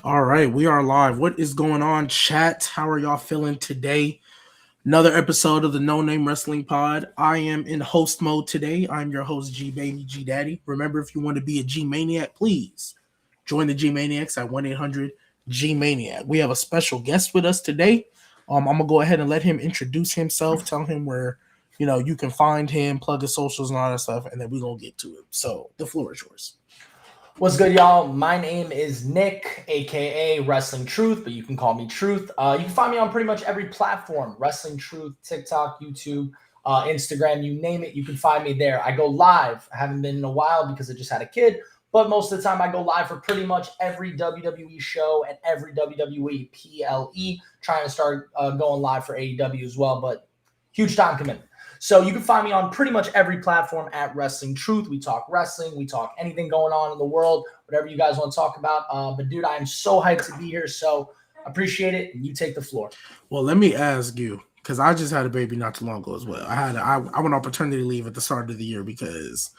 All right, we are live. What is going on, chat? How are y'all feeling today? Another episode of the No Name Wrestling Pod. I am in host mode today. I'm your host, G Baby G Daddy. Remember, if you want to be a G Maniac, please join the G Maniacs at 1-800 G Maniac. We have a special guest with us today. I'm gonna go ahead and let him introduce himself, tell him where you can find him, plug his socials and all that stuff, and then we're gonna get to it. So the floor is yours. What's good, y'all? My name is Nick, aka Wrestling Truth, but you can call me Truth. You can find me on pretty much every platform: Wrestling Truth, TikTok, YouTube, Instagram, you name it. You can find me there. I go live. I haven't been in a while because I just had a kid, but most of the time I go live for pretty much every WWE show and every WWE PLE. Trying to start going live for AEW as well, but huge time commitment. So you can find me on pretty much every platform at Wrestling Truth. We talk wrestling. We talk anything going on in the world, whatever you guys want to talk about. But, dude, I am so hyped to be here. So appreciate it. And you take the floor. Well, let me ask you, because I just had a baby not too long ago as well. I went on paternity leave at the start of the year because,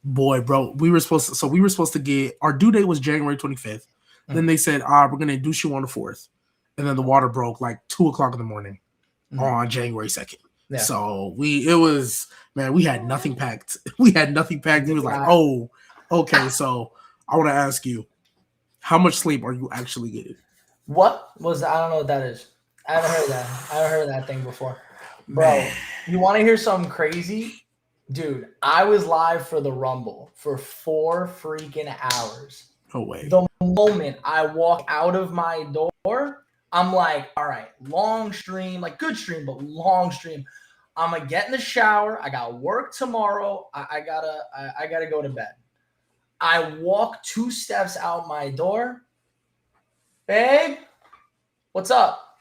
boy, bro, we were supposed to get, our due date was January 25th. Then they said, we're going to induce you on the 4th. And then the water broke like 2 o'clock in the morning on January 2nd. Yeah. So we had nothing packed. We had nothing packed. He was like, oh, okay. So I want to ask you, how much sleep are you actually getting? What was that? I don't know what that is. I haven't heard that. I haven't heard that thing before. Bro, you want to hear something crazy? Dude, I was live for the Rumble for 4 freaking hours. No way. The moment I walk out of my door, I'm like, all right, long stream, like good stream, but long stream. I'm gonna get in the shower. I got work tomorrow. I gotta go to bed. I walk 2 steps out my door. Babe, what's up?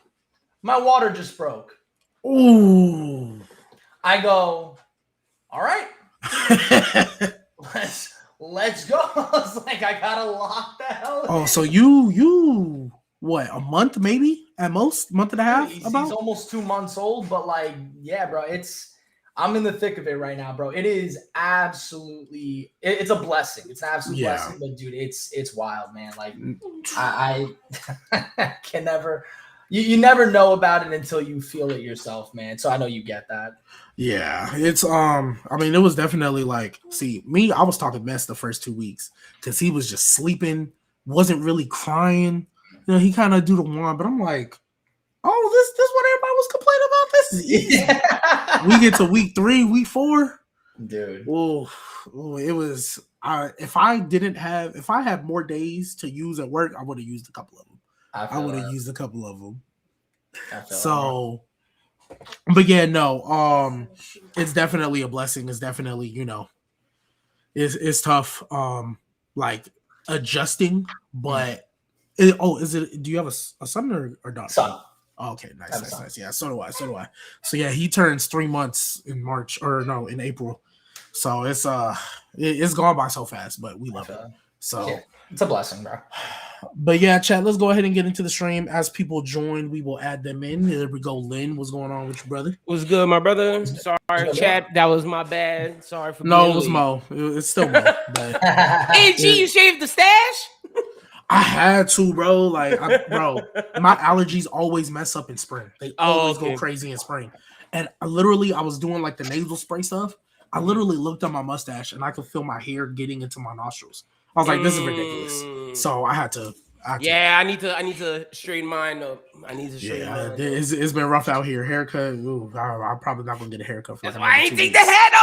My water just broke. Ooh. I go, all right. Let's go. I was like, I gotta lock the hell. Oh, so you what, a month maybe at most, month and a half? He's almost 2 months old, but like, yeah, bro, I'm in the thick of it right now, bro. It is absolutely, it's a blessing. It's an absolute blessing, but dude, it's wild, man. Like I can never, you never know about it until you feel it yourself, man. So I know you get that. Yeah, it's I mean, it was definitely like, see, me, I was talking mess the first 2 weeks because he was just sleeping, wasn't really crying. He kind of do the one, but I'm like, oh, this what everybody was complaining about. This is easy. We get to week 3, week 4, dude. Oh, it was. If I had more days to use at work, I would have used a couple of them. I would have used a couple of them. So. But yeah, no, it's definitely a blessing. It's definitely, it's tough, like adjusting, but do you have a son or daughter? Son. Oh, okay, nice. Yeah, so do I. So yeah, he turns 3 months in March, in April. So it's gone by so fast, but we love it. So yeah, it's a blessing, bro. But yeah, chat, let's go ahead and get into the stream. As people join, we will add them in. There we go. Lynn, what's going on with your brother? What's good, my brother? Sorry, chat. That was my bad. Sorry for No, it was Mo. It's still Mo. But hey, G, you shaved the stash? I had to, bro. Like, my allergies always mess up in spring. They always go crazy in spring. And I was doing like the nasal spray stuff. I literally looked at my mustache and I could feel my hair getting into my nostrils. I was like, this is ridiculous. So I had to. I need to straighten mine up. It's been rough out here. Haircut. Ooh, I'm probably not gonna get a haircut for. That's why I ain't take the hat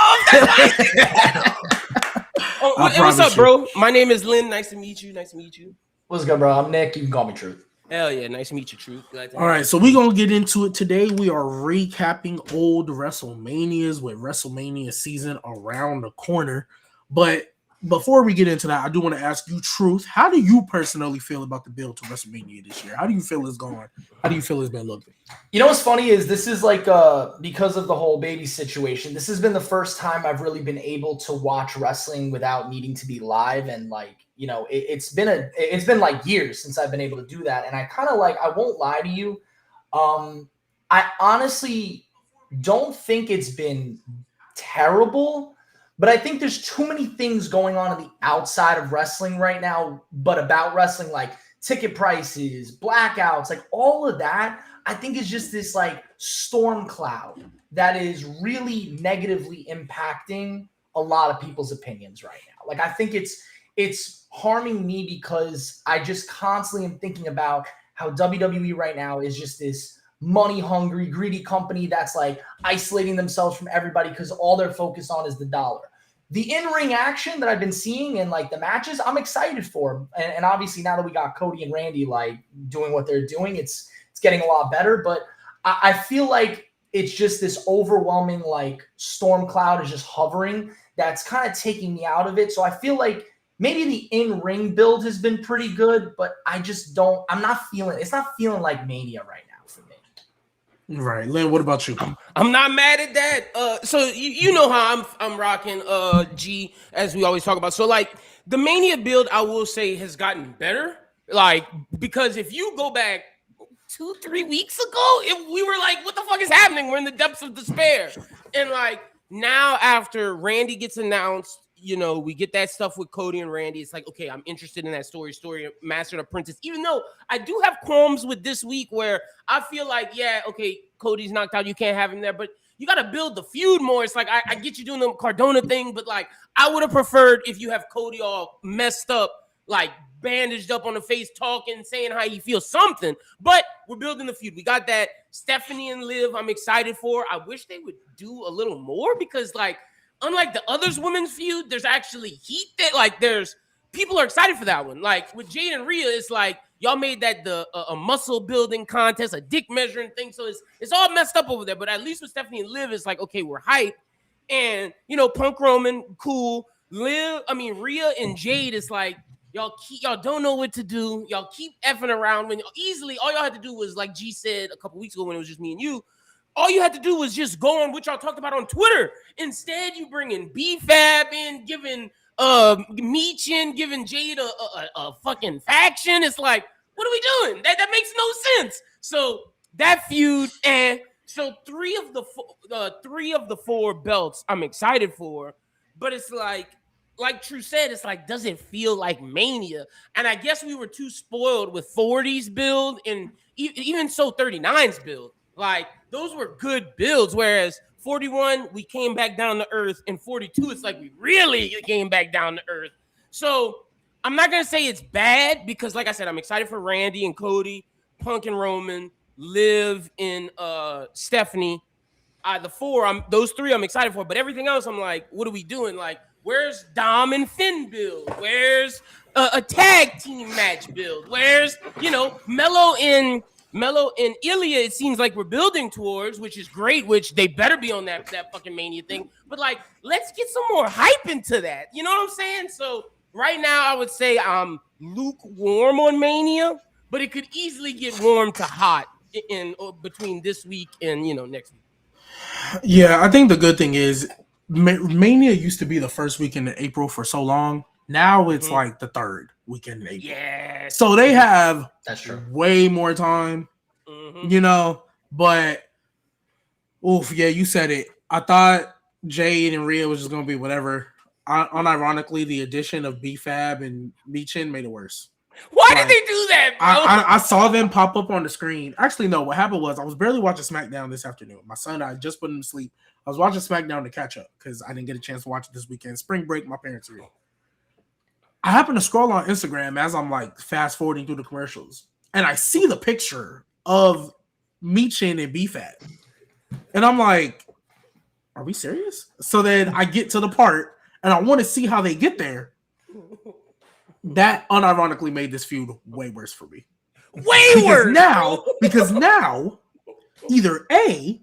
off. What's up, bro? My name is Lynn. Nice to meet you. What's good, bro? I'm Nick. You can call me Truth. Hell yeah, nice to meet you, Truth. All right, so we're gonna get into it today. We are recapping old WrestleManias with WrestleMania season around the corner. But before we get into that, I do want to ask you, Truth, how do you personally feel about the build to WrestleMania this year? How do you feel it's going? How do you feel it's been looking? You know what's funny is this is like because of the whole baby situation, this has been the first time I've really been able to watch wrestling without needing to be live. And like, it's been like years since I've been able to do that. And I kind of like, I won't lie to you. I honestly don't think it's been terrible. But I think there's too many things going on the outside of wrestling right now, but about wrestling, like ticket prices, blackouts, like all of that, I think is just this like storm cloud that is really negatively impacting a lot of people's opinions right now. Like I think it's harming me because I just constantly am thinking about how WWE right now is just this money hungry, greedy company that's like isolating themselves from everybody because all they're focused on is the dollar. The in-ring action that I've been seeing in like the matches, I'm excited for. And obviously now that we got Cody and Randy like doing what they're doing, it's getting a lot better. But I feel like it's just this overwhelming like storm cloud is just hovering that's kind of taking me out of it. So I feel like maybe the in-ring build has been pretty good, but it's not feeling like Mania right now for me. Right. Lynn, what about you? I'm not mad at that. So you know how I'm rocking G, as we always talk about. So like the Mania build, I will say, has gotten better. Like, because if you go back 2-3 weeks ago, we were like, what the fuck is happening? We're in the depths of despair. And like now after Randy gets announced, you know, we get that stuff with Cody and Randy. It's like, okay, I'm interested in that story, Master and Apprentice. Even though I do have qualms with this week where I feel like, yeah, okay, Cody's knocked out. You can't have him there, but you got to build the feud more. It's like, I get you doing the Cardona thing, but like, I would have preferred if you have Cody all messed up, like bandaged up on the face, talking, saying how he feels something, but we're building the feud. We got that. Stephanie and Liv, I'm excited for. I wish they would do a little more because like, unlike the others women's feud, there's actually heat that like there's people are excited for that one. Like with Jade and Rhea, it's like y'all made that a muscle building contest, a dick measuring thing. So it's all messed up over there. But at least with Stephanie and Liv, it's like, okay, we're hyped. And you know, Punk Roman, cool. Rhea and Jade is like, y'all don't know what to do. Y'all keep effing around when easily all y'all had to do was, like G said a couple weeks ago when it was just me and you. All you had to do was just go on what y'all talked about on Twitter. Instead, you bring in BFAB in, giving Meech in, giving Jade a fucking faction. It's like, what are we doing? That makes no sense. So that feud, and so three of the four belts I'm excited for, but it's like True said, it's like, does it feel like Mania? And I guess we were too spoiled with 40's build and even so 39's build. Like, those were good builds, whereas 41, we came back down to earth, and 42, it's like we really came back down to earth. So I'm not going to say it's bad because, like I said, I'm excited for Randy and Cody, Punk and Roman, Liv and Stephanie. Those three I'm excited for, but everything else I'm like, what are we doing? Like, where's Dom and Finn build? Where's a tag team match build? Where's, Mello and Ilya, it seems like we're building towards, which is great, which they better be on that fucking Mania thing. But, like, let's get some more hype into that. You know what I'm saying? So, right now, I would say I'm lukewarm on Mania, but it could easily get warm to hot in between this week and, next week. Yeah, I think the good thing is Mania used to be the first weekend in April for so long. Now it's like the third weekend in April. Yeah. So they have That's true. Way more time, but you said it. I thought Jade and Rhea was just going to be whatever. Unironically, the addition of BFAB and Meechin made it worse. Why did they do that, bro? I saw them pop up on the screen. Actually, no, what happened was I was barely watching SmackDown this afternoon. My son, I just put him to sleep. I was watching SmackDown to catch up because I didn't get a chance to watch it this weekend. Spring break, my parents are here. I happen to scroll on Instagram as I'm like fast forwarding through the commercials, and I see the picture of Meechin and BFAB. And I'm like, are we serious? So then I get to the part, and I want to see how they get there. That unironically made this feud way worse for me. Worse! Because now, either A,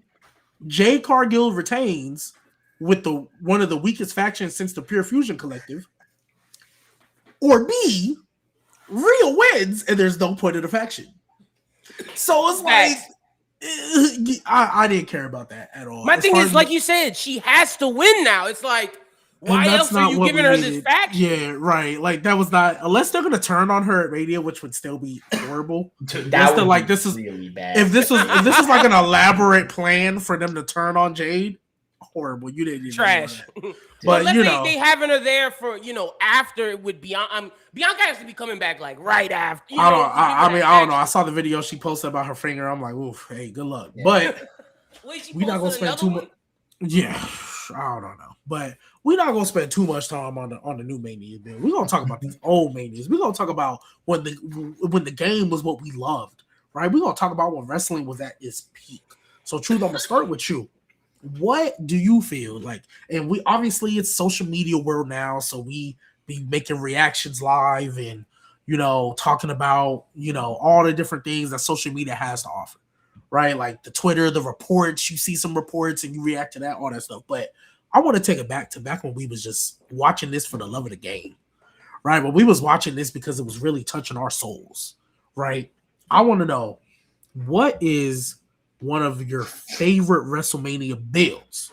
Jade Cargill retains with one of the weakest factions since the Pure Fusion Collective, or B, Rhea wins and there's no point in the faction. So it's like, I didn't care about that at all. My thing is, like you said, she has to win now. It's like, why else are you giving her this faction? Yeah, right. Like, that was not, unless they're going to turn on her at Mania, which would still be horrible. Dude, that would like, be this is really bad. If this was like an elaborate plan for them to turn on Jade, horrible. You didn't even Trash. But let's you say know, they having her there for after it would Bianca. Bianca has to be coming back like right after. I don't know. I saw the video she posted about her finger. I'm like, oof, hey, good luck. Yeah. But we're not gonna spend too much. Yeah, I don't know. But we're not gonna spend too much time on the new Mania. We're gonna talk about these old Manias. We're gonna talk about when the game was what we loved, right? We're gonna talk about when wrestling was at its peak. So, Truth, I'm gonna start with you. What do you feel like? And we obviously it's social media world now, so we be making reactions live and talking about all the different things that social media has to offer, right? Like the Twitter, the reports. You see some reports and you react to that, all that stuff. But I want to take it back when we was just watching this for the love of the game, right? When we was watching this because it was really touching our souls, right? I want to know, what is one of your favorite WrestleMania builds,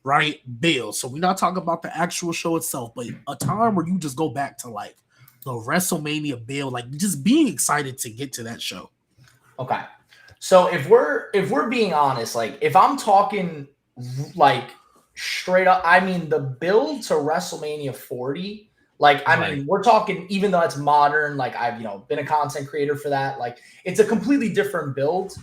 right? Builds. So we're not talking about the actual show itself, but a time where you just go back to like the WrestleMania build, like just being excited to get to that show. Okay. So if we're being honest, like if I'm talking like straight up, I mean the build to WrestleMania 40, like I mean we're talking, even though it's modern, like I've been a content creator for that, like it's a completely different build.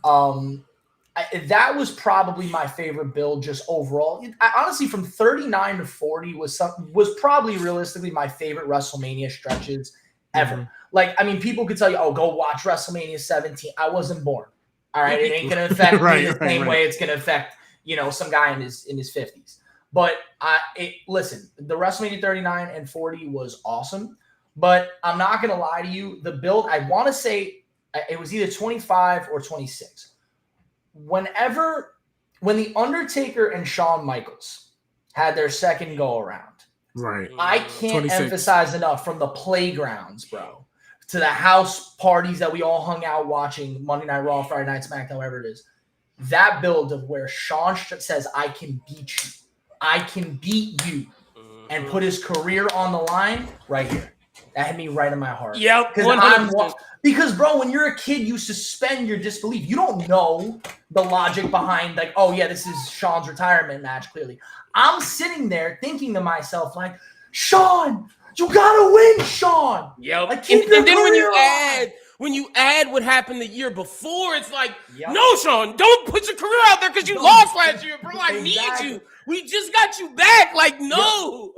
That was probably my favorite build just overall. Honestly, from 39 to 40 was probably realistically my favorite WrestleMania stretches ever. Mm-hmm. Like, I mean, people could tell you, oh, go watch WrestleMania 17. I wasn't born. All right. It ain't going to affect me the same way it's going to affect, some guy in his 50s. But listen, the WrestleMania 39 and 40 was awesome. But I'm not going to lie to you. The build, I want to say it was either 25 or 26. When the Undertaker and Shawn Michaels had their second go around, right? I can't 26. Emphasize enough, from the playgrounds, bro, to the house parties that we all hung out watching Monday Night Raw, Friday Night SmackDown, whatever it is. That build of where Shawn says, "I can beat you, I can beat you," and put his career on the line right here. That hit me right in my heart. Yep. Because, bro, when you're a kid, you suspend your disbelief. You don't know the logic behind, like, oh, yeah, this is Shawn's retirement match, clearly. I'm sitting there thinking to myself, like, Shawn, you got to win, Shawn. Yep. Like, and then when you add what happened the year before, it's like, no, Shawn, don't put your career out there because you lost last year, bro. I need you. We just got you back. Like, no.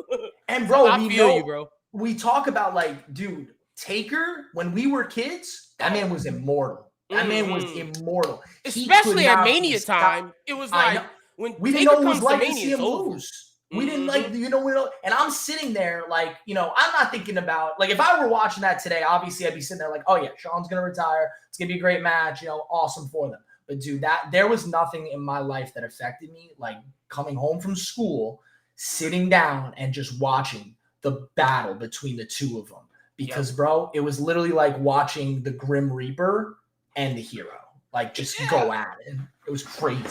And, bro, I feel you, bro. We talk about, like, dude, Taker, when we were kids, that man was immortal. That man was immortal. Especially at Mania time. It was like, when we Taker didn't know it was like Mania, to see him lose. We didn't like, and I'm sitting there like, I'm not thinking about, like, if I were watching that today, obviously I'd be sitting there like, oh yeah, Shawn's going to retire. It's going to be a great match, awesome for them. But dude, there was nothing in my life that affected me like coming home from school, sitting down and just watching the battle between the two of them. Because, bro, it was literally like watching the Grim Reaper and the Hero, like, just go at it. It was crazy.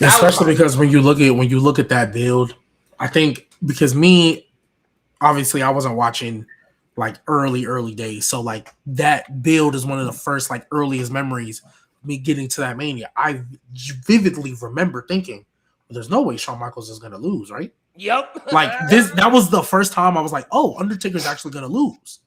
Especially because when you look at that build, I think because obviously I wasn't watching like early days, so like that build is one of the first like earliest memories of me getting to that Mania. I vividly remember thinking, well, there's no way Shawn Michaels is gonna lose, right? Yep. Like that was the first time I was like, oh, Undertaker's actually gonna lose.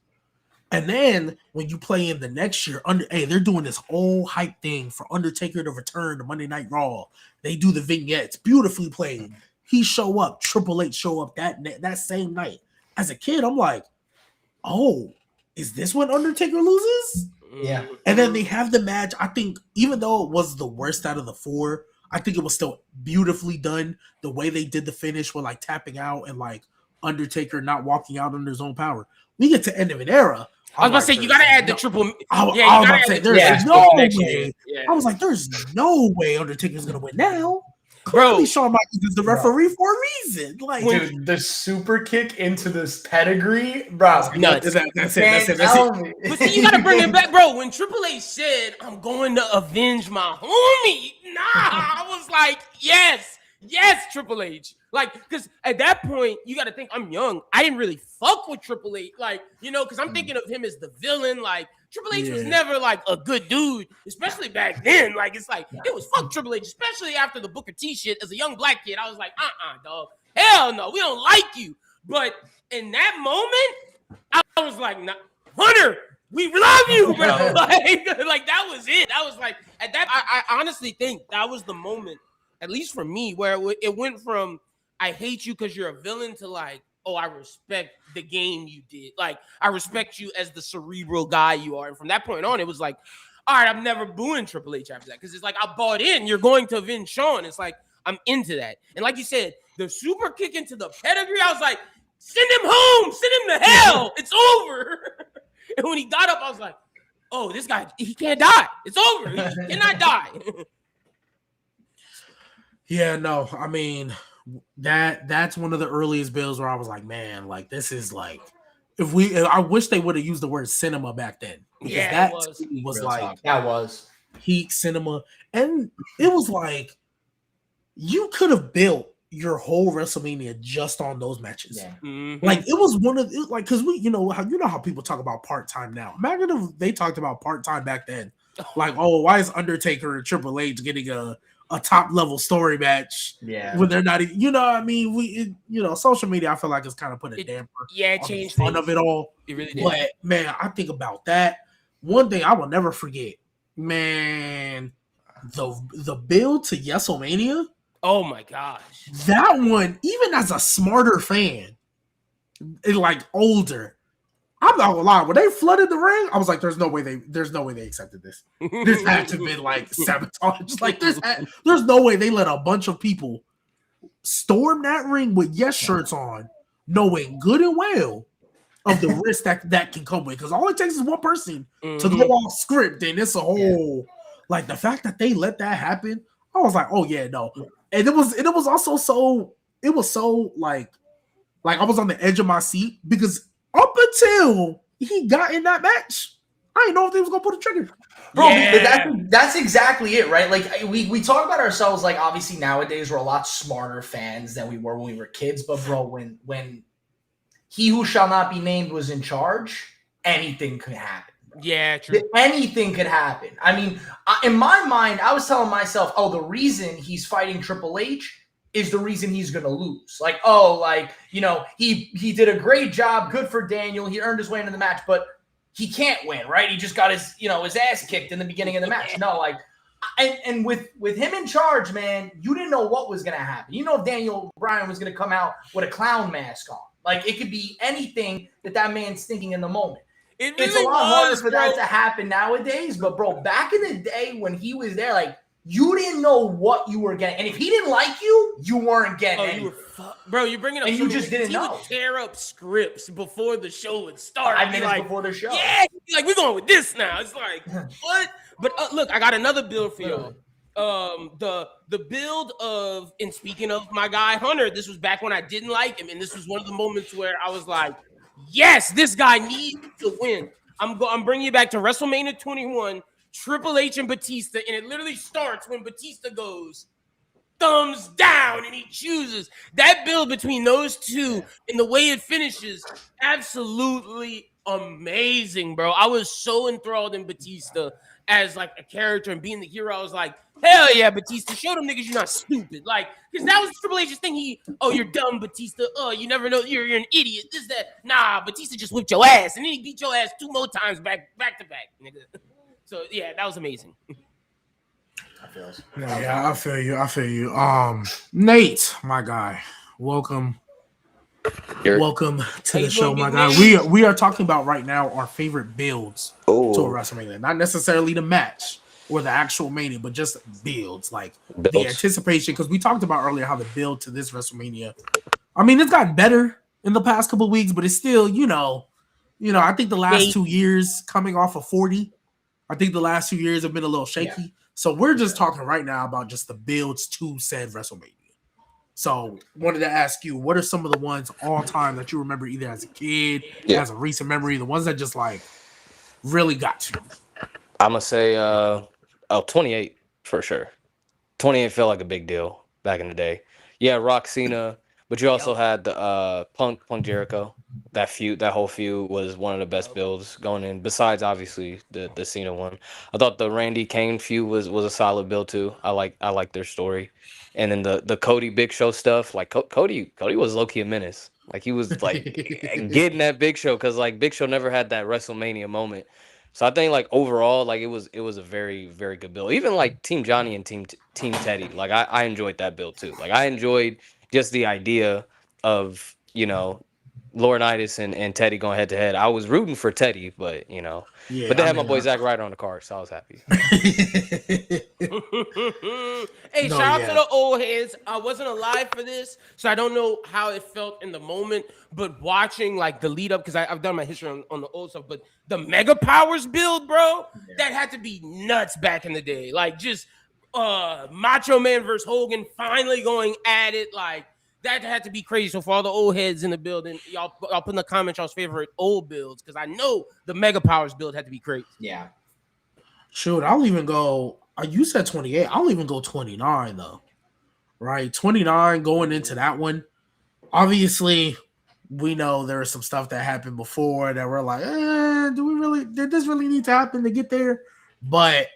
And then when you play in the next year, they're doing this whole hype thing for Undertaker to return to Monday Night Raw. They do the vignettes, beautifully played. He show up, Triple H show up that same night. As a kid, I'm like, oh, is this when Undertaker loses? Yeah. And then they have the match. I think even though it was the worst out of the four, I think it was still beautifully done. The way they did the finish with like tapping out and like Undertaker not walking out under his own power. We get to end of an era. I was about to say, you got to add the triple. I was about to say, there's no way. Yeah. I was like, there's no way Undertaker's going to win now. Clearly, Shawn Michaels is the referee for a reason. Like, dude, the super kick into this pedigree, bro. That's it. But see, you got to bring it back, bro. When Triple H said, I'm going to avenge my homie, I was like, yes, Triple H. Like, because at that point, you got to think I'm young. I didn't really fuck with Triple H, like, because I'm thinking of him as the villain. Like, Triple H was never like a good dude, especially back then. Like, it's like it was fuck Triple H, especially after the Booker T shit. As a young black kid, I was like, dog, hell no, we don't like you. But in that moment, I was like, nah, Hunter, we love you, bro. like that was it. I was like, at that, I honestly think that was the moment, at least for me, where it went from I hate you because you're a villain to like, oh, I respect the game you did. Like, I respect you as the cerebral guy you are. And from that point on, it was like, all right, I'm never booing Triple H after that. Because it's like, I bought in. You're going to avenge Shawn. It's like, I'm into that. And like you said, the super kick into the pedigree, I was like, send him home. Send him to hell. It's over. And when he got up, I was like, oh, this guy, he can't die. It's over. He cannot die. Yeah, no, I mean, that's one of the earliest bills where I was like, man, like this is like I wish they would have used the word cinema back then. Because that was like that was peak cinema. And it was like you could have built your whole WrestleMania just on those matches. Yeah. Mm-hmm. Like it was one of like because we how people talk about part-time now. Imagine if they talked about part-time back then. Like, oh, why is Undertaker and Triple H getting a top level story match when they're not, what I mean? Social media, I feel like it's kind of put a damper. Yeah, it changed fun of it all. It really did. But man, I think about that. One thing I will never forget, man, the build to WrestleMania. Oh my gosh. That one, even as a smarter fan, like older, I'm not gonna lie. When they flooded the ring, I was like, "There's no way they accepted this. This had to have been like sabotage. Like there's no way they let a bunch of people storm that ring with shirts on, knowing good and well of the risk that can come with. Because all it takes is one person to go off script, and it's a whole like the fact that they let that happen. I was like, oh yeah, no, and it was also so like I was on the edge of my seat because. Up until he got in that match, I didn't know if they was gonna pull the trigger. Bro, that's exactly it, right? Like we talk about ourselves like obviously nowadays we're a lot smarter fans than we were when we were kids. But bro, when he who shall not be named was in charge, anything could happen. Yeah, true. Anything could happen. I mean, in my mind, I was telling myself, oh, the reason he's fighting Triple H is the reason he's going to lose. Like, he did a great job. Good for Daniel. He earned his way into the match, but he can't win, right? He just got his ass kicked in the beginning of the match. No, like, and with him in charge, man, you didn't know what was going to happen. You know, Daniel Bryan was going to come out with a clown mask on. Like, it could be anything that man's thinking in the moment. It's a lot harder for that to happen nowadays, but bro, back in the day when he was there, like, you didn't know what you were getting. And if he didn't like you, you weren't getting anything. Bro, you're bringing up and you just didn't know. He would tear up scripts before the show would start. 5 minutes before the show. Yeah, like, we're going with this now. It's like, what? But look, I got another build for y'all. The build of, and speaking of my guy Hunter, this was back when I didn't like him. And this was one of the moments where I was like, yes, this guy needs to win. I'm bringing you back to WrestleMania 21. Triple H and Batista, and it literally starts when Batista goes thumbs down and he chooses. That build between those two and the way it finishes, absolutely amazing, bro. I was so enthralled in Batista as like a character and being the hero. I was like, hell yeah, Batista, show them niggas you're not stupid. Like, because that was Triple H's thing. You're dumb, Batista. Oh, you never know, you're an idiot. This, that. Nah, Batista just whipped your ass, and then he beat your ass 2 more times back to back, nigga. So yeah, that was amazing. I feel you. Nate, my guy, welcome to the show, my guy. We are talking about right now our favorite builds to a WrestleMania, not necessarily the match or the actual Mania, but just builds, like the anticipation. Because we talked about earlier how the build to this WrestleMania. I mean, it's gotten better in the past couple of weeks, but it's still, I think the last 2 years coming off of 40. I think the last 2 years have been a little shaky. Yeah. So we're just talking right now about just the builds to said WrestleMania. So wanted to ask you, what are some of the ones all time that you remember either as a kid, as a recent memory, the ones that just like really got you? I'm going to say 28 for sure. 28 felt like a big deal back in the day. Yeah, Rock Cena But you also had the Punk Jericho. That whole feud was one of the best builds going in. Besides, obviously, the Cena one. I thought the Randy Kane feud was a solid build too. I like their story. And then the Cody Big Show stuff. Like Cody was low key a menace. Like he was like getting that Big Show because like Big Show never had that WrestleMania moment. So I think like overall, like it was a very, very good build. Even like Team Johnny and Team Teddy, like I enjoyed that build too. Like I enjoyed just the idea of, Laurinaitis and Teddy going head to head. I was rooting for Teddy, but Yeah, but they I had my mean, boy Zack Ryder on the card, so I was happy. Hey, No, shout out yeah. to the old heads. I wasn't alive for this, so I don't know how it felt in the moment. But watching like the lead up, because I've done my history on the old stuff, but the Mega Powers build, bro, that had to be nuts back in the day. Like just Macho Man versus Hogan finally going at it, like that had to be crazy. So for all the old heads in the building, y'all put in the comments y'all's favorite old builds, because I know the Mega Powers build had to be crazy. Yeah. Shoot, I'll even go. You said 28. I'll even go 29 though. Right, 29 going into that one. Obviously, we know there was some stuff that happened before that we're like, did this really need to happen to get there? But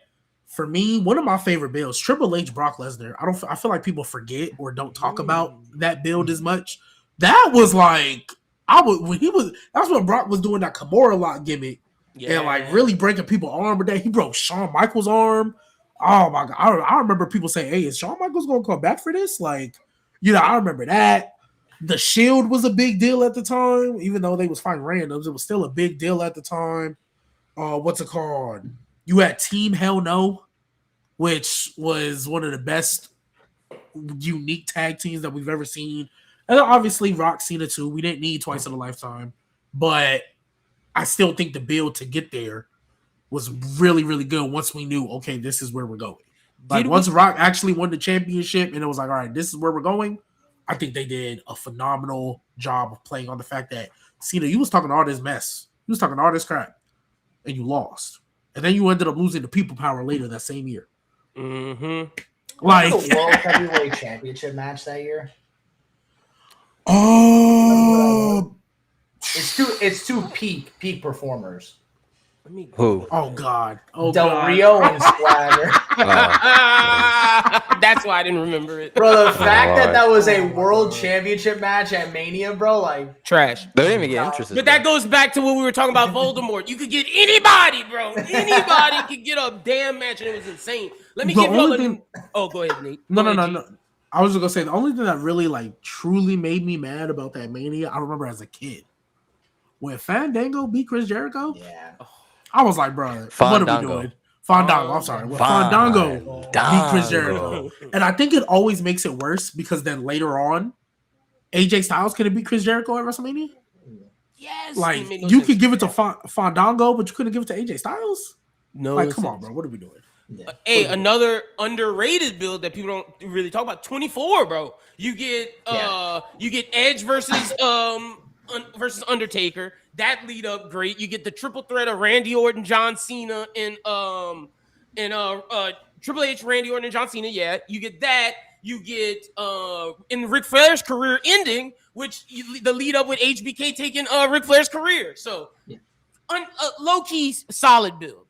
for me, one of my favorite builds, Triple H Brock Lesnar. I feel like people forget or don't talk about that build as much. That was like that's when Brock was doing that Kimura lock gimmick and like really breaking people's arm. But then he broke Shawn Michaels' arm. Oh my god! I remember people saying, "Hey, is Shawn Michaels gonna come back for this?" Like, I remember that. The Shield was a big deal at the time, even though they was fighting randoms. It was still a big deal at the time. What's it called? You had Team Hell No, which was one of the best unique tag teams that we've ever seen. And obviously Rock Cena too. We didn't need twice in a lifetime, but I still think the build to get there was really, really good once we knew, okay, this is where we're going. Like once Rock actually won the championship and it was like, all right, this is where we're going, I think they did a phenomenal job of playing on the fact that, Cena, you was talking all this mess. You was talking all this crap and you lost. And then you ended up losing to People Power later that same year. Mm-hmm. Like the World Heavyweight Championship match that year. Oh, it's two peak performers. Who? Oh God! Oh Del God. Rio and Swagger. That's why I didn't remember it, bro. The fact that was a world championship match at Mania, bro, like trash. They didn't even get interested. But that goes back to what we were talking about Voldemort. You could get anybody, bro. Anybody could get a damn match, and it was insane. Let me give you Oh, go ahead, Nate. No. I was just gonna say the only thing that really like truly made me mad about that Mania, I remember as a kid when Fandango beat Chris Jericho. Yeah. I was like, bro, what are we doing? Fandango. I'm sorry. Fandango beat Chris Jericho. And I think it always makes it worse because then later on, AJ Styles could have beat Chris Jericho at WrestleMania. Yes. Like, you could give it to Fandango, but you couldn't give it to AJ Styles? No. Like, come on, bro. What are we doing? Yeah. Hey, another underrated build that people don't really talk about, 24, bro. You get Edge versus Undertaker. That lead up great. You get the triple threat of Randy Orton, John Cena, and Triple H, Randy Orton, and John Cena. Yeah, you get that. You get in Ric Flair's career ending, which the lead up with HBK taking Ric Flair's career. So low key solid build.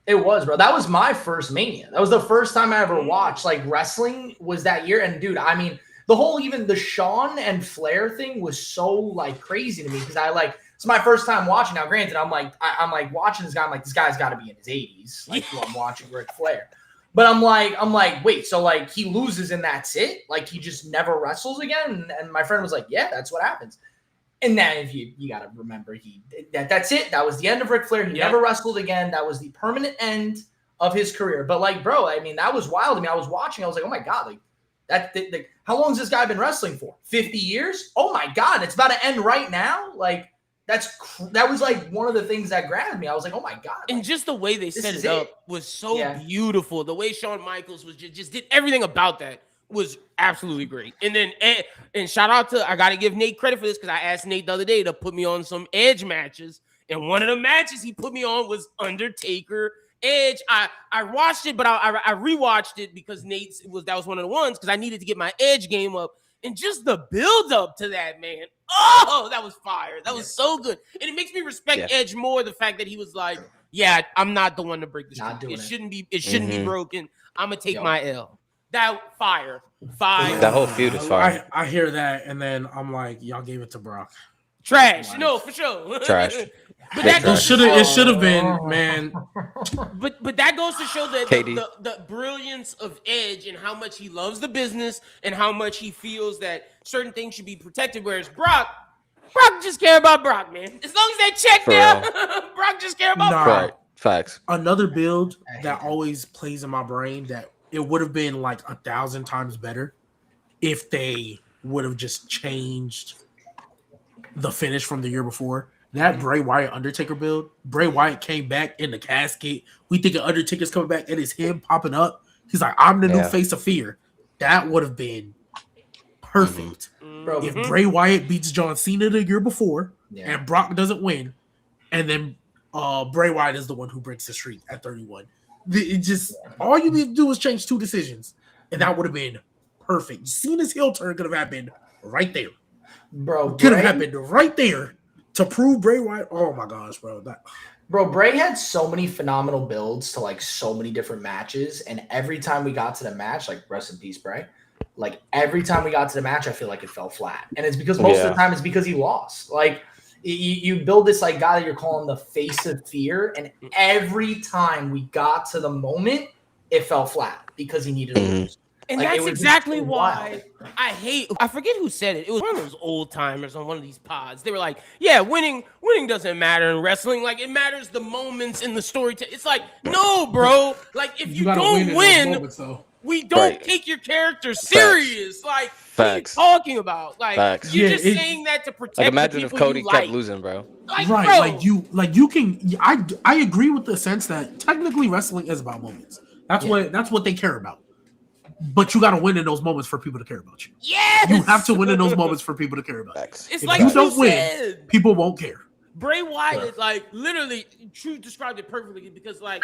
It was, bro. That was my first Mania. That was the first time I ever watched like wrestling was that year. And dude, I mean, the whole even the Shawn and Flair thing was so like crazy to me because it's my first time watching. Now, granted, I'm like watching this guy. I'm like, this guy's got to be in his 80s. Like, I'm watching Ric Flair, but I'm like, wait, so like he loses and that's it? Like he just never wrestles again? And my friend was like, yeah, that's what happens. And then if you got to remember, that's it. That was the end of Ric Flair. He never wrestled again. That was the permanent end of his career. But like, bro, I mean, that was wild to me. I was watching. I was like, oh my god, like how long has this guy been wrestling for? 50 years? Oh my god, it's about to end right now. Like that was like one of the things that grabbed me. I was like, oh my god. And just the way they set it up was so beautiful. The way Shawn Michaels was just did everything about that was absolutely great. And then and shout out to, I gotta give Nate credit for this because I asked Nate the other day to put me on some Edge matches, and one of the matches he put me on was Undertaker Edge. I watched it, but I rewatched it because that was one of the ones because I needed to get my Edge game up. And just the build up to that, man. Oh, that was fire. That was so good. And it makes me respect Edge more, the fact that he was like, yeah, I'm not the one to break the streak. It shouldn't be broken. I'm gonna take my L. That fire. That whole feud is fire. I hear that, and then I'm like, y'all gave it to Brock. Trash. No, for sure. Trash. But that It should have been, man. But that goes to show that the brilliance of Edge and how much he loves the business and how much he feels that certain things should be protected. Whereas Brock just care about Brock, man. As long as that check there, Brock just care about Brock. Right. Facts. Another build that always plays in my brain that it would have been like 1,000 times better if they would have just changed the finish from the year before. That Bray Wyatt Undertaker build, Bray Wyatt came back in the casket. We thinking Undertaker's coming back, and it's him popping up. He's like, I'm the new face of fear. That would have been perfect. If Bray Wyatt beats John Cena the year before and Brock doesn't win, and then Bray Wyatt is the one who breaks the streak at 31. It just all you need to do is change 2 decisions, and that would have been perfect. Cena's heel turn could have happened right there. Bro, could have happened right there. To prove Bray Wyatt, oh my gosh, bro. Bray had so many phenomenal builds to like so many different matches. And every time we got to the match, like rest in peace, Bray. Like every time we got to the match, I feel like it fell flat. And it's because most of the time it's because he lost. Like you build this like guy that you're calling the face of fear. And every time we got to the moment, it fell flat because he needed to lose. And like, that's exactly why I forget who said it. It was one of those old timers on one of these pods. They were like, yeah, winning doesn't matter in wrestling. Like it matters the moments in the story. It's like, no, bro. Like if you don't win, we don't take your character serious. Like what are you talking about? Like you're just saying that to protect like imagine the if people Cody kept losing, bro. Like, right. Bro. Like you can I agree with the sense that technically wrestling is about moments. That's what they care about. But you got to win in those moments for people to care about you. Yes, you have to win in those moments for people to care about you. It's if like you don't win, people won't care. Bray Wyatt, like literally, True described it perfectly because, like,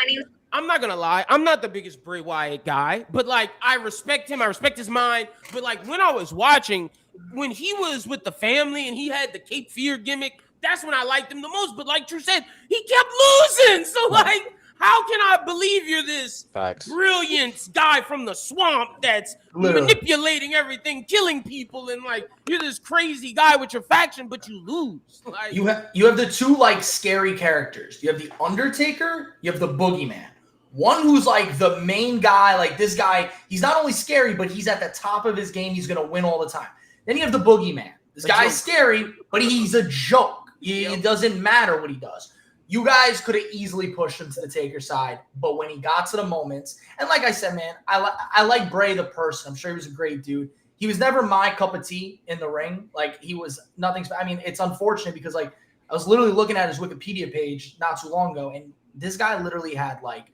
I'm not gonna lie, I'm not the biggest Bray Wyatt guy, but like, I respect him, I respect his mind. But like, when I was watching, when he was with the family and he had the Cape Fear gimmick, that's when I liked him the most. But like True said, he kept losing. So like. How can I believe you're this brilliant guy from the swamp that's manipulating everything, killing people, and like you're this crazy guy with your faction, but you lose? Like you have the 2 like scary characters. You have the Undertaker, you have the Boogeyman. One who's like the main guy, like this guy, he's not only scary, but he's at the top of his game. He's gonna win all the time. Then you have the Boogeyman. This guy's scary, but he's a joke. It doesn't matter what he does. You guys could have easily pushed him to the Taker side, but when he got to the moments, and like I said, man, I like Bray the person. I'm sure he was a great dude. He was never my cup of tea in the ring. Like he was nothing. I mean, it's unfortunate because like I was literally looking at his Wikipedia page not too long ago, and this guy literally had like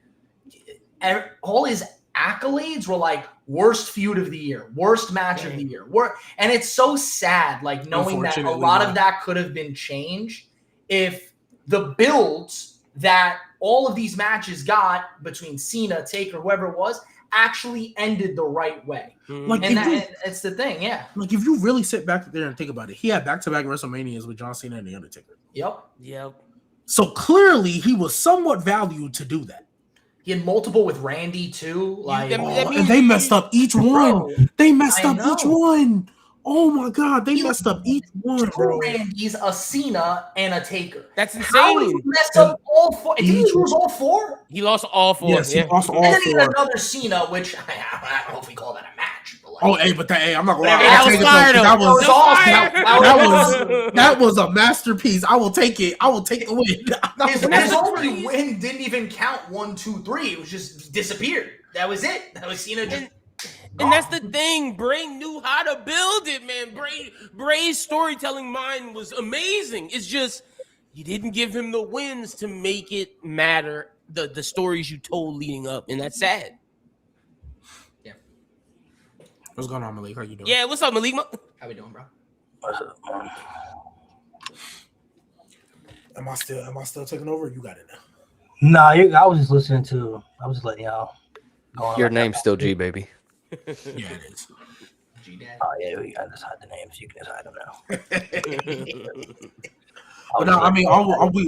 all his accolades were like worst feud of the year, worst match of the year. And it's so sad, like knowing that a lot of that could have been changed if the builds that all of these matches got between Cena, Taker, whoever it was, actually ended the right way. Like, it's the thing, Like, if you really sit back there and think about it, he had back-to-back WrestleManias with John Cena and The Undertaker. Yep. So, clearly, he was somewhat valued to do that. He had multiple with Randy, too. Like, and they messed up each one. They messed up each one. Oh my God, they messed up each one, bro. Randy's, a Cena, and a Taker. That's insane. How did he mess up all 4? Did he lose all 4? He lost all 4. Yes, he lost all 4. And then he had another Cena, which I don't know if we call that a match. But like, I'm not gonna lie. That was a masterpiece. I will take it. I will take the win. His only win didn't even count 1, 2, 3. It was just disappeared. That was it. That was Cena just. And that's the thing. Bray knew how to build it, man. Bray's storytelling mind was amazing. It's just you didn't give him the wins to make it matter. The stories you told leading up, and that's sad. Yeah. What's going on, Malik? How you doing? Yeah, what's up, Malik? How we doing, bro? What's up, man? Am I still taking over? You got it now. Nah, I was just listening to. I was just letting y'all. Your name's still G, baby. Yeah, it is. G-Dad. Oh yeah, we gotta decide the names. You can decide them now. But no, I mean,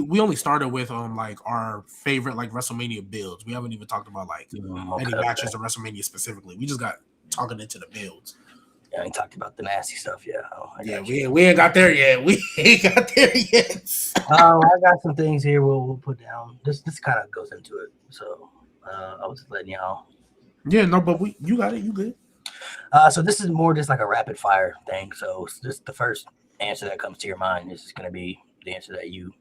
we only started with like our favorite like WrestleMania builds. We haven't even talked about like any matches of WrestleMania specifically. We just got talking into the builds. Yeah, I ain't talked about the nasty stuff yet. We ain't got there yet. We ain't got there yet. I got some things here we'll put down. This kind of goes into it. So I was just letting y'all. Yeah, no, but you got it. You good. So this is more just like a rapid fire thing. So it's just the first answer that comes to your mind is going to be the answer that you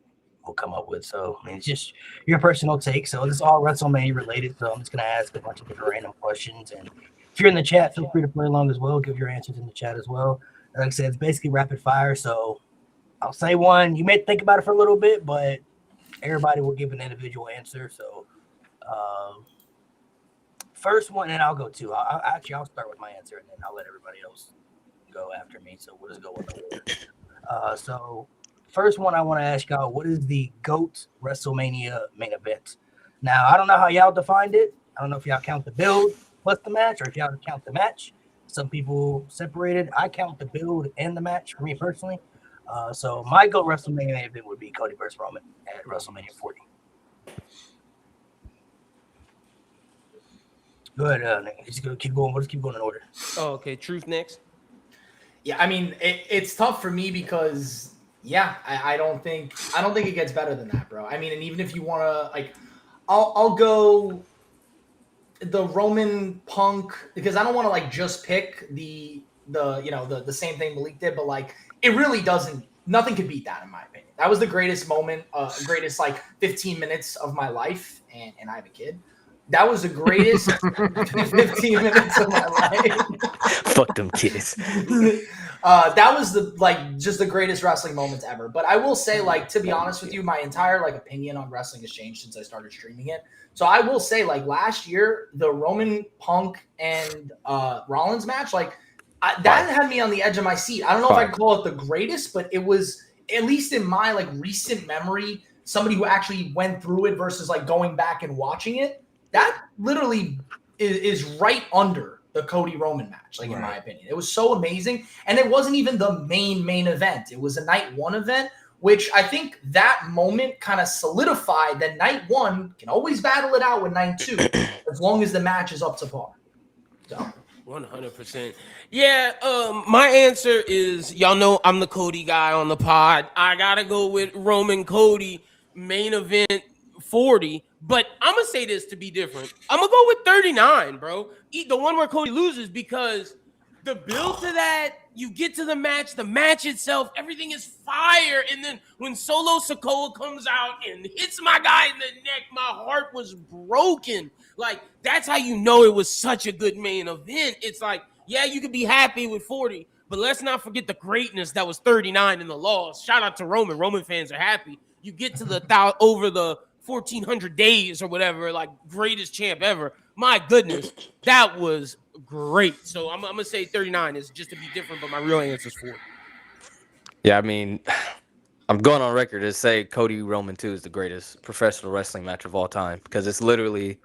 will come up with. So I mean, it's just your personal take. So this is all WrestleMania related. So I'm just going to ask a bunch of different random questions. And if you're in the chat, feel free to play along as well. Give your answers in the chat as well. Like I said, it's basically rapid fire. So I'll say one. You may think about it for a little bit, but everybody will give an individual answer. So first one, and I'll go two. I'll start with my answer, and then I'll let everybody else go after me. So we'll just go with the order. So first one, I want to ask y'all, what is the GOAT WrestleMania main event? Now, I don't know how y'all defined it. I don't know if y'all count the build plus the match, or if y'all count the match. Some people separated. I count the build and the match for me personally. So my GOAT WrestleMania main event would be Cody versus Roman at WrestleMania 40. Go ahead, just gonna keep going. We'll just keep going in order. Oh, okay. Truth next. Yeah, I mean, it's tough for me because I don't think it gets better than that, bro. I mean, and even if you want to like, I'll go the Roman Punk because I don't want to like just pick the same thing Malik did, but like it really doesn't. Nothing could beat that in my opinion. That was the greatest moment, greatest like 15 minutes of my life, and I have a kid. That was the greatest 15 minutes of my life. Fuck them kids. That was just the greatest wrestling moments ever. But I will say, like, to be honest with you, my entire like opinion on wrestling has changed since I started streaming it. So I will say, like, last year, the Roman Punk and Rollins match, like, that had me on the edge of my seat. I don't know if I can call it the greatest, but it was, at least in my like recent memory, somebody who actually went through it versus like going back and watching it. That literally is right under the Cody Roman match, like in my opinion. It was so amazing. And it wasn't even the main event. It was a night one event, which I think that moment kind of solidified that night one can always battle it out with night two, as long as the match is up to par. So 100%. Yeah, my answer is, y'all know I'm the Cody guy on the pod. I gotta go with Roman Cody main event 40, but I'm gonna say this to be different. I'm gonna go with 39, bro. The one where Cody loses, because the build to that, you get to the match itself, everything is fire. And then when Solo Sikoa comes out and hits my guy in the neck, my heart was broken. Like, that's how you know it was such a good main event. It's like, yeah, you could be happy with 40, but let's not forget the greatness that was 39 in the loss. Shout out to Roman. Roman fans are happy. You get to the over the 1,400 days or whatever, like greatest champ ever. My goodness, that was great. So I'm gonna say 39 is just to be different, but my real answer is 40. Yeah, I mean, I'm going on record to say Cody Roman 2 is the greatest professional wrestling match of all time, because it's literally,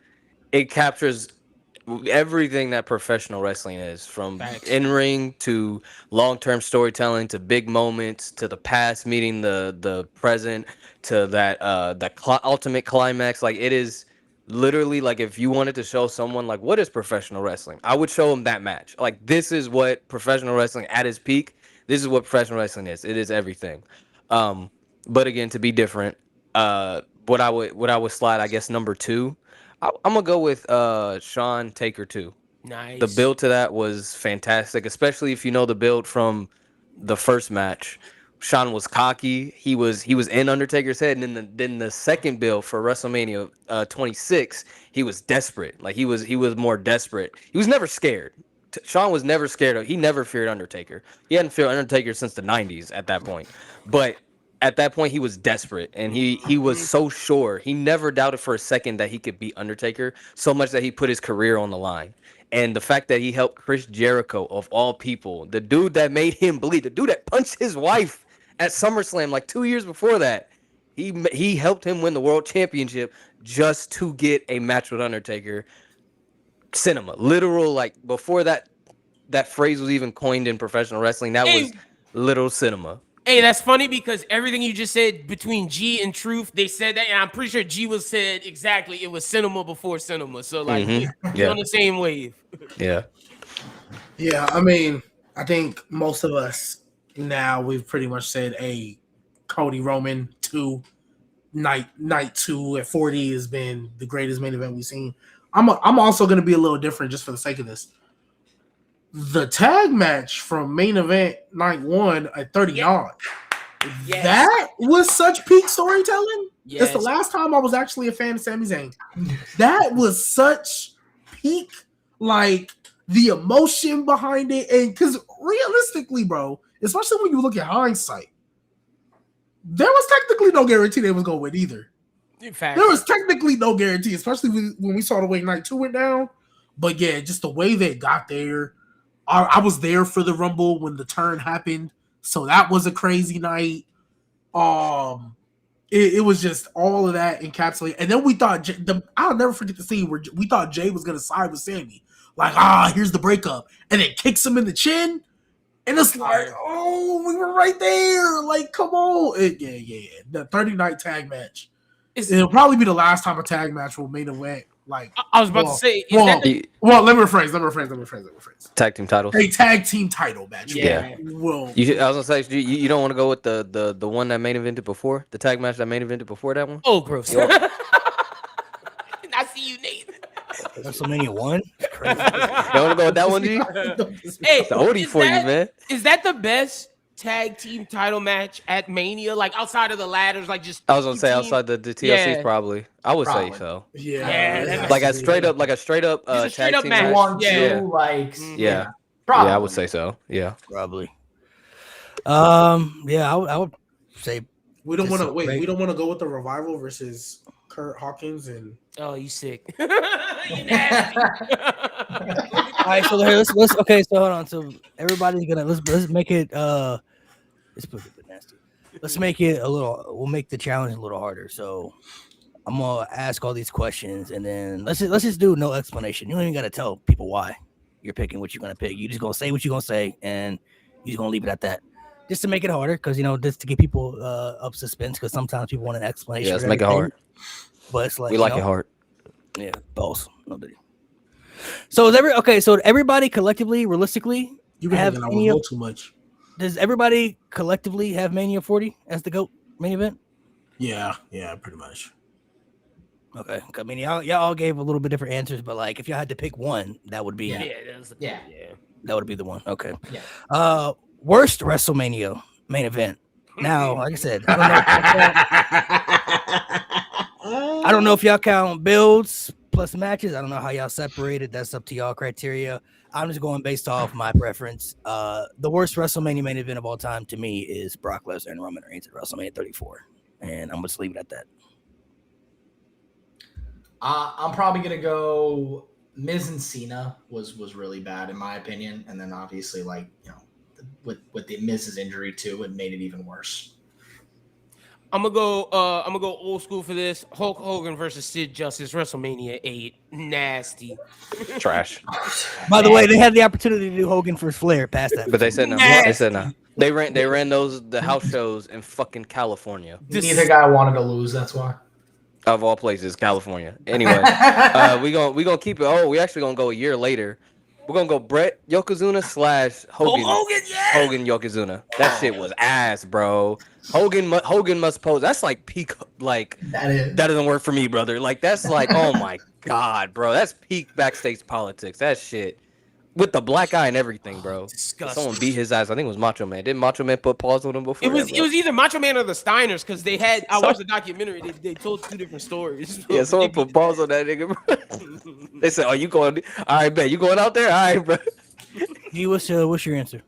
it captures everything that professional wrestling is, from in-ring to long-term storytelling to big moments to the past meeting the present to that ultimate climax. Like, it is literally, like, if you wanted to show someone like what is professional wrestling, I would show them that match. Like, this is what professional wrestling at its peak. This is what professional wrestling is. It is everything. But again, to be different, what I would slide, I guess, number 2. I'm gonna go with Sean Taker 2. Nice. The build to that was fantastic, especially if you know the build from the first match. Sean was cocky. He was in Undertaker's head, and then the second build for WrestleMania 26, he was desperate. Like, he was more desperate. He was never scared. Sean was never scared. He never feared Undertaker. He hadn't feared Undertaker since the 90s at that point. But at that point, he was desperate, and he was so sure. He never doubted for a second that he could beat Undertaker, so much that he put his career on the line. And the fact that he helped Chris Jericho, of all people, the dude that made him bleed, the dude that punched his wife at SummerSlam like 2 years before that, he helped him win the world championship just to get a match with Undertaker. Cinema, literal, like, before that, that phrase was even coined in professional wrestling. That was little cinema. Hey, that's funny because everything you just said between G and Truth, they said that, and I'm pretty sure G was said exactly. It was cinema before cinema, so like we're on the same wave. Yeah. Yeah, I mean, I think most of us now we've pretty much said, "Hey, Cody Roman 2 night 2 at 40 has been the greatest main event we've seen." I'm also going to be a little different just for the sake of this. The tag match from main event night 1 at 39. Yes. That was such peak storytelling. Yes. It's the last time I was actually a fan of Sami Zayn. That was such peak, like the emotion behind it. And because realistically, bro, especially when you look at hindsight, there was technically no guarantee they was going to win either. In fact, There was technically no guarantee, especially when we saw the way night 2 went down. But yeah, just the way they got there. I was there for the Rumble when the turn happened, so that was a crazy night. It was just all of that encapsulated, and then we thought I'll never forget the scene where we thought Jay was gonna side with Sammy, like here's the breakup, and then kicks him in the chin, and it's like, oh, we were right there, like come on, yeah. The 30-night tag match, it'll probably be the last time a tag match will main event. Like I was about to say, let me rephrase. Tag team titles. A tag team title match. Yeah. Well, I was gonna say you don't want to go with the one that main evented before the tag match that main evented before that one. Oh, gross. I see you, Nate. WrestleMania 1? You want to go with that one, G? Hey, It's the oldie for you, man. Is that the best tag team title match at Mania? Like outside of the ladders, like just I was gonna say outside the TLCs probably. I would say so. yeah. Like a straight up Just a straight tag up team match. match. 1, 2, Yeah. like Yeah. probably. Yeah, I would say so. Yeah. Probably. Yeah, I would say We don't want to Just wait. great. We don't want to go with the Revival versus Kurt Hawkins and oh, you sick. You nasty. All right, so here, let's okay. So hold on. So everybody's gonna let's make it it's pretty bit nasty. Let's make it a little. We'll make the challenge a little harder. So I'm gonna ask all these questions, and then let's just do no explanation. You don't even gotta tell people why you're picking what you're gonna pick. You're just gonna say what you're gonna say, and you're just gonna leave it at that. Just to make it harder, because just to get people up suspense. Because sometimes people want an explanation. Yeah, let's for make it everything. hard. But it's like We like it hard. Yeah, balls. Nobody. So So everybody collectively, realistically, you been hanging out with Will too much. does everybody collectively have Mania 40 as the GOAT main event? Yeah, pretty much. Okay. I mean, y'all all gave a little bit different answers, but like if y'all had to pick one, that would be that would be the one. Okay. Yeah. Worst WrestleMania main event. Now, like I said, I don't know if y'all count builds plus matches. I don't know how y'all separated. That's up to y'all criteria. I'm just going based off my preference. The worst WrestleMania main event of all time to me is Brock Lesnar and Roman Reigns at WrestleMania 34. And I'm just leave it at that. I'm probably gonna go Miz and Cena was really bad in my opinion, and then obviously with the Miz's injury too, it made it even worse. I'm gonna go old school for this. Hulk Hogan versus Sid Justice, WrestleMania 8. Nasty. Trash. By the way, they had the opportunity to do Hogan versus Flair past that. But they said no. Nasty. They said no. They ran the house shows in fucking California. Neither guy wanted to lose. That's why. Of all places, California. Anyway, we gonna keep it. Oh, we actually gonna go a year later. We're gonna go Brett Yokozuna / Hogan. Hogan, yeah. Hogan Yokozuna. That shit was ass, bro. Hogan must pose. That's like peak. Like that doesn't work for me, brother. Like that's like, oh my god, bro. That's peak backstage politics. That shit with the black eye and everything, bro. Disgusting. Someone beat his ass. I think it was Macho Man. Didn't Macho Man put paws on him before? It was that, bro? either Macho Man or the Steiners because they had. I watched the documentary. They told two different stories. Yeah, someone put balls on that nigga, bro. They said, "Oh, you going? All right, bet you going out there? All right, bro." G, what's your answer?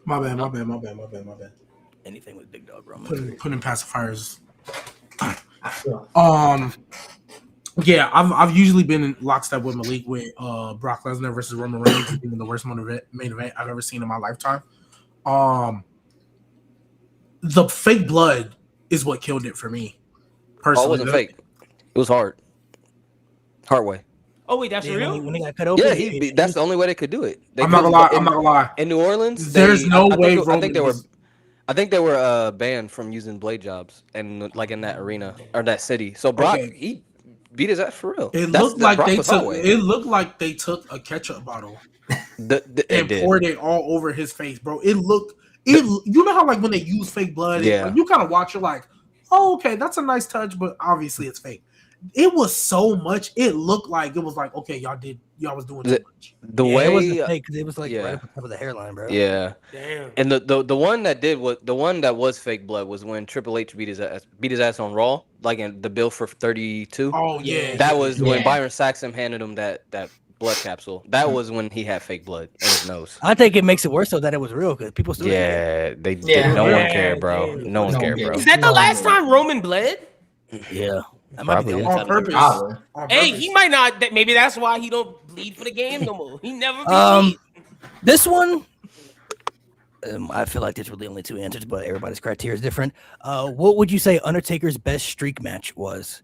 My bad. Anything with Big Dog Roman. Putting pacifiers. Yeah, I've usually been in lockstep with Malik with Brock Lesnar versus Roman Reigns being the worst main event I've ever seen in my lifetime. The fake blood is what killed it for me. Personally, Oh, it wasn't fake. It was hard. Hard way. Oh wait, that's Yeah, real. when he got cut open. Yeah, that's the only way they could do it. They I'm not gonna lie. I'm not gonna lie. In New Orleans, There's no way I think Roman was. I think they were banned from using blade jobs and like in that arena or that city. So Brock, Okay. he beat his ass for real. It looked like Brock they was took. hot way. It looked like they took a ketchup bottle It and did. poured it all over his face, bro. It looked. You know how like when they use fake blood, Yeah. like, you kind of watch it like, oh, okay, that's a nice touch, but obviously it's fake. It was so much. It looked like it was like, okay, y'all was doing too much. The It way wasn't fake because it was like yeah. right up the top of the hairline, bro. Yeah. Damn. And the one that was fake blood was when Triple H beat his ass on Raw, like in the bill for 32. Oh yeah, That was when Yeah. Byron Saxton handed him that blood capsule. That was when he had fake blood in his nose. I think it makes it worse though that it was real because people still Yeah, they Yeah. no one Yeah, cared, bro. damn. No one No cared, one bro. Is that the last time Roman bled? Yeah, that might be Probably, the only on time. purpose. Probably. On Hey, purpose. he might not. Maybe that's why he don't bleed for the game no more. He never be bleed. This one, I feel like there's really only two answers, but everybody's criteria is different. What would you say Undertaker's best streak match was?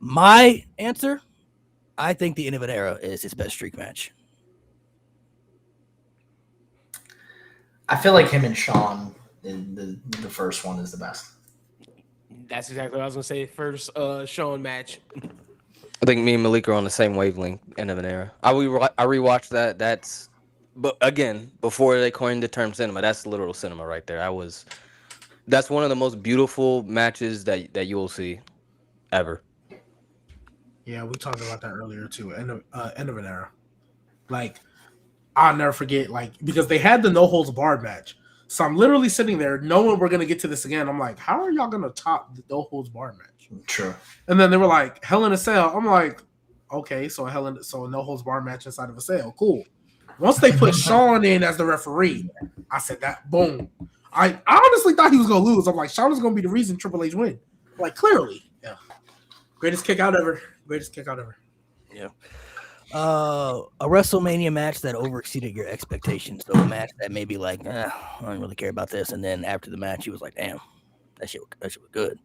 My answer, I think the End of an Era is his best streak match. I feel like him and Sean in the first one is the best. That's exactly what I was gonna say. First Sean match. I think me and Malik are on the same wavelength. End of an era. I rewatched that. But again, before they coined the term cinema, that's literal cinema right there. That's one of the most beautiful matches that you will see ever. Yeah, we talked about that earlier too. End of an era. Like, I'll never forget, like, because they had the no holds barred match. So I'm literally sitting there knowing we're gonna get to this again. I'm like, how are y'all gonna top the no holds barred match? True. And then they were like, Hell in a Cell. I'm like, okay, so a no holds barred match inside of a cell. Cool. Once they put Sean in as the referee, I said that boom. I honestly thought he was gonna lose. I'm like, Sean is gonna be the reason Triple H win. Like, clearly. Yeah. Greatest kick out ever. Yeah. A WrestleMania match that overexceeded your expectations. So a match that maybe like, I don't really care about this. And then after the match, he was like, damn, that shit was good.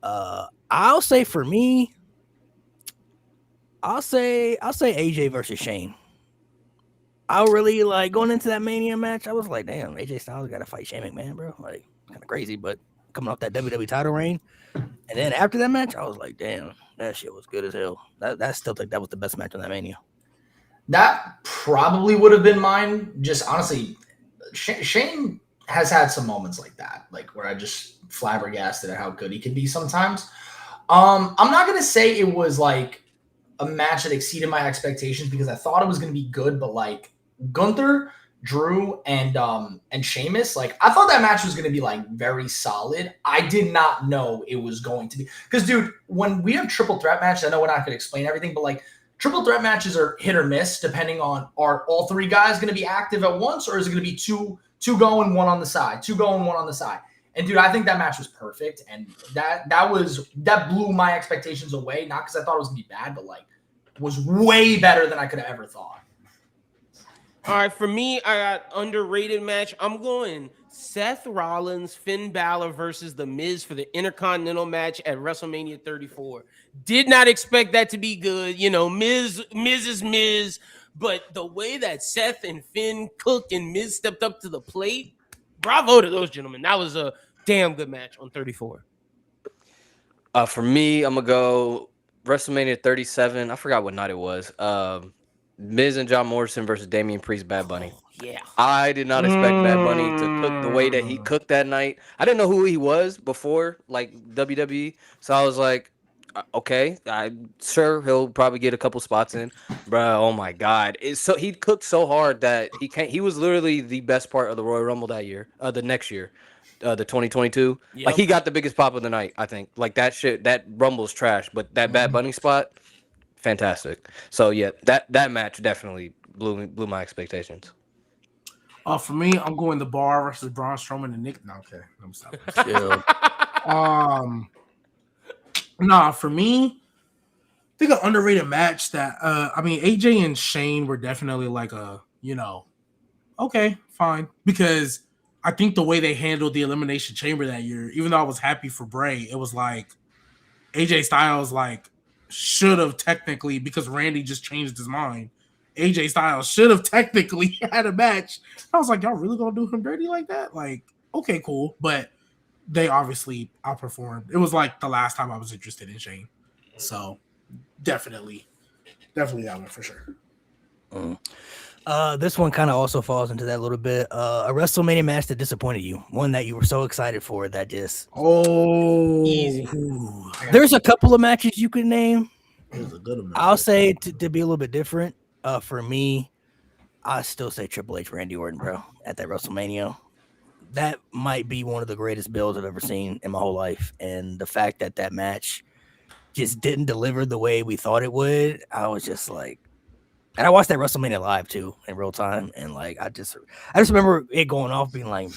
I'll say for me, I'll say AJ versus Shane. I really like going into that Mania match. I was like, damn, AJ Styles got to fight Shane McMahon, bro. Like, kind of crazy, but coming off that WWE title reign. And then after that match, I was like, damn, that shit was good as hell. I still think that was the best match on that Mania. That probably would have been mine. Just honestly, Shane has had some moments like that, like where I just flabbergasted at how good he can be sometimes. I'm not gonna say it was like a match that exceeded my expectations because I thought it was gonna be good, but like Gunther, Drew, and Sheamus, like I thought that match was gonna be like very solid. I did not know it was going to be because, dude, when we have triple threat matches, I know we're not gonna explain everything, but like triple threat matches are hit or miss depending on are all three guys gonna be active at once or is it gonna be two going, one on the side, two going, one on the side. And dude, I think that match was perfect, and that blew my expectations away. Not because I thought it was gonna be bad, but like was way better than I could have ever thought. All right, for me, I got underrated match. I'm going Seth Rollins, Finn Balor versus The Miz for the Intercontinental match at WrestleMania 34. Did not expect that to be good. You know, Miz is Miz, but the way that Seth and Finn cooked and Miz stepped up to the plate, bravo to those gentlemen. That was a damn good match on 34. For me, I'm gonna go WrestleMania 37. I forgot what night it was. Miz and John Morrison versus Damian Priest, Bad Bunny. Yeah. I did not expect Bad Bunny to cook the way that he cooked that night. I didn't know who he was before, like WWE. So I was like, okay, I'm sure he'll probably get a couple spots in. Bro, oh my God. He cooked so hard that he was literally the best part of the Royal Rumble that year, the next year, the 2022. Yep. Like he got the biggest pop of the night, I think. Like that Rumble's trash, but that Bad Bunny spot, fantastic. So yeah, that match definitely blew my expectations. For me, I'm going the Bar versus Braun Strowman and Nick. No, okay, I'm sorry. For me, I think an underrated match that AJ and Shane were definitely like okay, fine, because I think the way they handled the Elimination Chamber that year, even though I was happy for Bray, it was like AJ Styles like should have technically, because Randy just changed his mind, AJ Styles should have technically had a match. I was like, y'all really gonna do him dirty like that? Like, okay, cool. But they obviously outperformed. It was like the last time I was interested in Shane. So definitely that one for sure. This one kind of also falls into that a little bit. A WrestleMania match that disappointed you, one that you were so excited for that just Easy. There's a couple of matches you could name. It was a good amount. I'll say to be a little bit different. For me, I still say Triple H, Randy Orton, bro, at that WrestleMania. That might be one of the greatest builds I've ever seen in my whole life, and the fact that that match just didn't deliver the way we thought it would, I was just like. And I watched that WrestleMania live too in real time, and like I just remember it going off, being like,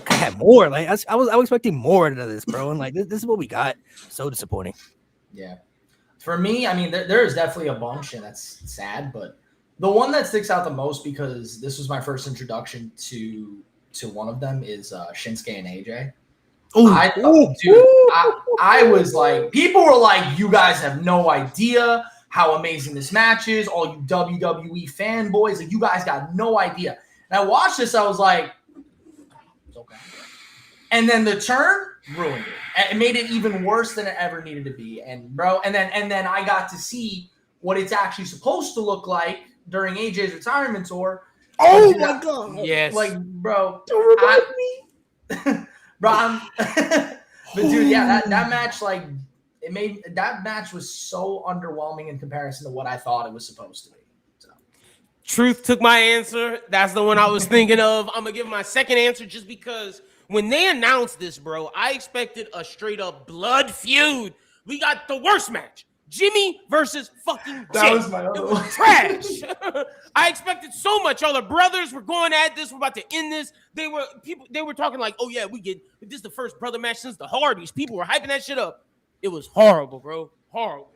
I had more. Like I was expecting more out of this, bro, and like this is what we got. So disappointing. Yeah, for me, I mean, there is definitely a bunch, and that's sad. But the one that sticks out the most, because this was my first introduction to one of them, is Shinsuke and AJ. I was like, people were like, you guys have no idea how amazing this match is. All you WWE fanboys, like, you guys got no idea. And I watched this, I was like, it's okay. And then the turn ruined it. It made it even worse than it ever needed to be. And bro, and then I got to see what it's actually supposed to look like during AJ's retirement tour. Oh my god! Yes, like, bro, don't remind me. Bro, but dude, yeah, that match, like, that match was so underwhelming in comparison to what I thought it was supposed to be. So. Truth took my answer. That's the one I was thinking of. I'm gonna give my second answer just because when they announced this, bro, I expected a straight up blood feud. We got the worst match. Jimmy versus fucking Jay. That was my other It one. was trash. I expected so much. All the brothers were going at this. We're about to end this. They were talking like, oh yeah, this is the first brother match since the Hardys. People were hyping that shit up. It was horrible, bro. Horrible.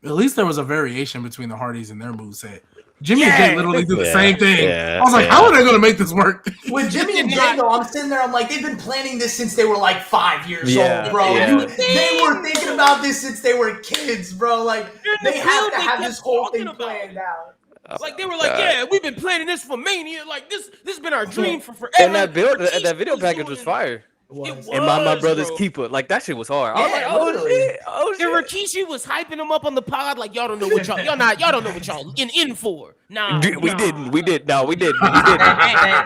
At least there was a variation between the Hardys and their moveset. Jimmy and Jay literally do the same thing. I was like, how are they going to make this work? With Jimmy and Jay, though, I'm sitting there, I'm like, they've been planning this since they were like 5 years old, bro. Yeah. They were thinking about this since they were kids, bro. Like, they have to have this whole thing planned out. Like, they were like, yeah, we've been planning this for Mania. Like, this has been our dream for forever. And that video package was fire. And my brother's bro. keeper, like that shit was hard. I was Yeah, like, literally. oh shit. And Rikishi was hyping him up on the pod, like, y'all don't know what y'all don't know what y'all in for. Nah, We didn't.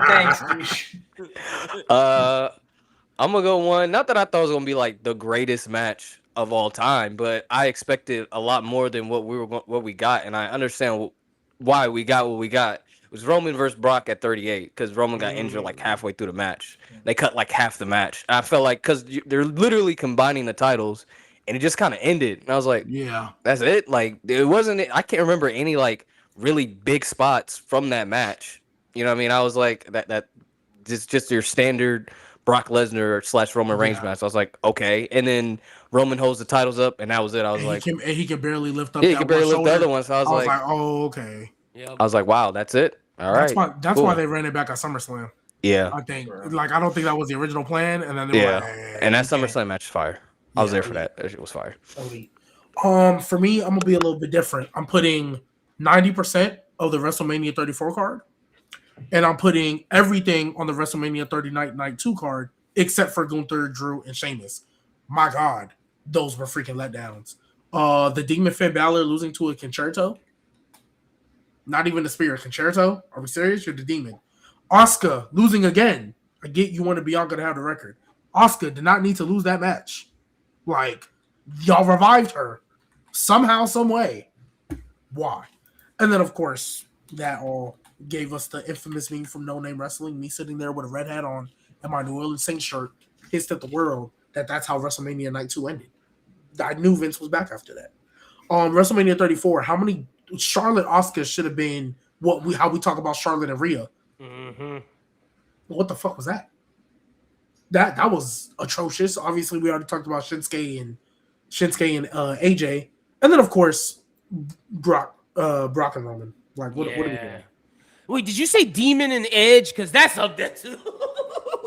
Thanks, douche. I'm gonna go one. Not that I thought it was gonna be like the greatest match of all time, but I expected a lot more than what we got, and I understand why we got what we got. It was Roman versus Brock at 38 because Roman got injured like halfway through the match. They cut like half the match. I felt like because they're literally combining the titles, and it just kind of ended. And I was like, yeah, that's it. Like it wasn't. I can't remember any like really big spots from that match. You know what I mean? I was like that just your standard Brock Lesnar / Roman Reigns match. So I was like, okay. And then Roman holds the titles up, and that was it. I was like, he can barely lift up. Yeah, he can barely lift the other one. So I was like, oh, okay. I was like, wow, that's it. All right. That's why they ran it back at SummerSlam. Yeah. I think. Like, I don't think that was the original plan, and then they were like, and that SummerSlam match is fire. I was there for that. That shit was fire. For me, I'm gonna be a little bit different. I'm putting 90% of the WrestleMania 34 card, and I'm putting everything on the WrestleMania 39 Night 2 card except for Gunther, Drew, and Sheamus. My God, those were freaking letdowns. The Demon Finn Balor losing to a Concerto. Not even the Spirit. Concerto? Are we serious? You're the Demon. Asuka losing again. I get you want to Bianca to have the record. Asuka did not need to lose that match. Like, y'all revived her somehow, some way. Why? And then, of course, that all gave us the infamous meme from No Name Wrestling, me sitting there with a red hat on and my New Orleans Saints shirt, pissed at the world that's how WrestleMania Night 2 ended. I knew Vince was back after that. WrestleMania 34, how many Charlotte Asuka should have been how we talk about Charlotte and Rhea? Mm-hmm. What the fuck was that? That was atrocious. Obviously, we already talked about Shinsuke and AJ, and then of course Brock and Roman. Like, what are we doing? Wait, did you say Demon and Edge? Because that's up there too.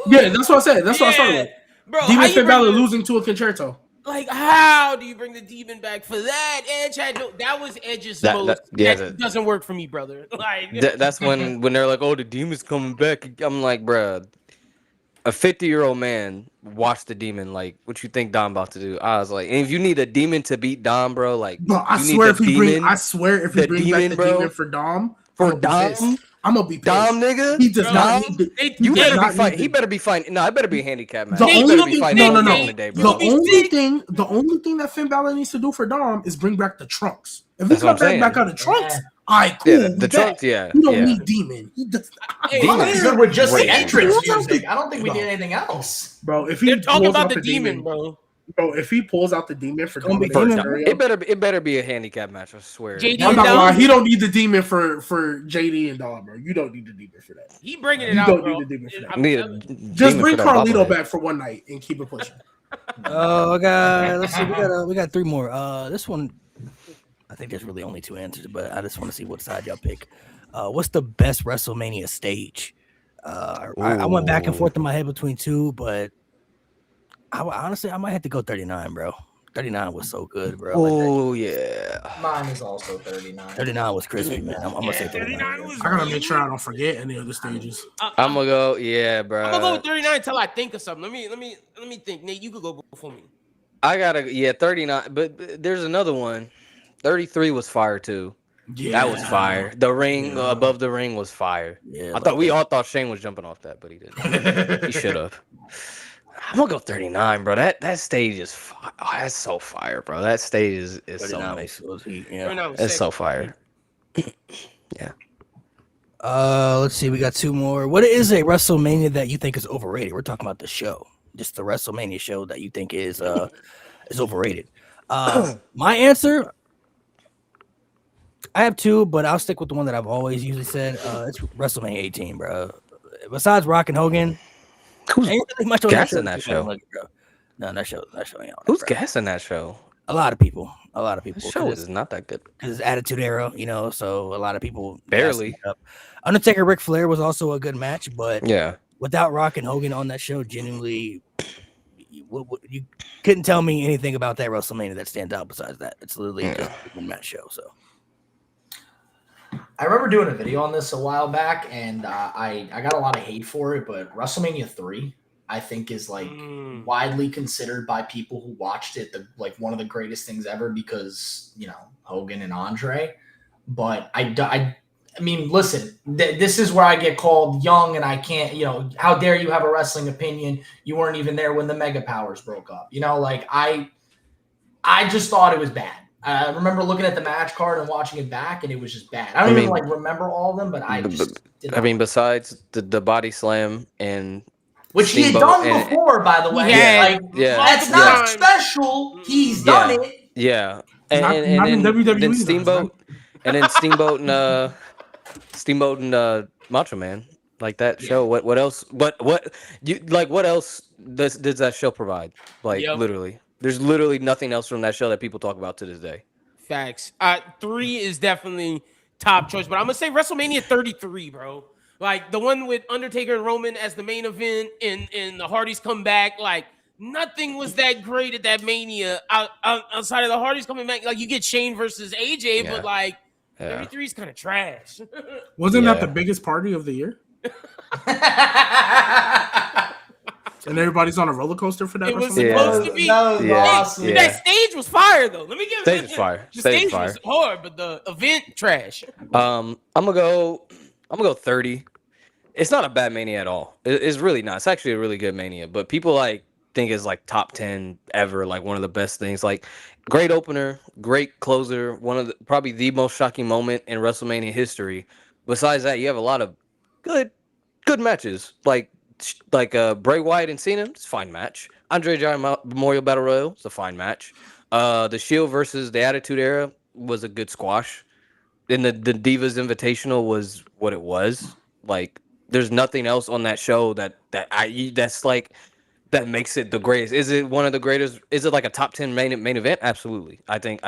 Yeah, that's what I said. That's what I started with. Bro, Demon Finn Balor losing to a Concerto. Like, how do you bring the demon back for that? Edge had no. That was Edge's most. That doesn't work for me, brother. Like that's when they're like, "Oh, the demon's coming back." I'm like, bruh, a 50-year-old man watched the demon. Like, what you think Dom about to do? I was like, and if you need a demon to beat Dom, bro, like, Bro, I you swear need the demon. I swear if he bring back the demon for Dom, I'm gonna be pissed. Dom, nigga, he does not need to. You better be fighting. He better be fighting. No, it better be a handicap match. The He better be fighting. no. Today, bro. The only thing that Finn Balor needs to do for Dom is bring back the trunks. If he comes back out of trunks, cool. Yeah, the trunks, yeah. You don't need demon. He does. Demon's good with just the entrance music. I don't think we need anything else, bro. If he they're talking about the demon, bro. Bro, if he pulls out the demon for it better be a handicap match. I swear. JD I'm not gonna lie, he don't need the demon for JD and Dom, bro. You don't need the demon for that. He bringing it you out, don't bro. need the demon for that. Just bring Carlito back for one night and keep it pushing. Oh god, let's see. We got 3 more. This one, I think there's really only 2 answers, but I just want to see what side y'all pick. What's the best WrestleMania stage? I went back and forth in my head between 2, but honestly, I might have to go 39, bro. 39 was so good, bro. Oh, yeah. Mine is also 39. 39 was crispy, man. I'm gonna say 39. I gotta make sure I don't forget any other stages. I'm gonna go, yeah, bro. I'm gonna go with 39 until I think of something. Let me think. Nate, you could go before me. I gotta, 39, but there's another one. 33 was fire too. Yeah, that was fire. The ring above the ring was fire. Yeah, I thought we all thought Shane was jumping off that, but he didn't. He should have. I'm gonna go 39, bro. That stage is fire. Oh, that's so fire, bro. That stage is so nice. It's so fire. Yeah. Let's see. We got 2 more. What is a WrestleMania that you think is overrated? We're talking about the show, just the WrestleMania show that you think is overrated. My answer, I have 2, but I'll stick with the one that I've always usually said. It's WrestleMania 18, bro. Besides Rock and Hogan. Who's gassing that show? No, that show ain't on. Who's gassing that show? A lot of people. The show is not that good. Because it's Attitude Era, so a lot of people barely. Undertaker Ric Flair was also a good match, but yeah, without Rock and Hogan on that show, genuinely, you couldn't tell me anything about that WrestleMania that stands out besides that. It's literally just a good match show. So. I remember doing a video on this a while back, and I got a lot of hate for it, but WrestleMania 3, I think, is like widely considered by people who watched it one of the greatest things ever because, Hogan and Andre. But I mean, listen, this is where I get called young and I can't, how dare you have a wrestling opinion? You weren't even there when the Mega Powers broke up. I just thought it was bad. I remember looking at the match card and watching it back, and it was just bad. I don't even remember all of them, but I just didn't. I mean, besides the body slam and which he had done before, by the way. That's not special. He's done it. Yeah, and then WWE, then Steamboat, and then Steamboat and Macho Man, like that show. What else? What else does that show provide? Literally. There's literally nothing else from that show that people talk about to this day. Facts. 3 is definitely top choice, but I'm gonna say WrestleMania 33, bro. Like the one with Undertaker and Roman as the main event, and the Hardys come back. Like nothing was that great at that Mania outside of the Hardys coming back. Like you get Shane versus AJ, but 33 is kind of trash. Wasn't that the biggest party of the year? And everybody's on a roller coaster for that. It was supposed to be. That was awesome. That stage was fire, though. Let me give stage was fire. The stage was hard, but the event trash. I'm gonna go 30. It's not a bad Mania at all. It's really not. It's actually a really good Mania. But people think it's top 10 ever, one of the best things. Great opener, great closer. One of probably the most shocking moment in WrestleMania history. Besides that, you have a lot of good matches. Bray Wyatt and Cena, it's a fine match. Andre Giant Memorial Battle Royal, it's a fine match. The Shield versus the Attitude Era was a good squash. Then the Divas Invitational was what it was. There's nothing else on that show that makes it the greatest. Is it one of the greatest? Is it a top 10 main event? Absolutely. I think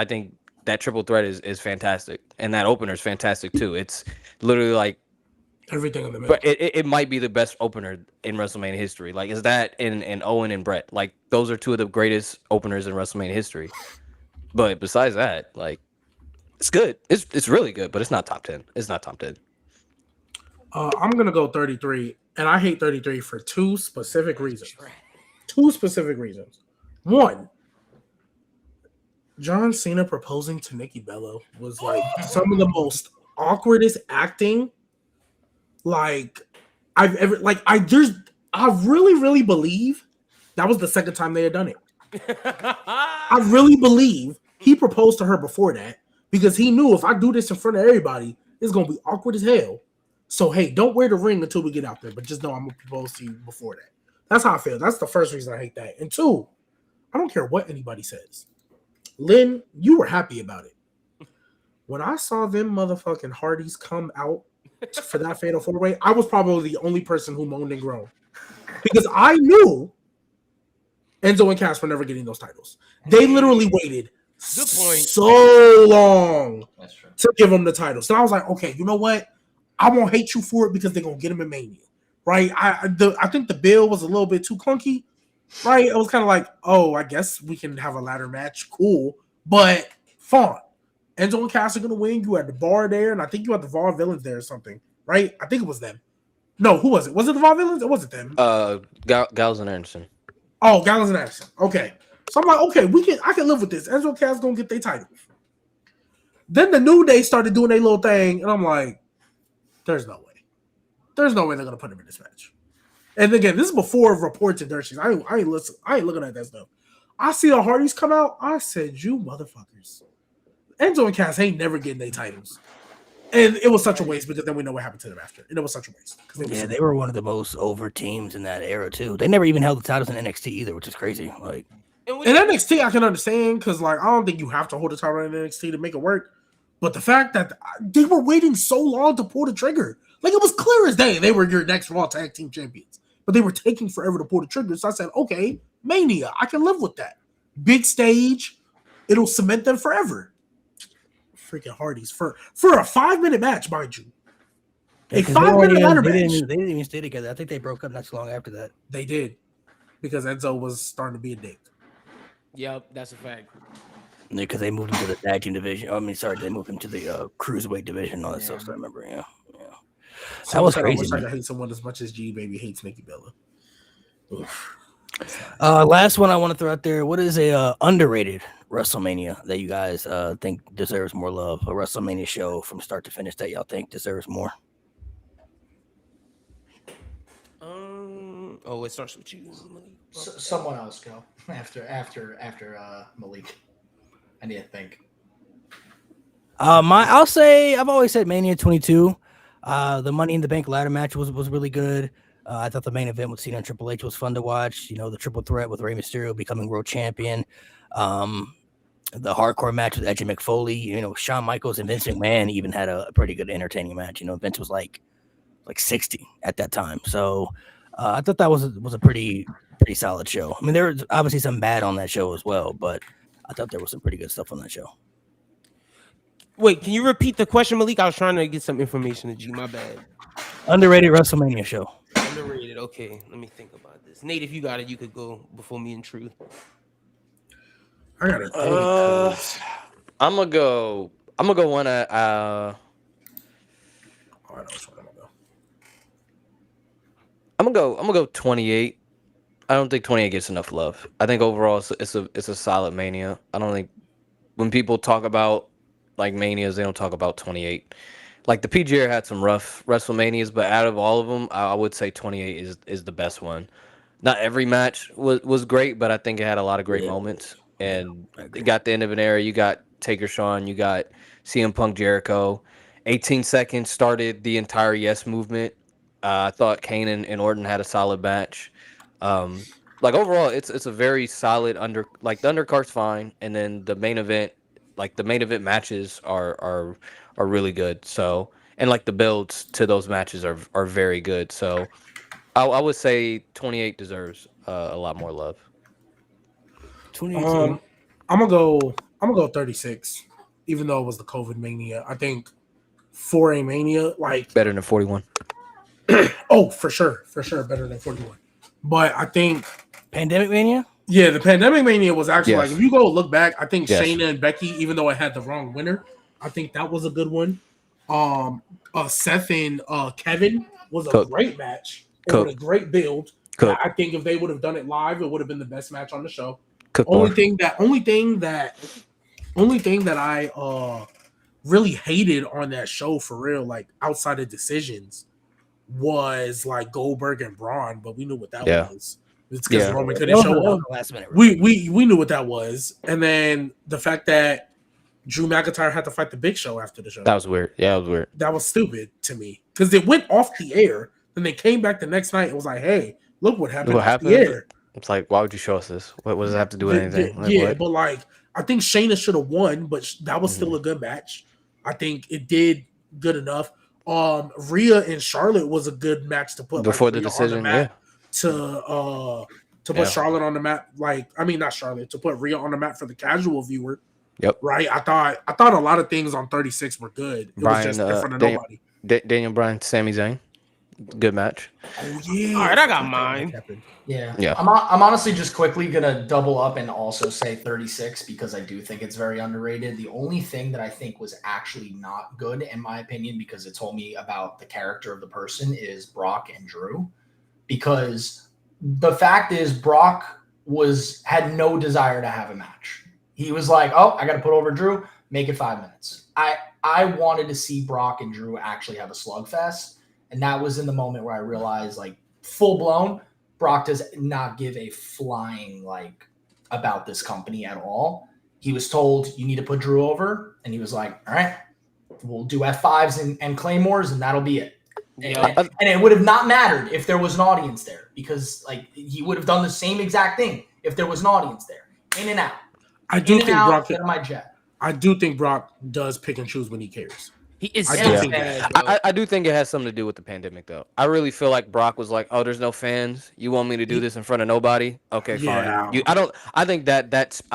that triple threat is fantastic, and that opener is fantastic too. It's literally Everything in the middle. But it might be the best opener in WrestleMania history. Like, is that and Owen and Brett? Like, those are two of the greatest openers in WrestleMania history. But besides that, like, it's good. It's really good, but it's not top 10. It's not top 10. I'm gonna go 33, and I hate 33 for two specific reasons. One, John Cena proposing to Nikki Bella was like some of the most awkwardest acting like I've ever I really believe that was the second time they had done it. I really believe he proposed to her before that because he knew if I do this in front of everybody, it's gonna be awkward as hell. So hey, don't wear the ring until we get out there, but just know I'm gonna propose to you before that. That's how I feel. That's the first reason I hate that. And two, I don't care what anybody says. Lynn, you were happy about it. When I saw them motherfucking Hardys come out for that fatal four-way, I was probably the only person who moaned and groaned. Because I knew Enzo and Cass were never getting those titles. They literally waited so long to give them the title. So I was like, okay, you know what? I won't hate you for it because they're going to get them in Mania. Right? I think the bill was a little bit too clunky. Right? It was kind of like, oh, I guess we can have a ladder match. Cool. But fun. Enzo and Cass are going to win. You had the Bar there, and I think you had the VAR Villains there or something. Right? I think it was them. No, who was it? Was it the VAR Villains? Or was it them? Gallows and Anderson. Oh, Gallows and Anderson. Okay. So I'm like, okay, I can live with this. Enzo and Cass going to get their titles. Then the New Day started doing their little thing, and I'm like, there's no way. There's no way they're going to put him in this match. And again, this is before reports and dirt sheets. I ain't looking at that stuff. I see the Hardys come out. I said, you motherfuckers. Enzo and Cass ain't never getting their titles. And it was such a waste because then we know what happened to them after. And it was such a waste. They were one of the most over teams in that era, too. They never even held the titles in NXT either, which is crazy. Like, in NXT, I can understand because, I don't think you have to hold the title in NXT to make it work. But the fact that they were waiting so long to pull the trigger, it was clear as day they were your next Raw Tag Team Champions. But they were taking forever to pull the trigger. So I said, okay, Mania, I can live with that. Big stage, it'll cement them forever. Freaking Hardys for a 5-minute match, mind you. A 5-minute ladder match. They didn't even stay together. I think they broke up not too long after that. They did. Because Enzo was starting to be a dick. Yep, that's a fact. Because they moved him to the tag team division. They moved him to the cruiserweight division and all that stuff. So I remember, yeah. So that was crazy. I wish I could hate someone as much as G Baby hates Nikki Bella. Oof. Last one I want to throw out there. What is a underrated WrestleMania that you guys think deserves more love? A WrestleMania show from start to finish that y'all think deserves more? It starts with you, Malik. Someone else go after Malik. I need to think. I'll say I've always said Mania 22. The Money in the Bank ladder match was really good. I thought the main event with Cena and Triple H was fun to watch. The triple threat with Rey Mysterio becoming world champion. The hardcore match with Edge and McFoley. Shawn Michaels and Vince McMahon even had a pretty good entertaining match. Vince was like 60 at that time. So I thought that was a pretty solid show. I mean, there was obviously some bad on that show as well, but I thought there was some pretty good stuff on that show. Wait, can you repeat the question, Malik? I was trying to get some information to G. My bad. Underrated WrestleMania show. Underrated. Okay, let me think about this. Nate, if you got it, you could go before me in truth. I got it. I'm gonna go one at. I know which one I'm gonna go 28. I don't think 28 gets enough love. I think overall it's a solid Mania. I don't think when people talk about Manias, they don't talk about 28. The PGA had some rough WrestleManias, but out of all of them, I would say 28 is the best one. Not every match was great, but I think it had a lot of great moments. And you got the end of an era. You got Taker Shawn. You got CM Punk Jericho. 18 seconds started the entire Yes movement. I thought Kane and Orton had a solid match. Overall, it's a very solid the undercard's fine, and then the main event. The main event matches are really good. So, and the builds to those matches are very good. So, I would say 28 deserves a lot more love. 22. I'm gonna go 36, even though it was the COVID Mania. I think for a Mania, better than 41. Oh, for sure, better than 41. But I think Pandemic Mania. yeah, the Pandemic Mania was actually Yes. like if you go look back, I think Yes. Shayna and Becky, even though it had the wrong winner, I think that was a good one. Seth and Kevin was a Cook. great match. It Cook. was a great build. Cook. I think if they would have done it live, it would have been the best match on the show. Cook Only more. thing that I really hated on that show for real, like outside of decisions, was like Goldberg and Braun, but we knew what that was. It's because Yeah. Roman couldn't show up. Last minute. We knew what that was, and then the fact that Drew McIntyre had to fight the Big Show after the show. That was weird. Yeah, that was weird. That was stupid to me because it went off the air. Then they came back the next night and was like, "Hey, look what happened What off the happened? air." It's like, why would you show us this? What does it have to do with anything? Like, Yeah, what? but like I think Shayna should have won, but that was still a good match. I think it did good enough. Rhea and Charlotte was a good match to put Before like, the Rhea decision, on the map to put Charlotte on the map. Like, I mean, not Charlotte, to put Rhea on the map for the casual viewer. Yep. Right. I thought a lot of things on 36 were good. It was just in front of nobody. Daniel Bryan, Sami Zayn, good match. Oh yeah. All right, I got mine. Yeah. I'm honestly just quickly gonna double up and also say 36 because I do think it's very underrated. The only thing that I think was actually not good, in my opinion, because it told me about the character of the person, is Brock and Drew. Because the fact is, Brock had no desire to have a match. He was like, "Oh, I got to put over Drew. Make it 5 minutes." I wanted to see Brock and Drew actually have a slugfest, and that was in the moment where I realized, like, full blown, Brock does not give a flying like about this company at all. He was told you need to put Drew over, and he was like, "All right, we'll do F5s and Claymores, and that'll be it." Yeah. And it would have not mattered if there was an audience there, because like he would have done the same exact thing if there was an audience there. In and out. I do think Brock. Get on my jet. I do think Brock does pick and choose when he cares. He is. I do think that. I do think it has something to do with the pandemic, though. I really feel like Brock was like, "Oh, there's no fans. You want me to do this in front of nobody? Okay, Yeah. fine." I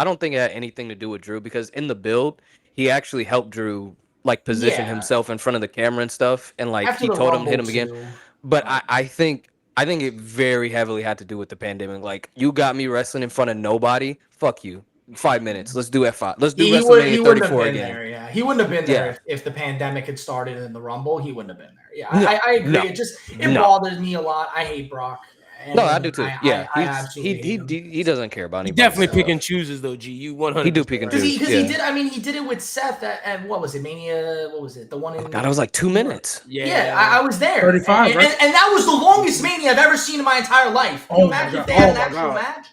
don't think it had anything to do with Drew, because in the build, he actually helped Drew like position himself in front of the camera and stuff, and like After he the told him Rumble hit him again. too. But I think it very heavily had to do with the pandemic. Like, you got me wrestling in front of nobody. Fuck you. 5 minutes. Let's do F5. Let's do WrestleMania 34 again. There, yeah. He wouldn't have been there if the pandemic had started in the Rumble. He wouldn't have been there. Yeah, I agree. No. It bothers me a lot. I hate Brock. And No, I do too. I absolutely hate him. He doesn't care about He anybody. definitely pick and chooses though. G, you 100. He do pick and choose. Because he did. I mean, he did it with Seth at what was it? Mania. What was it? The one in. God, it was like 2 minutes. Yeah, I was there. 35, and, right? and that was the longest Mania I've ever seen in my entire life. Can you imagine if they had an actual match?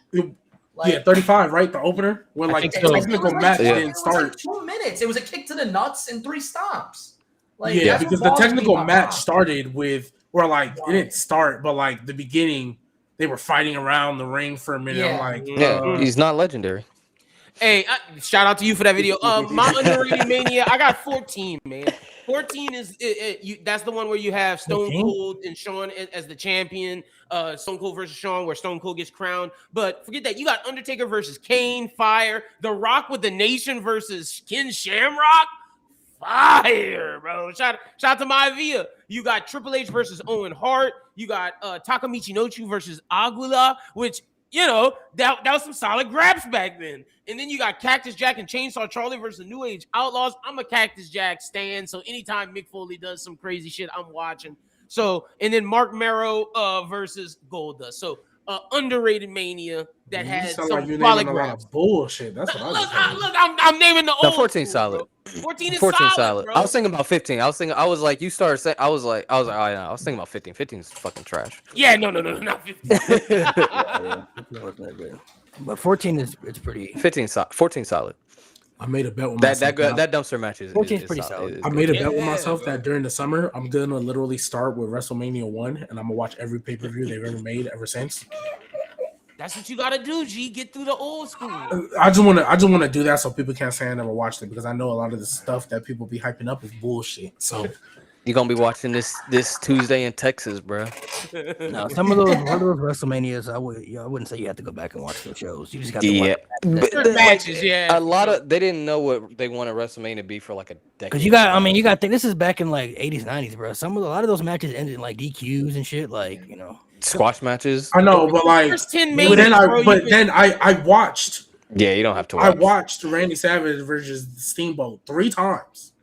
Yeah, 35, right? The opener when like think the so. technical match didn't It was start. like 2 minutes. It was a kick to the nuts and 3 stomps. Like, Yeah, that's because what the bothers me technical about match Brock. started with, or like it didn't start, but like the beginning, they were fighting around the ring for a minute. Yeah. I'm like, Yeah, he's not legendary. Hey, shout out to you for that video. My underrated mania, I got 14, man. 14 is that's the one where you have Stone Cold and Shawn as the champion. Stone Cold versus Shawn, where Stone Cold gets crowned. But forget that. You got Undertaker versus Kane, fire. The Rock with the Nation versus Ken Shamrock, fire, bro. Shout out to Maivia. You got Triple H versus Owen Hart. You got Taka Michinoku versus Aguila, which, you know, that was some solid grabs back then. And then you got Cactus Jack and Chainsaw Charlie versus the New Age Outlaws. I'm a Cactus Jack stan, so anytime Mick Foley does some crazy shit, I'm watching. So, and then Mark Marrow versus Goldust. So, underrated Mania that has some like you're solid naming a lot grabs. of bullshit. That's what I was saying. Look, I'm naming the old. 14 school, solid. bro. 14 is 14 solid, bro. I was thinking about 15. I was like, you started saying, I was like, oh yeah, I was thinking about 15. 15 is fucking trash. Yeah, no, not 15. But 14 is it's pretty. 14 solid. I made a bet with That myself. that dumpster match is 14 is pretty solid. I made a bet with Yeah, myself bro. that during the summer, I'm gonna literally start with WrestleMania 1, and I'm gonna watch every pay-per-view they've ever made ever since. That's what you gotta do, G. Get through the old school. I just wanna do that so people can't say I never watched it, because I know a lot of the stuff that people be hyping up is bullshit. So You gonna be watching this Tuesday in Texas, bro. No, some of those WrestleManias, I wouldn't say you have to go back and watch those shows. You just got to Yeah, watch but Matches, yeah. a lot of they didn't know what they wanted WrestleMania to be for like a decade. because you got. I mean, you got to think this is back in like 80s, 90s, bro. A lot of those matches ended in like DQs and shit. Like squash matches. I know, but like, First 10 but then Manias, I watched. Yeah, you don't have to I watch. watched Randy Savage versus Steamboat 3 times,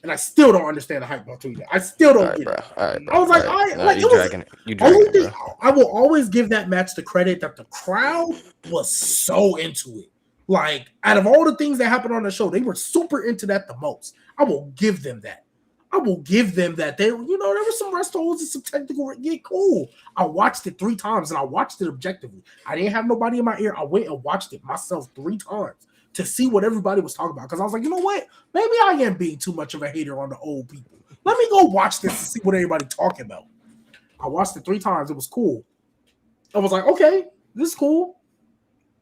and I still don't understand the hype about 2 I still don't get it. All right, bro. I was like, you dragging it. You dragging it, bro. I will always give that match the credit that the crowd was so into it. Like, out of all the things that happened on the show, they were super into that the most. I will give them that. They, there were some rest holds and some technical. Yeah, cool. I watched it 3 times and I watched it objectively. I didn't have nobody in my ear. I went and watched it myself 3 times to see what everybody was talking about. Because I was like, you know what? Maybe I am being too much of a hater on the old people. Let me go watch this and see what everybody's talking about. I watched it 3 times. It was cool. I was like, okay, this is cool.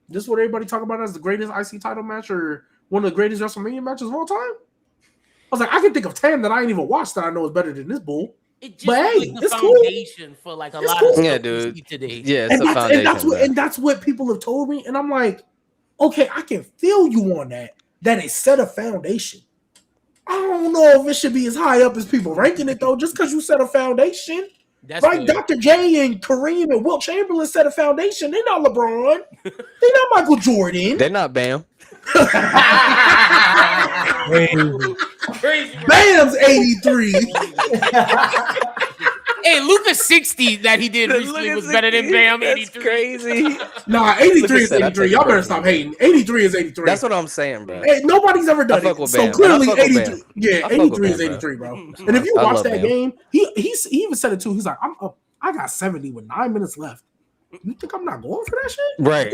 This is what everybody talking about as the greatest IC title match or one of the greatest WrestleMania matches of all time. I was like, I can think of 10 that I ain't even watched that I know is better than this bull. It just But hey, like the it's cool. foundation for like a It's lot cool. of stuff Yeah, we dude. see today. Yeah, it's a foundation. And that's what people have told me. And I'm like, okay, I can feel you on that. That it set a foundation. I don't know if it should be as high up as people ranking it though, just because you set a foundation. That's right? good. Dr. J and Kareem and Wilt Chamberlain set a foundation. They're not LeBron. They're not Michael Jordan. They're not Bam. Crazy. Bam's 83. Hey, Luka's 60 that he did recently was better than Bam 83. That's crazy. Nah, 83 is Luka said, 83. Y'all better stop hating. 83 is 83. That's what I'm saying, bro. Hey, nobody's ever done I fuck it. with So Bam. clearly, I fuck with 83. Bam. Yeah, I fuck 83 with is Bam, 83, bro. And if you I watch love that Bam. game, he even said it too. He's like, I'm up. I got 70 with 9 minutes left. You think I'm not going for that shit? Right.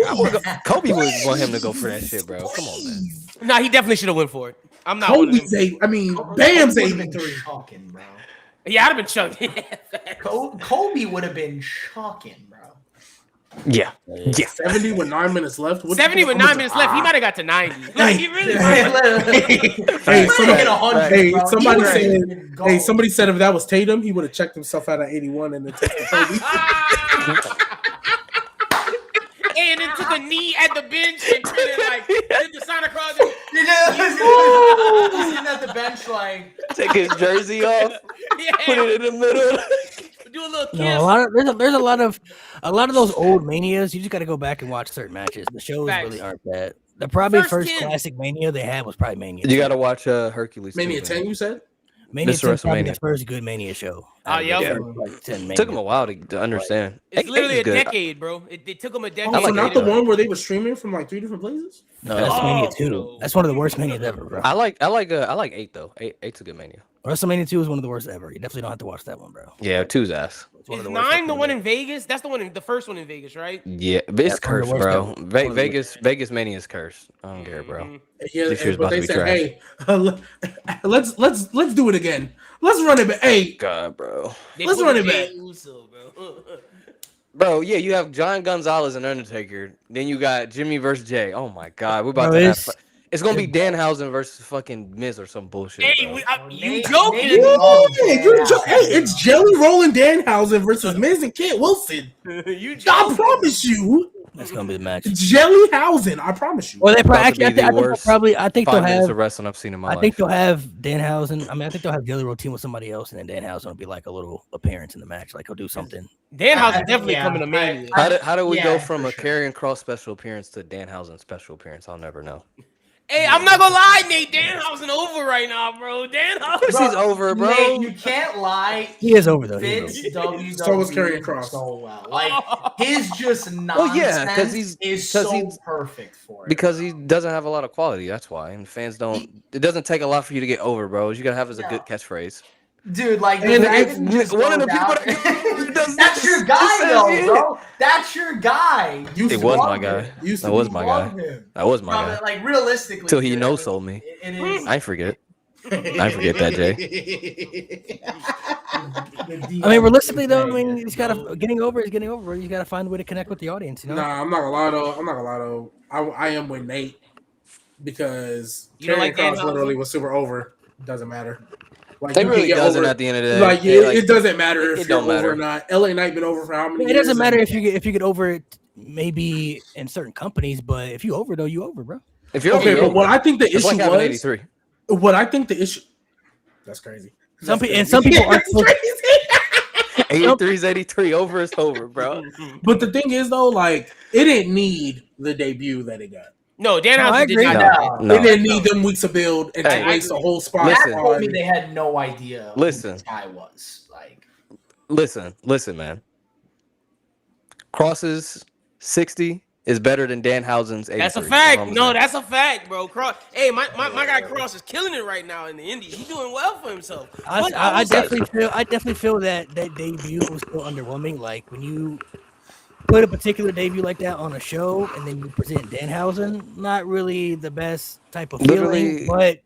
Kobe would want him to go for that shit, bro. Come on, man. Nah, he definitely should have went for it. I'm not one of them. Bam's Kobe would've been 83. shocking, bro. Yeah, I'd have been chugging. Kobe would have been shocking, bro. Yeah. Yeah. 70 with 9 minutes left. 70 with 9 minutes left. He might have got to 90. Like, he really might. Somebody said if that was Tatum, he would have checked himself out at 81 and then taken Kobe. And then took a knee at the bench and did it like did the Santa Claus. He's sitting at the bench like Take his jersey off, put it in the middle. Do a little kiss. No, there's a lot of those old manias. You just got to go back and watch certain matches. The shows really aren't bad. The probably first classic Mania they had was probably Mania. You got to watch Hercules. Mania 10, you said? Mania Mr. 10 was probably WrestleMania. the first good Mania show. Oh, yeah. Like 10 Took him a while to understand. It's literally a good. decade, bro. It took him a decade. Oh, so not the one where they were streaming from like 3 different places? No, that's Mania 2. That's one of the worst Manias ever, bro. I like 8 though. 8's a good Mania. WrestleMania 2 is one of the worst ever. You definitely don't have to watch that one, bro. Yeah, 2's ass. Is 9 the one in Vegas? That's the first one in Vegas, right? Yeah, but it's That's one of cursed, the worst bro. ever. Vegas Mania is cursed. I don't care, bro. Yeah, This year's but about to they be said, trash. hey, let's do it again. Let's run it back. Hey, God, bro. Let's run it back. Bro, yeah, you have John Gonzalez and Undertaker. Then you got Jimmy versus Jay. Oh my God, we're about Bro, to have. It's gonna be Danhausen versus fucking Miz or some bullshit. Hey, bro. you joking? It's Jelly Rolling Danhausen versus Miz and Kent Wilson. You I joking? promise you. That's gonna be the match. Jellyhausen, I promise you. Well, they About to probably be the worst I think they'll 5 minutes have. of wrestling I've seen in my life. I think they'll have Danhausen. I mean, I think they'll have Jelly Roll team with somebody else, and then Danhausen will be like a little appearance in the match. Like he'll do something. Danhausen definitely coming to Mania. How do we Yeah, go from for a sure. Karrion Kross special appearance to Danhausen special appearance? I'll never know. Hey, I'm not gonna lie, Nate. Danhausen over right now, bro. Danhausen. He's over, bro. Nate, you can't lie. He is over though. He is Fits WWE So was Karrion Kross. so well. Like his just nonsense Well, yeah, 'cause he's- is 'cause so he's- perfect for it. Because he doesn't have a lot of quality. That's why. And fans don't. It doesn't take a lot for you to get over, bro. You gotta have as a good catchphase. Dude, like And the if fact that you just one of go the people down- does that's this, your guy this says though, it. bro. That's your guy. Used It to was love my him. guy. Used to That was be- my Love guy. him. That was my No, guy. but, like realistically, Till he dude, no sold me. It is. I forget. I forget that, Jay. I mean, realistically though, I mean, he's got to getting over is getting over. You got to find a way to connect with the audience. You know. Nah, I'm not gonna lie though. I am with Nate because You don't Karrion like Kross Danhausen? literally was super over. Doesn't matter. Like It you really can get doesn't over. at the end of the day. Like it doesn't matter it if you're don't over matter. or not. LA Knight been over for how many It years? doesn't matter if you get over it, maybe in certain companies, but if you over though, you over, bro. If you're Okay, over, but what I think the it's like issue having was, 83. what I think the issue. That's crazy. Some people aren't. That's crazy. 83 is 83. Over is over, bro. But the thing is, though, like it didn't need the debut that it got. No, I Danhausen did agree. not. No. do It that. didn't need them weeks of build and Hey, to waste a whole spot. listen. Matt told me they had no idea Listen. who this guy was. Like, Listen, man. Cross's 60 is better than Danhausen's 83. That's a fact. No, that's a fact, bro. Cross. Hey, my guy Cross is killing it right now in the Indies. He's doing well for himself. But I definitely feel that debut was still underwhelming. Like when you put a particular debut like that on a show and then you present Danhausen, not really the best type of feeling. Literally- But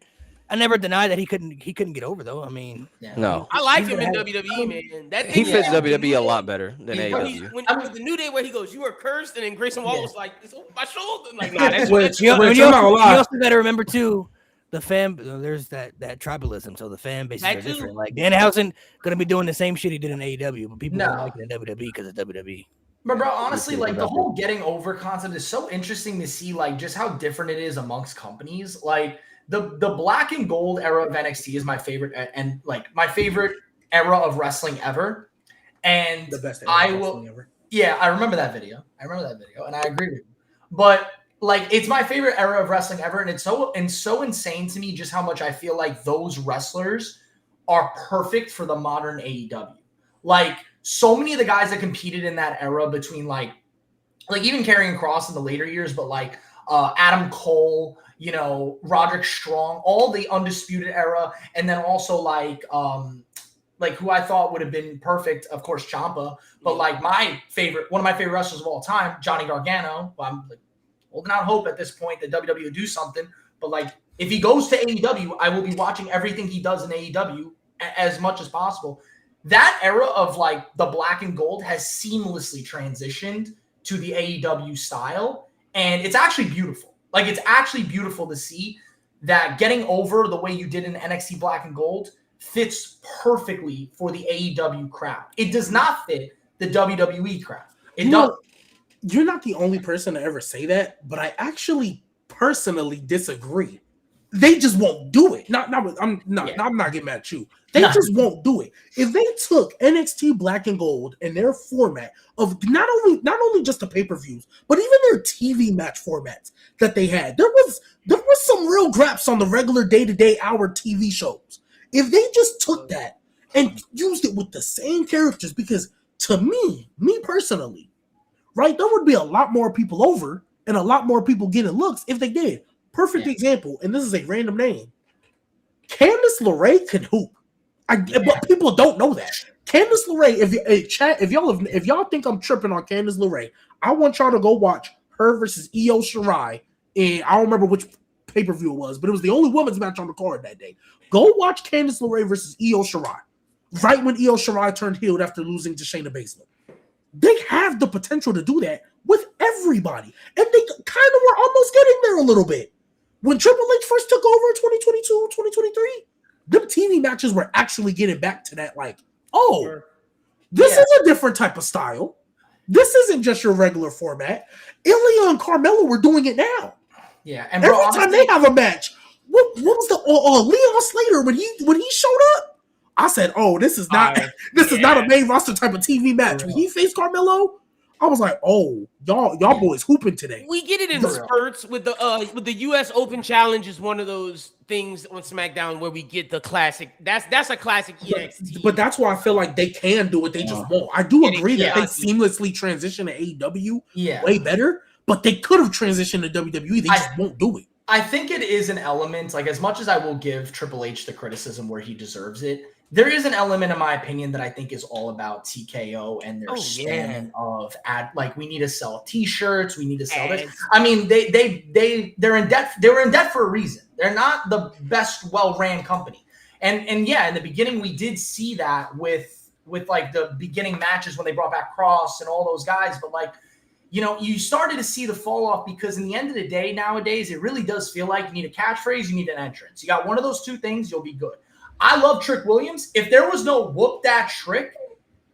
I never denied that he couldn't get over though. I mean, yeah. No. I like He's him in gonna WWE, man. That He thing fits that- WWE a lot better than He's- AEW. When the New Day where he goes, "You are cursed," and then Grayson Waller was like, "It's over my shoulder." Like, nah, that's Which- you which I'm not gonna lie. also got to remember too. The fan, there's that tribalism, so the fan bases That are too. different. Like Danhausen gonna be doing the same shit he did in AEW, but people No. don't like it in WWE because it's WWE. But bro, honestly, like the whole getting over concept is so interesting to see, like just how different it is amongst companies. Like the black and gold era of NXT is my favorite, and like my favorite era of wrestling ever. And The best. I will. Yeah, I remember that video. And I agree with you. But like, it's my favorite era of wrestling ever, and it's so insane to me just how much I feel like those wrestlers are perfect for the modern AEW. Like, so many of the guys that competed in that era between like even Karrion Kross in the later years, but like Adam Cole, you know, Roderick Strong, all the Undisputed era, and then also like who I thought would have been perfect, of course, Ciampa, but like one of my favorite wrestlers of all time, Johnny Gargano. Well, I'm like holding out hope at this point that WWE will do something, but like if he goes to AEW, I will be watching everything he does in AEW as much as possible. That era of like the black and gold has seamlessly transitioned to the AEW style, and it's actually beautiful. Like, it's actually beautiful to see that getting over the way you did in NXT Black and Gold fits perfectly for the AEW crowd. It does not fit the WWE crowd. It does. You're not the only person to ever say that, but I actually personally disagree. They just won't do it. I'm not getting mad at you. They just won't do it. If they took NXT Black and Gold and their format of not only just the pay-per-views, but even their TV match formats that they had, there was some real graps on the regular day-to-day hour TV shows. If they just took that and used it with the same characters, because to me personally, right, there would be a lot more people over and a lot more people getting looks if they did. Perfect example, and this is a random name. Candice LeRae can hoop. But people don't know that. Candice LeRae, if y'all think I'm tripping on Candice LeRae, I want y'all to go watch her versus Io Shirai. And I don't remember which pay-per-view it was, but it was the only women's match on the card that day. Go watch Candice LeRae versus Io Shirai. Right when Io Shirai turned heel after losing to Shayna Baszler. They have the potential to do that with everybody. And they kind of were almost getting there a little bit. When Triple H first took over in 2022, 2023, them TV matches were actually getting back to that, like, this is a different type of style. This isn't just your regular format. Ilya and Carmella were doing it now. Yeah, and every time they have a match, what was the Leon Slater when he showed up? I said, this is not a main roster type of TV match. When he faced Carmelo, I was like, y'all boys hooping today. We get it in spurts with the US Open Challenge is one of those things on SmackDown where we get the classic. That's a classic EXT. But that's why I feel like they can do it. They just won't. I do agree that they seamlessly transition to AEW way better, but they could have transitioned to WWE. They just won't do it. I think it is an element, like as much as I will give Triple H the criticism where he deserves it, there is an element, in my opinion, that I think is all about TKO and their spam of like we need to sell T-shirts, we need to sell this. I mean, they're in debt. They were in debt for a reason. They're not the best well-ran company. And yeah, in the beginning we did see that with like the beginning matches when they brought back Cross and all those guys, but like, you know, you started to see the fall off because in the end of the day nowadays, it really does feel like you need a catchphrase, you need an entrance. You got one of those two things, you'll be good. I love Trick Williams. If there was no whoop that trick,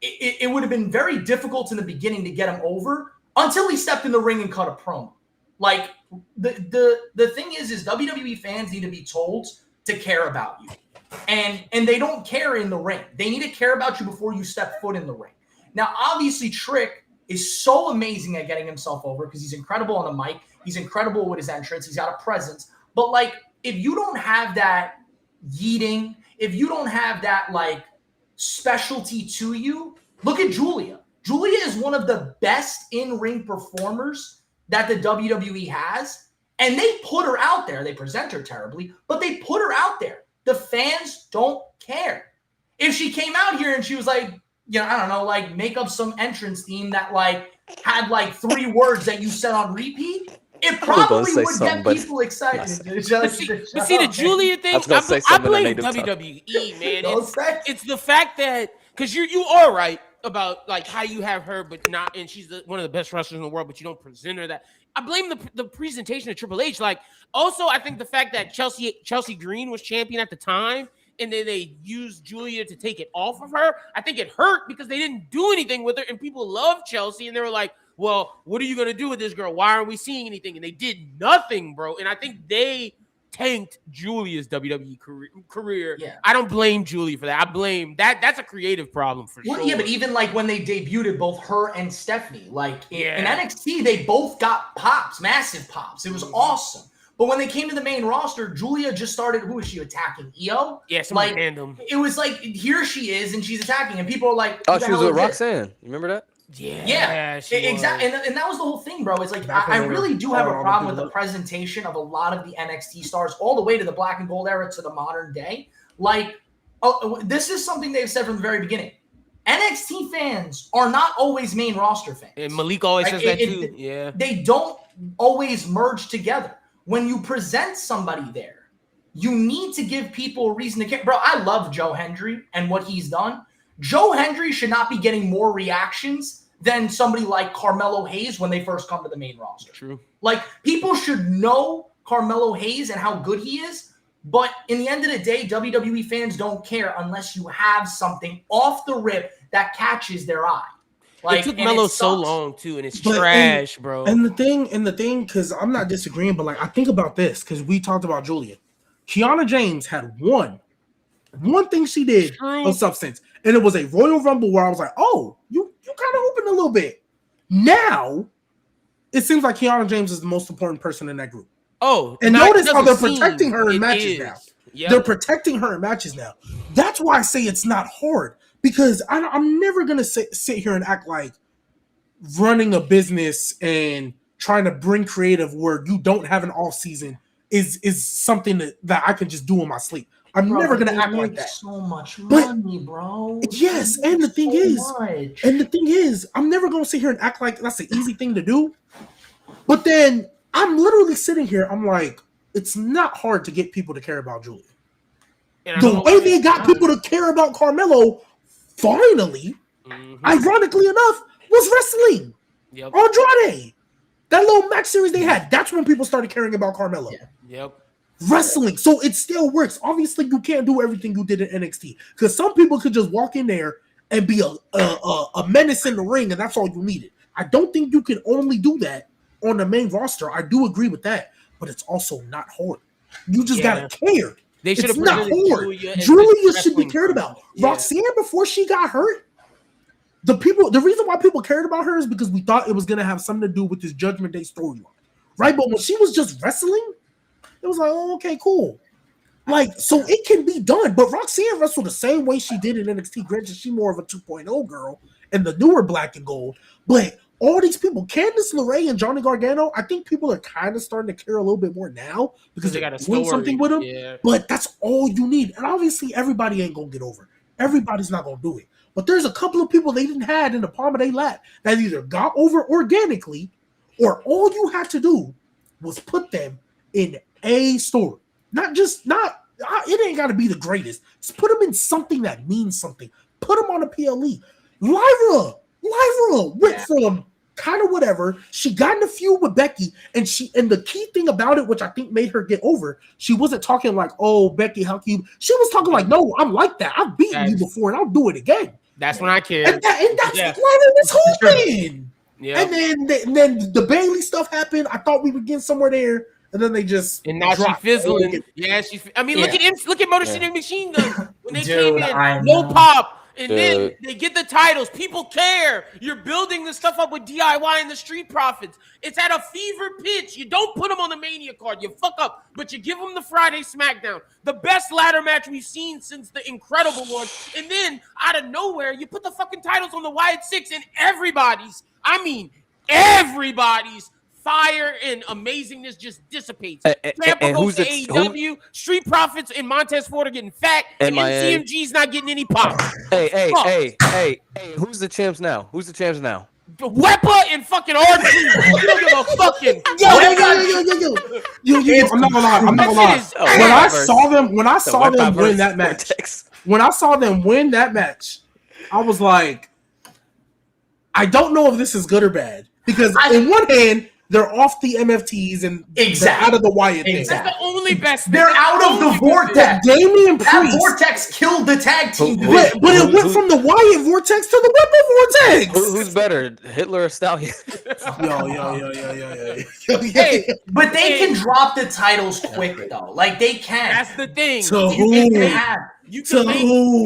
it would have been very difficult in the beginning to get him over until he stepped in the ring and cut a promo. Like the thing is WWE fans need to be told to care about you. And they don't care in the ring. They need to care about you before you step foot in the ring. Now, obviously, Trick is so amazing at getting himself over because he's incredible on the mic. He's incredible with his entrance. He's got a presence. But, like, if you don't have that yeeting, if you don't have that, like, specialty to you, look at Julia. Julia is one of the best in-ring performers that the WWE has. And they put her out there. They present her terribly, but they put her out there. The fans don't care. If she came out here and she was like, you know, I don't know, like make up some entrance theme that like had like 3 words that you said on repeat, it probably would get people excited. But see, the Julia thing, I blame WWE, man. It's the fact that because you are right about like how you have her, but not, and she's one of the best wrestlers in the world, but you don't present her that. I blame the presentation of Triple H. Like, also, I think the fact that Chelsea Green was champion at the time, and then they used Julia to take it off of her. I think it hurt because they didn't do anything with her, and people love Chelsea, and they were like, well, what are you going to do with this girl? Why aren't we seeing anything? And they did nothing, bro. And I think they tanked Julia's WWE career. Yeah. I don't blame Julia for that. I blame that's a creative problem for sure. Yeah, but even like when they debuted both her and Stephanie, like in NXT, they both got pops, massive pops. It was awesome. But when they came to the main roster, Julia just started, who is she attacking? Io? Yeah, like, random. It was like, here she is, and she's attacking, and people are like, oh, she was with Roxanne. You remember that? Yeah, exactly. And that was the whole thing, bro. It's like, I really do have a problem with the presentation of a lot of the NXT stars, all the way to the black and gold era to the modern day. Like, this is something they've said from the very beginning. NXT fans are not always main roster fans. And Malik always says that too. Yeah. They don't always merge together. When you present somebody there, you need to give people a reason to care. Bro, I love Joe Hendry and what he's done. Joe Hendry should not be getting more reactions than somebody like Carmelo Hayes when they first come to the main roster. True. Like, people should know Carmelo Hayes and how good he is, but in the end of the day, WWE fans don't care unless you have something off the rip that catches their eye. Like, it took Melo so long too, and it's trash, bro. And the thing, because I'm not disagreeing, but like I think about this because we talked about Julia. Kiana James had one thing she did of substance, and it was a Royal Rumble where I was like, oh, you kind of opened a little bit. Now it seems like Kiana James is the most important person in that group. Oh, and notice how they're protecting her in matches now. Yep. They're protecting her in matches now. That's why I say it's not hard. Because I'm never going to sit here and act like running a business and trying to bring creative where you don't have an off season is something that I can just do in my sleep. I'm never going to act like that. So much money, bro. Yes, and the thing is, I'm never going to sit here and act like that's an easy thing to do. But then I'm literally sitting here, I'm like, it's not hard to get people to care about Julia. The way they got people to care about Carmelo finally, ironically enough, was wrestling. Yep. Andrade. That little match series they had, that's when people started caring about Carmelo. Yeah. Yep. Wrestling. So it still works. Obviously, you can't do everything you did in NXT. Because some people could just walk in there and be a menace in the ring, and that's all you needed. I don't think you can only do that on the main roster. I do agree with that. But it's also not hard. You just gotta care. They should have not hard. Julia should be cared about. Yeah. Roxanne, before she got hurt, the reason why people cared about her is because we thought it was gonna have something to do with this Judgment Day storyline, right? But when she was just wrestling, it was like, oh, okay, cool. Like, so it can be done. But Roxanne wrestled the same way she did in NXT. Granted, she's more of a 2.0 girl and the newer black and gold. But all these people, Candice LeRae and Johnny Gargano, I think people are kind of starting to care a little bit more now because they're doing something with them. Yeah. But that's all you need. And obviously, everybody ain't going to get over. Everybody's not going to do it. But there's a couple of people they didn't have in the palm of their lap that either got over organically or all you had to do was put them in a story. It ain't got to be the greatest. Just put them in something that means something. Put them on a PLE. Lyra went from kind of whatever. She got in a feud with Becky, and the key thing about it, which I think made her get over, she wasn't talking like, "Oh, Becky, how can you?" She was talking like, "No, I'm like that. I've beaten you before, and I'll do it again." That's when I cared. And that's why this whole thing. Yeah. And then the Bailey stuff happened. I thought we were getting somewhere there, and then they just and now she fizzling. Yeah, I mean, look at Motor City Machine Gun when they came in, no pop. And then they get the titles. People care. You're building the stuff up with DIY and the Street Profits. It's at a fever pitch. You don't put them on the Mania card. You fuck up, but you give them the Friday SmackDown. The best ladder match we've seen since the Incredible one. And then out of nowhere, you put the fucking titles on the Wyatt Six, and everybody's fire and amazingness just dissipates. And who's the AEW, Street Profits and Montez Ford are getting fat, and CMG's not getting any pop. Hey, who's the champs now? Wepa and fucking R2. You don't give a fucking yo. I'm not gonna lie. When I saw them win that match, I was like, I don't know if this is good or bad, because in one hand, they're off the MFTs and they're out of the Wyatt thing. That's the only best. They're out of the vortex. Damian Priest. That vortex killed the tag team. But it went from the Wyatt vortex to the Weapon vortex. Who's better, Hitler or Stallion? Yo. Hey, but they can drop the titles quick though. Like they can. That's the thing.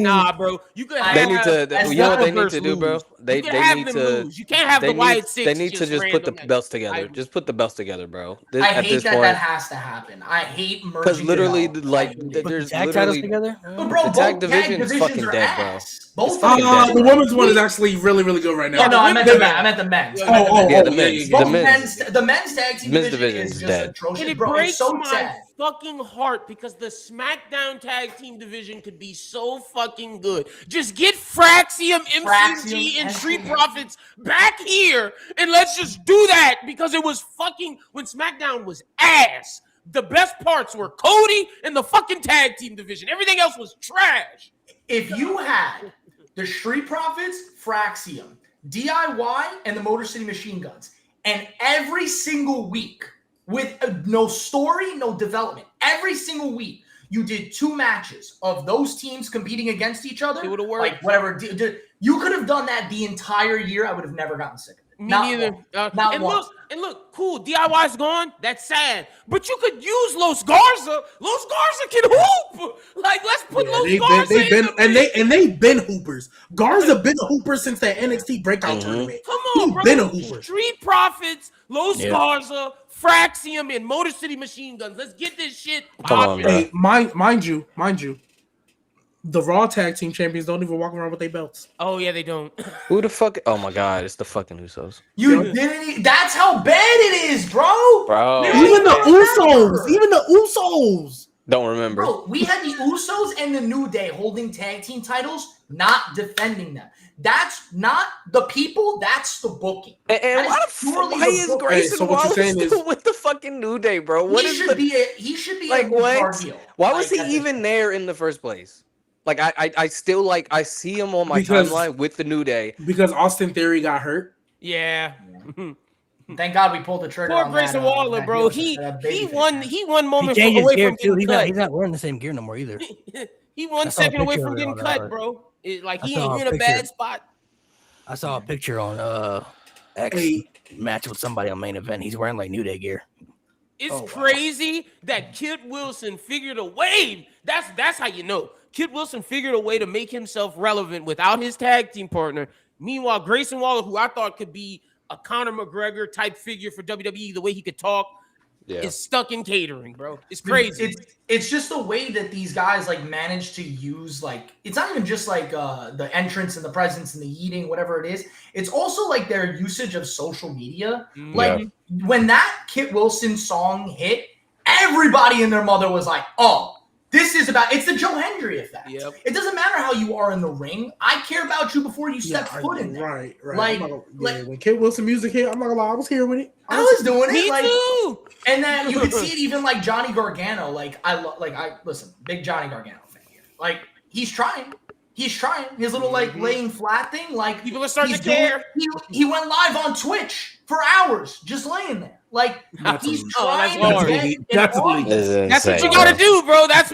Nah, bro. You could have. They need to. You know what they need to do, bro? They need to. You can't have the Wyatt Six. They need to just put the belts together. Just put the belts together, bro. I hate that has to happen. I hate merging. Because literally, like, there's literally together. Bro, the tag division is fucking dead, bro. Both the women's one is actually really, really good right now. Oh no, I meant the men's. The men's tag team division is just atrocious. And it breaks my fucking heart because the SmackDown tag team division could be so fucking good. Just get Fraxium, MCG, and Street Profits back here, and let's just do that because it was fucking when SmackDown was ass. The best parts were Cody and the fucking tag team division. Everything else was trash. If you had the Street Profits, Fraxium, DIY, and the Motor City Machine Guns, and every single week with no story, no development, every single week you did 2 matches of those teams competing against each other. It would have worked. Like whatever. You could have done that the entire year. I would have never gotten sick of it. Me neither. Look, cool. DIY's gone. That's sad. But you could use Los Garza. Los Garza can hoop. Like, let's put Los Garza. They've been hoopers. Garza been a hooper since that NXT breakout tournament. Come on, He's bro. Been a hooper. Street Profits, Los Garza, Fraxium, and Motor City Machine Guns. Let's get this shit popping. Hey, mind you. The Raw Tag Team Champions don't even walk around with their belts. Oh, yeah, they don't. Who the fuck? Oh, my God. It's the fucking Usos. That's how bad it is, bro. Even the Usos. Don't remember. Bro, we had the Usos and the New Day holding tag team titles, not defending them. That's not the people. That's the booking. And why is Grayson Waller still with the fucking New Day, bro? He should be like, a what? deal. Why was he even there in the first place? Like, I still I see him on my timeline with the New Day because Austin Theory got hurt. Yeah. Thank God we pulled the trigger. Poor Grayson Waller, bro. He won moments away from getting cut. He's not wearing the same gear no more either. He 1 second away from getting cut, bro. He ain't in a bad spot. I saw a picture on X match with somebody on main event. He's wearing like New Day gear. It's crazy that Kid Wilson figured a way. That's how you know. Kid Wilson figured a way to make himself relevant without his tag team partner. Meanwhile, Grayson Waller, who I thought could be a Conor McGregor type figure for WWE, the way he could talk, is stuck in catering, bro. It's crazy. It's just the way that these guys like manage to use it's not even just like the entrance and the presence and the eating, whatever it is. It's also like their usage of social media. Like when that Kit Wilson song hit, everybody and their mother was like, "Oh, it's the Joe Hendry effect. Yep. It doesn't matter how you are in the ring. I care about you before you step foot in there." Right. When Kit Wilson music hit, I'm not gonna lie, I was here with it. I was doing it. Me too. And then you could see it even like Johnny Gargano. Listen, big Johnny Gargano fan here. Like he's trying. He's trying his little like laying flat thing. Like People are starting he's to care. He went live on Twitch for hours just laying there. Like he's trying to get an audience. That's what you gotta do, bro. That's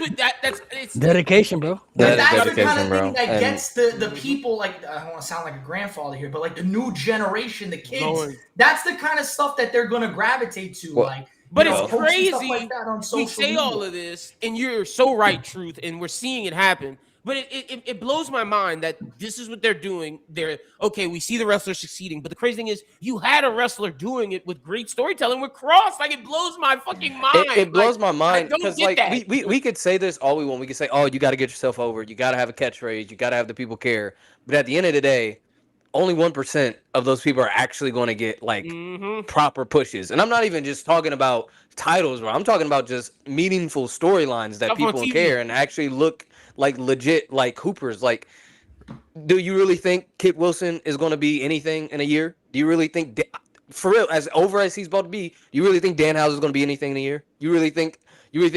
it's dedication, bro. That's the kind of thing that gets the people, like, I don't want to sound like a grandfather here, but like the new generation, the kids, that's the kind of stuff that they're going to gravitate to. Well, but it's crazy. Like that on we say media. all of this, and you're so right, Truth, and we're seeing it happen. But it blows my mind that this is what they're doing. They're okay. We see the wrestler succeeding, but the crazy thing is, you had a wrestler doing it with great storytelling with Cross. Like, it blows my fucking mind. It blows my mind because like we could say this all we want. We could say, oh, you got to get yourself over. You got to have a catchphrase. You got to have the people care. But at the end of the day, only 1% of those people are actually going to get like proper pushes. And I'm not even just talking about titles, bro. I'm talking about just meaningful storylines that people care and actually look like legit, like Hoopers. Like, do you really think Kit Wilson is going to be anything in a year? Do you really think, for real, as over as he's about to be, do you really think Danhausen is going to be anything in a year? You really think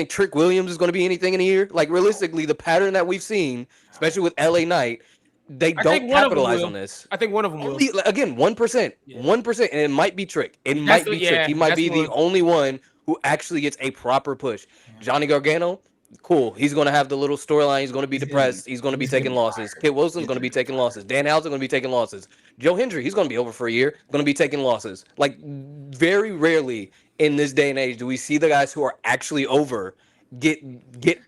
Trick Williams is going to be anything in a year? Like, realistically, the pattern that we've seen, especially with LA Knight, they don't capitalize on this. I think one of them will. Again, 1%. 1%. And it might be Trick. It might be Trick. He might be the only one who actually gets a proper push. Johnny Gargano, cool. He's going to have the little storyline. He's going to be depressed. He's going to be taking losses. Kit Wilson's going to be taking losses. Danhausen's going to be taking losses. Joe Hendry, he's going to be over for a year. Going to be taking losses. Like, very rarely in this day and age do we see the guys who are actually over get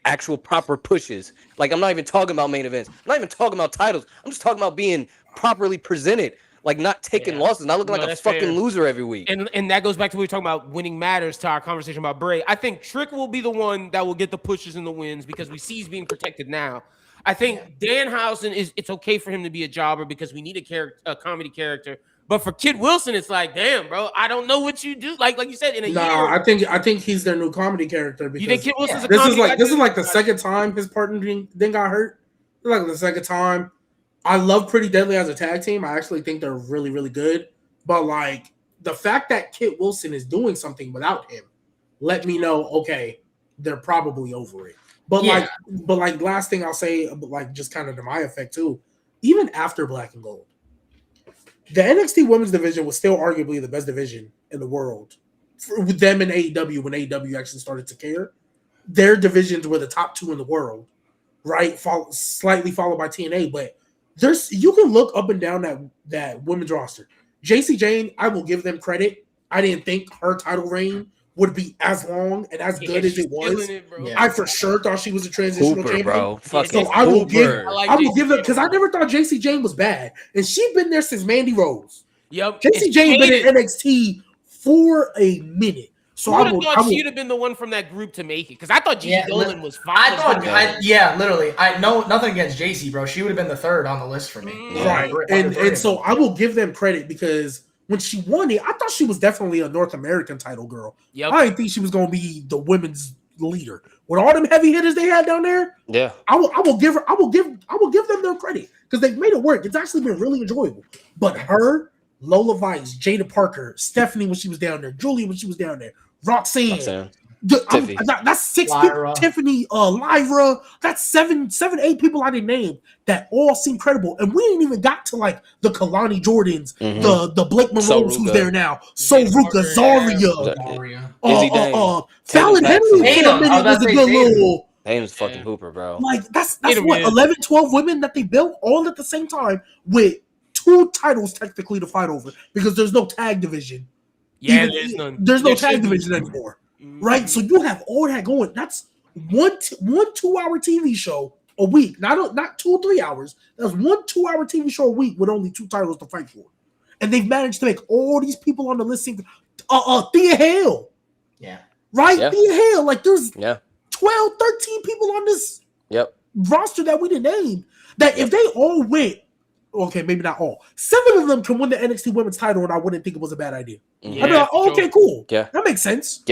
actual proper pushes. Like, I'm not even talking about main events. I'm not even talking about titles. I'm just talking about being properly presented. Like, not taking losses, not looking like a fucking loser every week. And that goes back to what we were talking about, winning matters, to our conversation about Bray. I think Trick will be the one that will get the pushes and the wins because we see he's being protected now. I think Danhausen it's okay for him to be a jobber because we need a comedy character. But for Kid Wilson, it's like, damn, bro, I don't know what you do. Like you said, in a year. I think he's their new comedy character. Because you think Kid Wilson's a this comedy is like the second time his partner then got hurt. Like the second time. I love Pretty Deadly as a tag team. I actually think they're really, really good. But like the fact that Kit Wilson is doing something without him, let me know, okay, they're probably over it. But like last thing I'll say, like just kind of to my effect too, even after Black and Gold, the NXT Women's Division was still arguably the best division in the world. With them and AEW, when AEW actually started to care, their divisions were the top two in the world, right? Slightly followed by TNA, but you can look up and down that women's roster. JC Jane, I will give them credit. I didn't think her title reign would be as long and as good as it was. I for sure thought she was a transitional champion. Bro. So I will give them, because I never thought JC Jane was bad. And she's been there since Mandy Rose. Yep. JC Jane been in NXT for a minute. So I would have thought she'd have been the one from that group to make it, because I thought Gigi Dolan was fine. Literally. I know nothing against JC, bro. She would have been the third on the list for me. Right. And so I will give them credit because when she won it, I thought she was definitely a North American title girl. Yep. I didn't think she was going to be the women's leader. With all them heavy hitters they had down there, I will give them their credit because they've made it work. It's actually been really enjoyable. But her, Lola Vice, Jada Parker, Stephanie when she was down there, Julie when she was down there, Roxanne. That's 6 people. Tiffany, Lyra. That's seven, 8 people I didn't name that all seem credible. And we ain't even got to like the Kalani Jordans, the Blake Monroes who's there now, Ruka, Zarya, Fallon Henley was a good little. Tatum's fucking hooper, bro. Like that's what 11, 12 women that they built all at the same time with 2 titles technically to fight over because there's no tag division. Yeah, there's none. There's no tag division anymore, right? So you have all that going. That's one 2-hour TV show a week, not 2 or 3 hours. That's 1 2-hour TV show a week with only 2 titles to fight for, and they've managed to make all these people on the list. Thea Hale, right? Yeah. Thea Hale, like there's 12, 13 people on this roster that we didn't name. That if they all went. Okay, maybe not all. 7 of them can win the NXT Women's title, and I wouldn't think it was a bad idea. I'd be like, okay, cool. Yeah, that makes sense.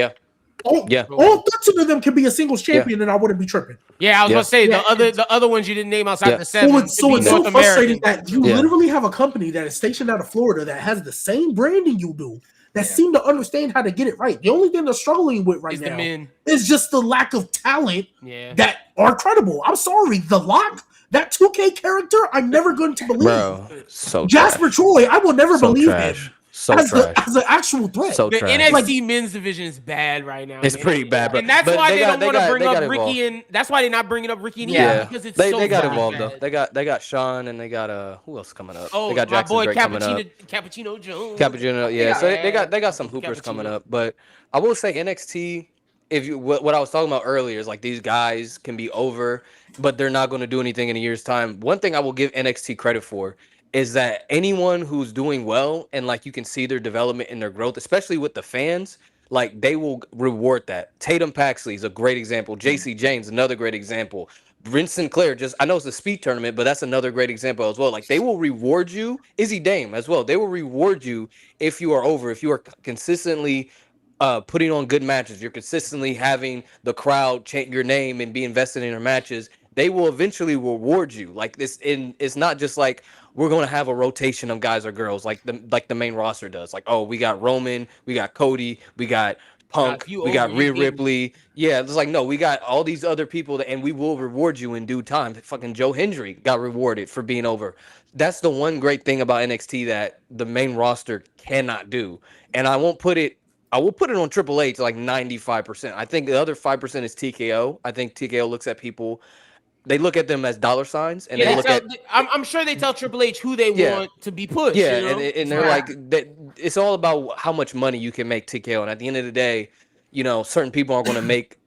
All 13 of them can be a singles champion, and I wouldn't be tripping. Yeah, I was gonna say the other ones you didn't name outside the 7. So it's so frustrating that you literally have a company that is stationed out of Florida that has the same branding you do, that seem to understand how to get it right. The only thing they're struggling with right now is just the lack of talent that are credible. I'm sorry, The Lock. That 2K character, I'm never going to believe. Bro, so Jasper trash. Troy, I will never So believe trash. him So as trash. an actual threat. So The trash. NXT men's division is bad right now. It's man. pretty bad, bro. And that's But why they got- don't want to bring got up involved. Ricky and that's why they're not bringing up Ricky and Yeah. Eve because it's they so got fucking involved bad. though. They got Sean and they got who else coming up? Oh, they got my Jackson boy Drake coming up. Cappuccino Jones. Cappuccino, yeah. Yeah. So they got some hoopers Cappuccino. coming up. But I will say NXT, if you what I was talking about earlier is like these guys can be over, but they're not going to do anything in a year's time. One thing I will give NXT credit for is that anyone who's doing well and like you can see their development and their growth, especially with the fans, like they will reward that. Tatum Paxley is a great example. JC James, another great example. Brent Sinclair, just I know it's a speed tournament, but that's another great example as well. Like they will reward you. Izzy Dame as well. They will reward you if you are over, if you are consistently putting on good matches, you're consistently having the crowd chant your name and be invested in your matches. They will eventually reward you. Like this, it's not just like we're going to have a rotation of guys or girls like the main roster does. Like, oh, we got Roman, we got Cody, we got Punk, If you we got over, you Rhea getting- Ripley. Yeah, it's like no, we got all these other people, and we will reward you in due time. Fucking Joe Hendry got rewarded for being over. That's the one great thing about NXT that the main roster cannot do. And I will put it on Triple H like 95%. I think the other 5% is TKO. I think TKO looks at people, they look at them as dollar signs, and Yeah, they look at I'm sure they tell Triple H who they Yeah. want to be pushed. yeah, you know? and they're Yeah. like it's all about how much money you can make TKO. And at the end of the day, certain people aren't going to make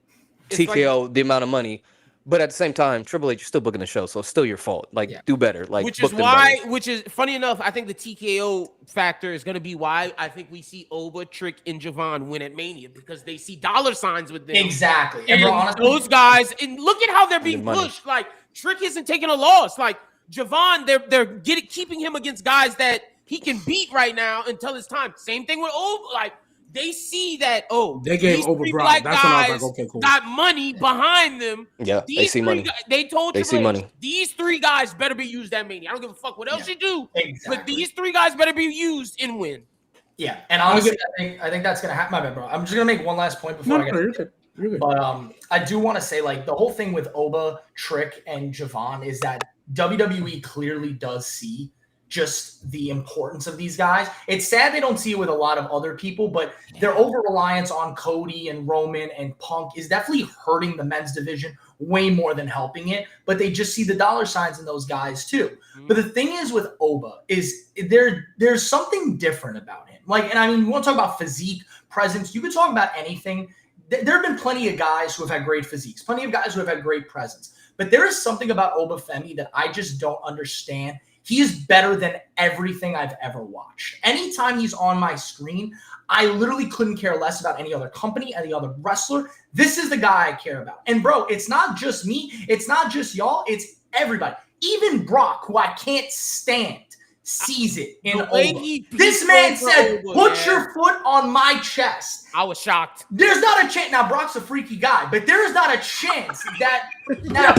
It's TKO the amount of money. But at the same time, Triple H, you're still booking the show, so it's still your fault. Like, Yeah. do better. Like, which book is them why, better. which is funny enough, I think the TKO factor is going to be why I think we see Oba, Trick, and Javon win at Mania because they see dollar signs with them. Exactly. And bro, honestly, those guys, and look at how they're being Good money. pushed. Like Trick isn't taking a loss. Like Javon, they're keeping him against guys that he can beat right now until it's time. Same thing with Oba. Like they see that They gave these Oba three Brock. black That's when I was guys like, okay, cool. got money behind them. Yeah, they These see three money. guys- They told They Triple see H, money. these three guys better be used at Mania. I don't give a fuck what else Yeah. you do, exactly. but these three guys better be used and win. Yeah, and honestly, I think that's gonna happen. My bad, bro. I'm just gonna make one last point before No, I get. you're good. You're good. But I do want to say, like, the whole thing with Oba, Trick, and Javon is that WWE clearly does see just the importance of these guys. It's sad they don't see it with a lot of other people, but their over-reliance on Cody and Roman and Punk is definitely hurting the men's division way more than helping it. But they just see the dollar signs in those guys too. But the thing is with Oba is there's something different about him. Like, and I mean, we want to talk about physique, presence. You could talk about anything. There have been plenty of guys who have had great physiques, plenty of guys who have had great presence. But there is something about Oba Femi that I just don't understand. He is better than everything I've ever watched. Anytime he's on my screen, I literally couldn't care less about any other company, any other wrestler. This is the guy I care about. And bro, it's not just me. It's not just y'all. It's everybody. Even Brock, who I can't stand, sees it in The way Oba. he This man over said, Oba, put man. your foot on my chest. I was shocked. There's not a chance. Now, Brock's a freaky guy, but there is not a chance that Brock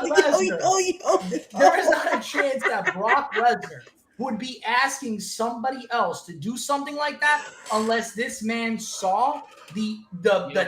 Lesnar, there is not a chance that Brock Lesnar would be asking somebody else to do something like that unless this man saw the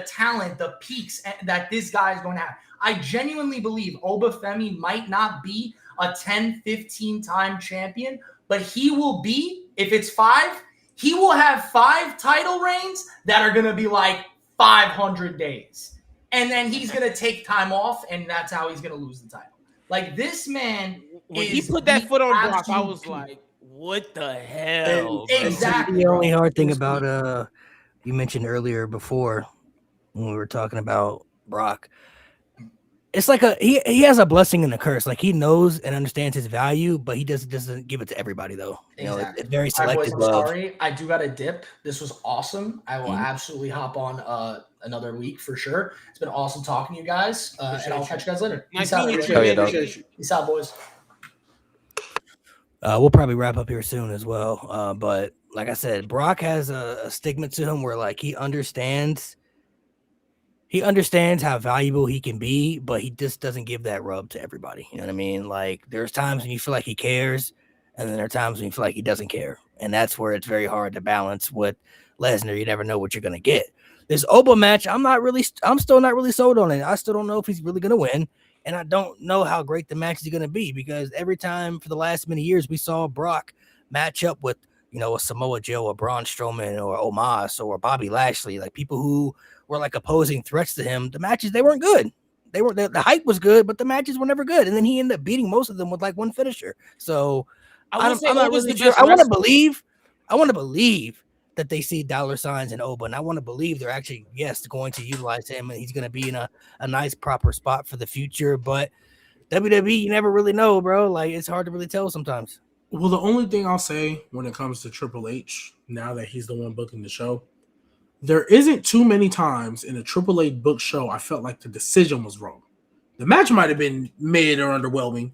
talent, the peaks that this guy is going to have. I genuinely believe Oba Femi might not be a 10, 15-time champion, but he will be, if it's 5, he will have 5 title reigns that are going to be like 500 days. And then he's going to take time off, and that's how he's going to lose the title. Like, this man When is he put that the foot on Brock, I absolute was peak. like, what the hell? bro? Exactly. The only bro. hard thing It's about you mentioned earlier before when we were talking about Brock, it's like he has a blessing and a curse. Like he knows and understands his value, but he doesn't give it to everybody though. You know, Exactly. it's very All right, boys, selective. I'm of- sorry. I do got a dip. This was awesome. I will Mhm. absolutely hop on another week for sure. It's been awesome talking to you guys, and I'll catch you guys later. Nice Peace out, meeting everybody. you, Oh, yeah, man. dog. Peace out, boys. We'll probably wrap up here soon as well. But like I said, Brock has a stigma to him where like he understands how valuable he can be, but he just doesn't give that rub to everybody. You know what I mean? Like there's times when you feel like he cares, and then there are times when you feel like he doesn't care. And that's where it's very hard to balance with Lesnar. You never know what you're gonna get. This Oba match, I'm still not really sold on it. I still don't know if he's really gonna win. And I don't know how great the match is going to be because every time for the last many years we saw Brock match up with, a Samoa Joe, a Braun Strowman, or Omos, or Bobby Lashley, like people who were like opposing threats to him. The matches, they weren't good. The hype was good, but the matches were never good. And then he ended up beating most of them with like one finisher. So I'm not really sure. I want to believe that they see dollar signs in Oba, and I want to believe they're actually, going to utilize him, and he's going to be in a nice, proper spot for the future. But WWE, you never really know, bro. Like, it's hard to really tell sometimes. Well, the only thing I'll say when it comes to Triple H, now that he's the one booking the show, there isn't too many times in a Triple H book show I felt like the decision was wrong. The match might have been mid or underwhelming,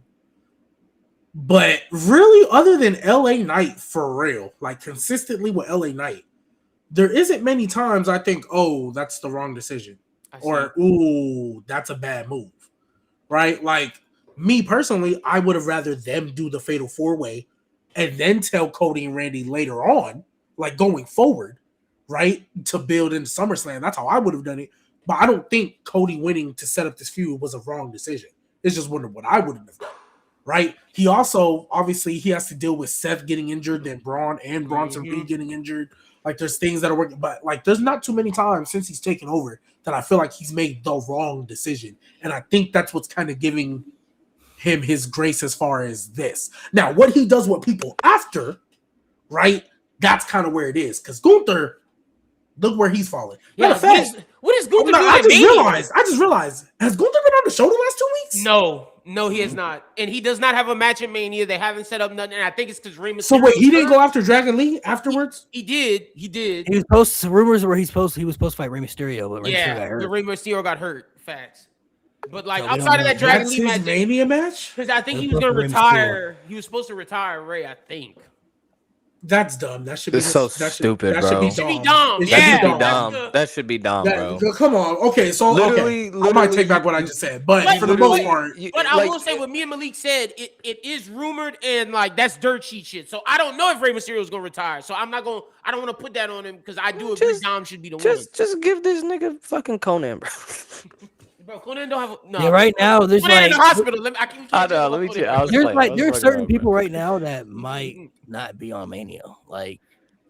but really, other than LA Knight for real, like consistently with LA Knight, there isn't many times I think, oh, that's the wrong decision. Or, ooh, that's a bad move. Right? Like, me personally, I would have rather them do the Fatal 4-Way and then tell Cody and Randy later on, like going forward, right? To build in SummerSlam. That's how I would have done it. But I don't think Cody winning to set up this feud was a wrong decision. It's just wondering what I wouldn't have done. Right? He also, obviously, he has to deal with Seth getting injured, then Braun and Bronson Reed getting injured. Like, there's things that are working, but like, there's not too many times since he's taken over that I feel like he's made the wrong decision. And I think that's what's kind of giving him his grace as far as this. Now, what he does with people after, right? That's kind of where it is. Because Gunther, look where he's falling. Yeah, what is Gunther doing? I just realized, has Gunther been on the show the last 2 weeks? No, he has not. And he does not have a match at Mania. They haven't set up nothing. And I think it's because Rey Mysterio. So wait, he didn't go after Dragon Lee afterwards? He did. He was supposed rumors where he was supposed to fight Rey Mysterio, but Rey Mysterio got hurt. The Rey Mysterio got hurt. Facts. But like outside of that Dragon Lee match, Mania match, because I think he was going to retire. He was supposed to retire Rey, I think. That's dumb. That should be stupid, bro. That should be dumb. That should be dumb, bro. Come on. Okay, so literally, I might take back what I just said, but for the most part, but I will say what me and Malik said. It is rumored and like that's dirt sheet shit. So I don't know if Rey Mysterio is going to retire. So I don't want to put that on him because I do agree Dom should be the one. Just give this nigga fucking Conan, bro. Bro, Conan don't have no. Yeah, right now there's Conan like in the hospital. There's certain people right now that might not be on Mania. Like,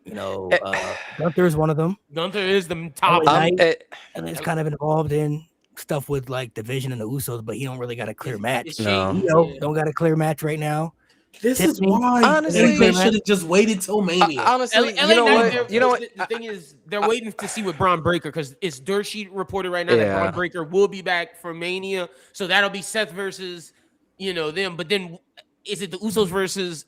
Gunther is one of them. Gunther is the top. And it's kind of involved in stuff with like Division and the Usos, but he don't really got a clear match. Don't got a clear match right now. This is why honestly they should have just waited till Mania. Honestly, you know what? The thing is, they're waiting to see with Braun Breaker because it's dirt sheet reported right now that Braun Breaker will be back for Mania. So that'll be Seth versus them. But then is it the Usos versus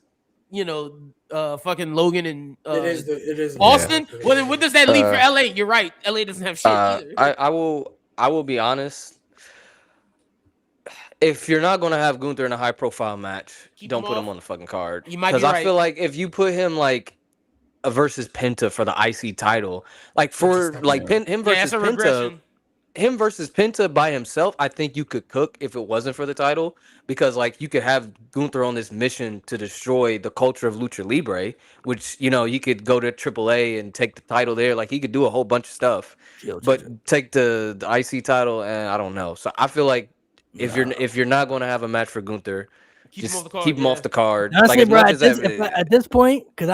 fucking Logan and it is Austin? Yeah. Well, then what does that leave for LA? You're right. LA doesn't have shit either. I will be honest. If you're not going to have Gunther in a high-profile match, don't put him on the fucking card. Because I feel like if you put him like a versus Penta for the IC title, like for like him versus Penta by himself, I think you could cook if it wasn't for the title. Because like you could have Gunther on this mission to destroy the culture of Lucha Libre, which you could go to AAA and take the title there. Like he could do a whole bunch of stuff, but take the IC title, and I don't know. So I feel like. If you're not going to have a match for Gunther, keep him off the card. Honestly, bro, at this point, because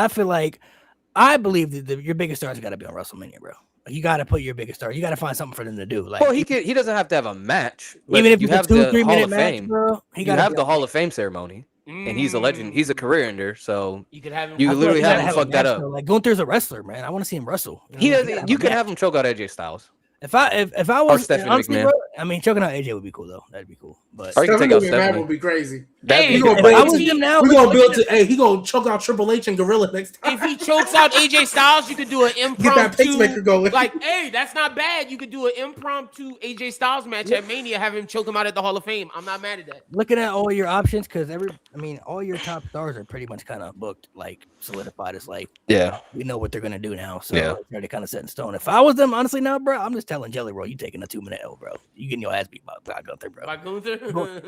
I believe that your biggest stars got to be on WrestleMania, bro. You got to put your biggest star. You got to find something for them to do. Like, well, he doesn't have to have a match. Even if you have the 2-3 minute match, bro, you have the Hall of Fame ceremony, and he's a legend. He's a career ender, so you could have him. You literally have him fuck that up. Like Gunther's a wrestler, man. I want to see him wrestle. You could have him choke out AJ Styles. If I was honestly, bro, I mean, choking out AJ would be cool though. That'd be cool. But or you can take out Stephanie. Would be crazy. Hey, he gonna choke out Triple H and Gorilla next time. If he chokes out AJ Styles, you could do an impromptu. Get that pacemaker going. Like, hey, that's not bad. You could do an impromptu AJ Styles match at Mania, have him choke him out at the Hall of Fame. I'm not mad at that. Looking at all your options, because all your top stars are pretty much kind of booked, like solidified. It's like, we know what they're gonna do now, so it's already kind of set in stone. If I was them, honestly, now, bro, I'm just telling Jelly Roll, you taking a 2-minute L, bro. You getting your ass beat by Gunther, bro. By Gunther?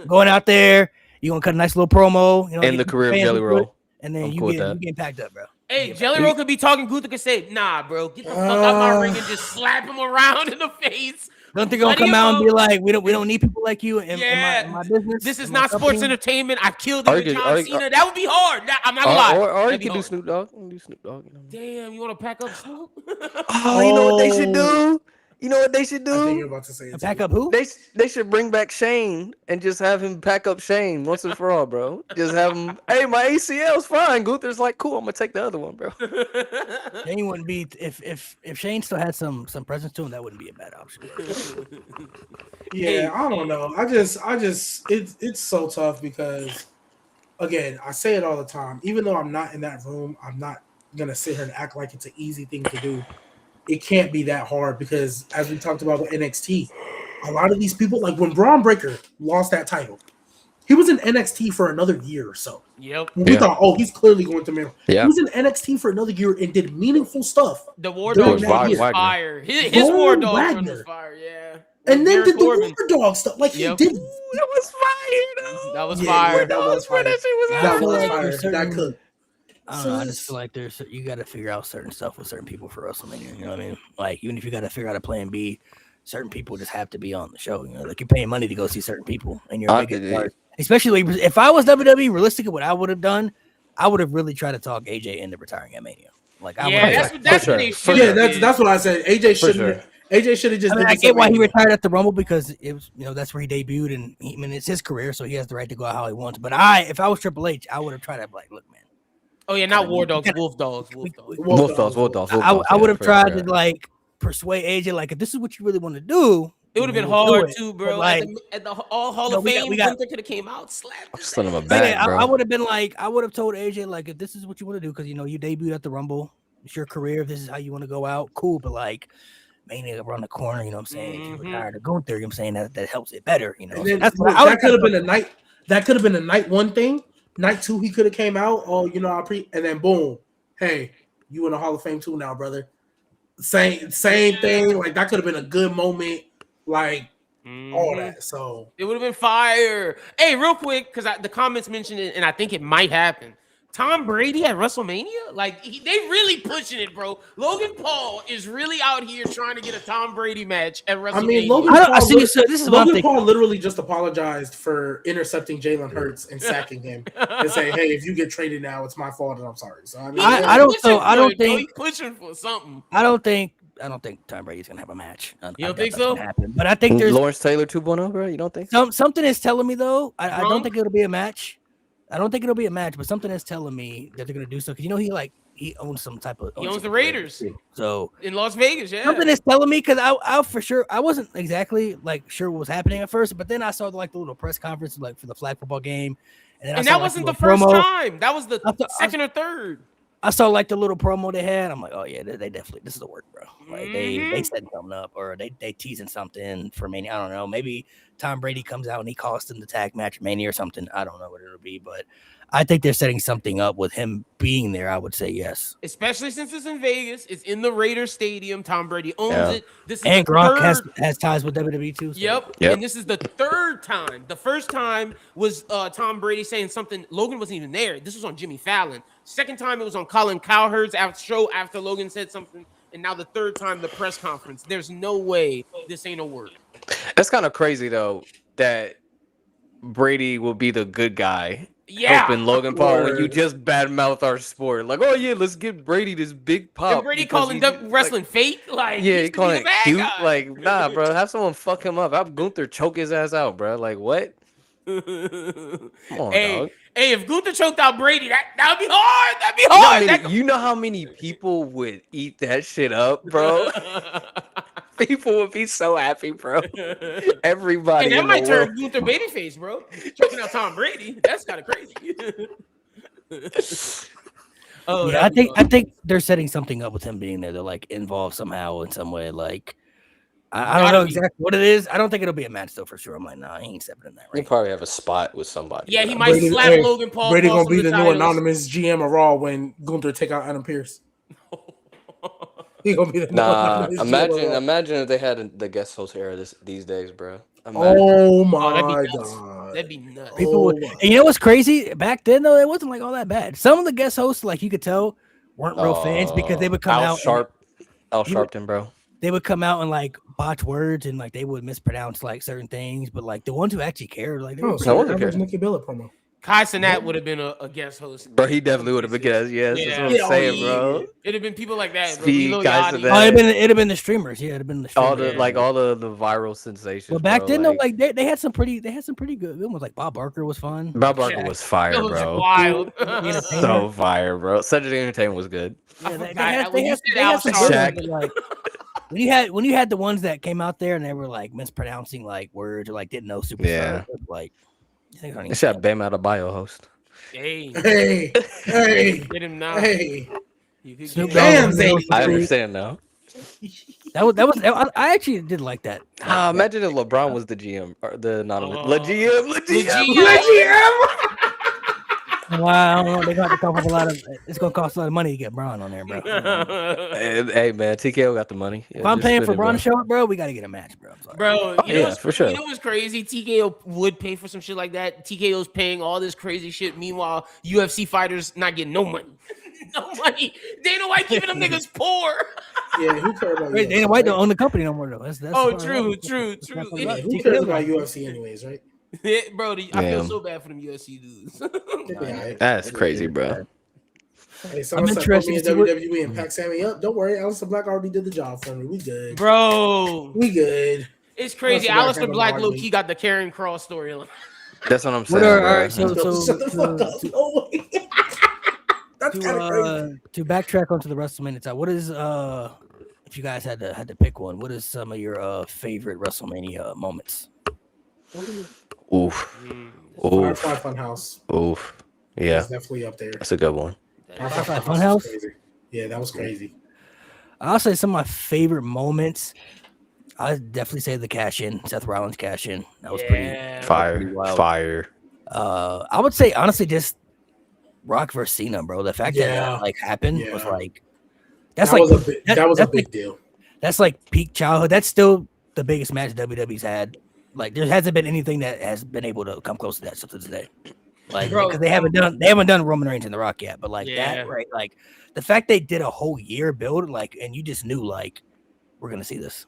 Going out there, you gonna cut a nice little promo, in the career of Jelly Roll, and then you get packed up, bro. Hey, Jelly Roll could be talking. Gunther could say, "Nah, bro, get the fuck out my ring and just slap him around in the face." Don't they gonna come out and be like, we don't need people like you in my business? This is in my not sports company? entertainment. I've killed it with John Cena. That would be hard. I'm not gonna lie. Or you That'd be can do hard. Snoop Dogg. You can do Snoop Dogg. You know? Damn, you want to pack up Snoop? Oh, you know what they should do? You know what they should I think do? you're about to say it. Pack up who? They should bring back Shane and just have him pack up Shane once and for all, bro. Just have him. Hey, my ACL's fine. Gunther's like, cool. I'm gonna take the other one, bro. Shane wouldn't be if Shane still had some presence to him. That wouldn't be a bad option. Yeah, I don't know. I just it's so tough because again, I say it all the time. Even though I'm not in that room, I'm not gonna sit here and act like it's an easy thing to do. It can't be that hard because as we talked about with NXT, a lot of these people, like when Braun Breaker lost that title, he was in NXT for another year or so. Yep. We thought, oh, he's clearly going to main. Yeah. He was in NXT for another year and did meaningful stuff. The War During Dogs that was year. fire. His War Dogs Wagner. was fire, yeah. And then Baron did the Corbin. War Dog stuff. Like Yep. he did. That was fire, though. That was Yeah, fire. yeah, that was fire. That shit was I That feel was like fire. there's certain- That could. I don't know. I just feel like you got to figure out certain stuff with certain people for WrestleMania. You know what I mean? Like even if you got to figure out a plan B, certain people just have to be on the show. You know, like you're paying money to go see certain people, and you're a big part. Especially if I was WWE, realistically, what I would have done, I would have really tried to talk AJ into retiring at Mania. Like I would. That's what they should. Yeah, that's what I said. AJ shouldn't. AJ should have just. I mean, did I this get why he Mania. retired at the Rumble because it was, that's where he debuted, and it's his career, so he has the right to go out how he wants. But if I was Triple H, I would have tried to be like, look, man. Oh yeah, not War Dogs, Wolf Dogs. Wolf Dogs. I would have tried to like persuade AJ, like if this is what you really want to do. It would have been we'll do hard it. too, But, bro. like, At the All Hall of Fame, we got- Gunther could have came out, slapped. his Send him a ass. bag, bro. I would have been like, I would have told AJ like, if this is what you want to do, because you debuted at the Rumble, it's your career. If this is how you want to go out, cool. But like, Mania around the corner, you know what I'm saying? If you retire to Gunther, you know what I'm saying, that helps it better, you know. And then, That's look, what that could have been a night. That could have been a night one thing. Night two, he could have came out. Oh, and then boom, hey, you in the Hall of Fame too now, brother. Same thing. Like that could have been a good moment. Like all that. So It would have been fire. Hey, real quick, because the comments mentioned it, and I think it might happen. Tom Brady at WrestleMania? Like, they really pushing it, bro. Logan Paul is really out here trying to get a Tom Brady match at WrestleMania. I mean, Logan Paul literally just apologized for intercepting Jalen Hurts and sacking him and say, "Hey, if you get traded now, it's my fault, and I'm sorry." So I mean, I don't think he's pushing for something. I don't think Tom Brady's gonna have a match. You don't think so? But I think there's Lawrence Taylor 2.0, bro. You don't think? Something is telling me though. I don't think it'll be a match. I don't think it'll be a match, but something is telling me that they're gonna do so because he owns some type of. He owns the Raiders. So in Las Vegas, yeah. Something is telling me because I for sure I wasn't exactly like sure what was happening at first, but then I saw like the little press conference like for the flag football game, and that wasn't the first time. That was the second or third. I saw like the little promo they had. I'm like, oh yeah, they definitely this is the work, bro. Like they setting something up or they teasing something for Mania. I don't know. Maybe Tom Brady comes out and he costs them the tag match Mania or something. I don't know what it'll be, but I think they're setting something up with him being there. I would say yes, especially since it's in Vegas. It's in the Raiders Stadium. Tom Brady owns it. This is and Gronk has ties with WWE too. So. Yep. And this is the third time. The first time was Tom Brady saying something. Logan wasn't even there. This was on Jimmy Fallon. Second time it was on Colin Cowherd's show after Logan said something. And now the third time, the press conference. There's no way this ain't a work. That's kind of crazy though that Brady will be the good guy. Yeah, helping Logan Paul when you just badmouth our sport. Like, oh yeah, let's give Brady this big pop. And Brady calling wrestling fake? Like, yeah, he calling it cute. Guy. Like, nah, bro, have someone fuck him up. Have Gunther choke his ass out, bro. Like, what? Come on, dog. Hey, if Gunther choked out Brady, that'd be hard. That'd be hard. You know how many people would eat that shit up, bro? People would be so happy, bro. Everybody. And that might turn Gunther babyface, bro. Choking out Tom Brady. That's kind of crazy. I think they're setting something up with him being there. They're like involved somehow in some way. Like I don't know exactly what it is. I don't think it'll be a match though for sure. I'm like, nah, he ain't stepping in that. He'll probably have a spot with somebody. Yeah, he might slap Logan Paul. Brady gonna be the new anonymous GM of Raw when Gunther take out Adam Pearce. He gonna be the imagine if they had the guest host era these days, bro. Oh my god, that'd be nuts. People would, and you know what's crazy? Back then though, it wasn't like all that bad. Some of the guest hosts, like you could tell, weren't real fans because they would come Al out. Sharpton, bro. they would come out and like botch words and like they would mispronounce like certain things, but like the ones who actually cared, like they were so wasn't average care. Nikki Bella promo. Kai Cenat would have been a guest host. Bro, he definitely would have been guessed. Yes, that's what I'm Yeah, saying, yeah. bro. It'd have been people like that. Bro. Speed, Lilo Kai Yachty. Cenat. it'd have been the streamers. Yeah, it'd have been the streamers. All the viral sensations. But back bro, then, though, like they had some pretty good ones. Like Bob Barker was fun. Bob Barker was fire, That was bro. wild. So fire, bro. Cedric the Entertainment was good. Yeah, they forgot. had some good Shaq. ones, but, like when you had the ones that came out there and they were like mispronouncing like words or like didn't know superstars. Yeah. Like They should have Bam out of bio host. Hey, Hey, get him now. hey. You could Snoop get Dogg Damn, was Zay. on I street. understand now. That was I actually did like that. Imagine if LeBron was the GM or the anonymous. Oh. Le GM. Wow, they're gonna have to cost a lot of. It's gonna cost a lot of money to get Braun on there, bro. Hey man, TKO got the money. If I'm paying for Braun to show up, bro, we got to get a match, bro. I'm sorry. Bro, you know yeah, what's, for sure. You know what's crazy? TKO would pay for some shit like that. TKO's paying all this crazy shit. Meanwhile, UFC fighters not getting no money. No money. Dana White keeping them niggas poor. Yeah, who cares about Wait, UFC? Dana White don't own the company no more though. That's Oh, the true. That's what Yeah, I'm who about. cares about UFC anyways, right? Yeah, bro, I feel Damn. so bad for them UFC dudes. Yeah, That's crazy, bro. hey, someone said put interested me in to see what- WWE and pack Sammy up. Don't worry, Aleister Black already did the job for me. We good. Bro, We good. it's crazy. Aleister Aleister Black Black low key got the Karrion Kross storyline. That's what I'm What saying. are, bro. all right, so Shut the fuck up. No way. That's kind of crazy. to backtrack onto the WrestleMania time, what is if you guys had to pick one, what is some of your favorite WrestleMania moments? Oof. Firefly Funhouse Oof. Yeah, is definitely up there. that's a good one. Firefly was Funhouse? crazy. Yeah, that was crazy. I'll say some of my favorite moments. I'd definitely say the cash in, Seth Rollins cash in. That was pretty Fire. wild. Fire. I would say honestly just Rock versus Cena, bro. The fact that Yeah. that like happened was Yeah. like that's That like was a big, that was a that's big like, deal. that's like peak childhood. That's still the biggest match WWE's had. Like there hasn't been anything that has been able to come close to that to today. Like Bro, because they haven't done Roman Reigns and The Rock yet, but like Yeah. that, right? Like the fact they did a whole year build, like, and you just knew like we're gonna see this.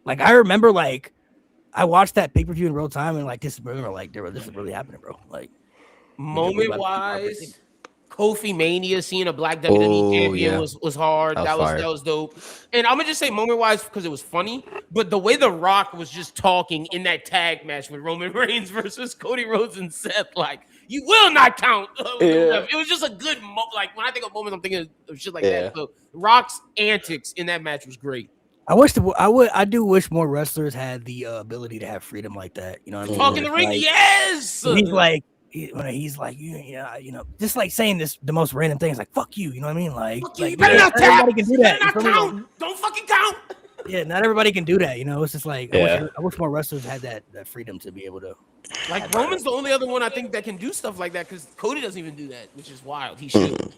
Like I remember, like I watched that pay per view in real time, and like this is really happening, bro. Like Moment wise, Kofi Mania seeing a black WWE champion yeah. was hard. That was fire. That was dope. And I'm gonna just say moment wise because it was funny, but the way The Rock was just talking in that tag match with Roman Reigns versus Cody Rhodes and Seth, like you will not count. Yeah. It was just a good like when I think of moments, I'm thinking of shit like Yeah. that. So Rock's antics in that match was great. I do wish more wrestlers had the ability to have freedom like that. You know what I mean? Talk in the ring, Like, yes. He's like, he's like, just like saying the most random things, like "fuck you," you know what I mean? Like, Fuck you, like you better not tap. everybody can do You that. better you not feel me? count. Don't fucking count. Yeah, not everybody can do that. You know, it's just like Yeah. I wish more wrestlers had that freedom to be able to. Like Roman's the only other one I think that can do stuff like that because Cody doesn't even do that, which is wild. He should.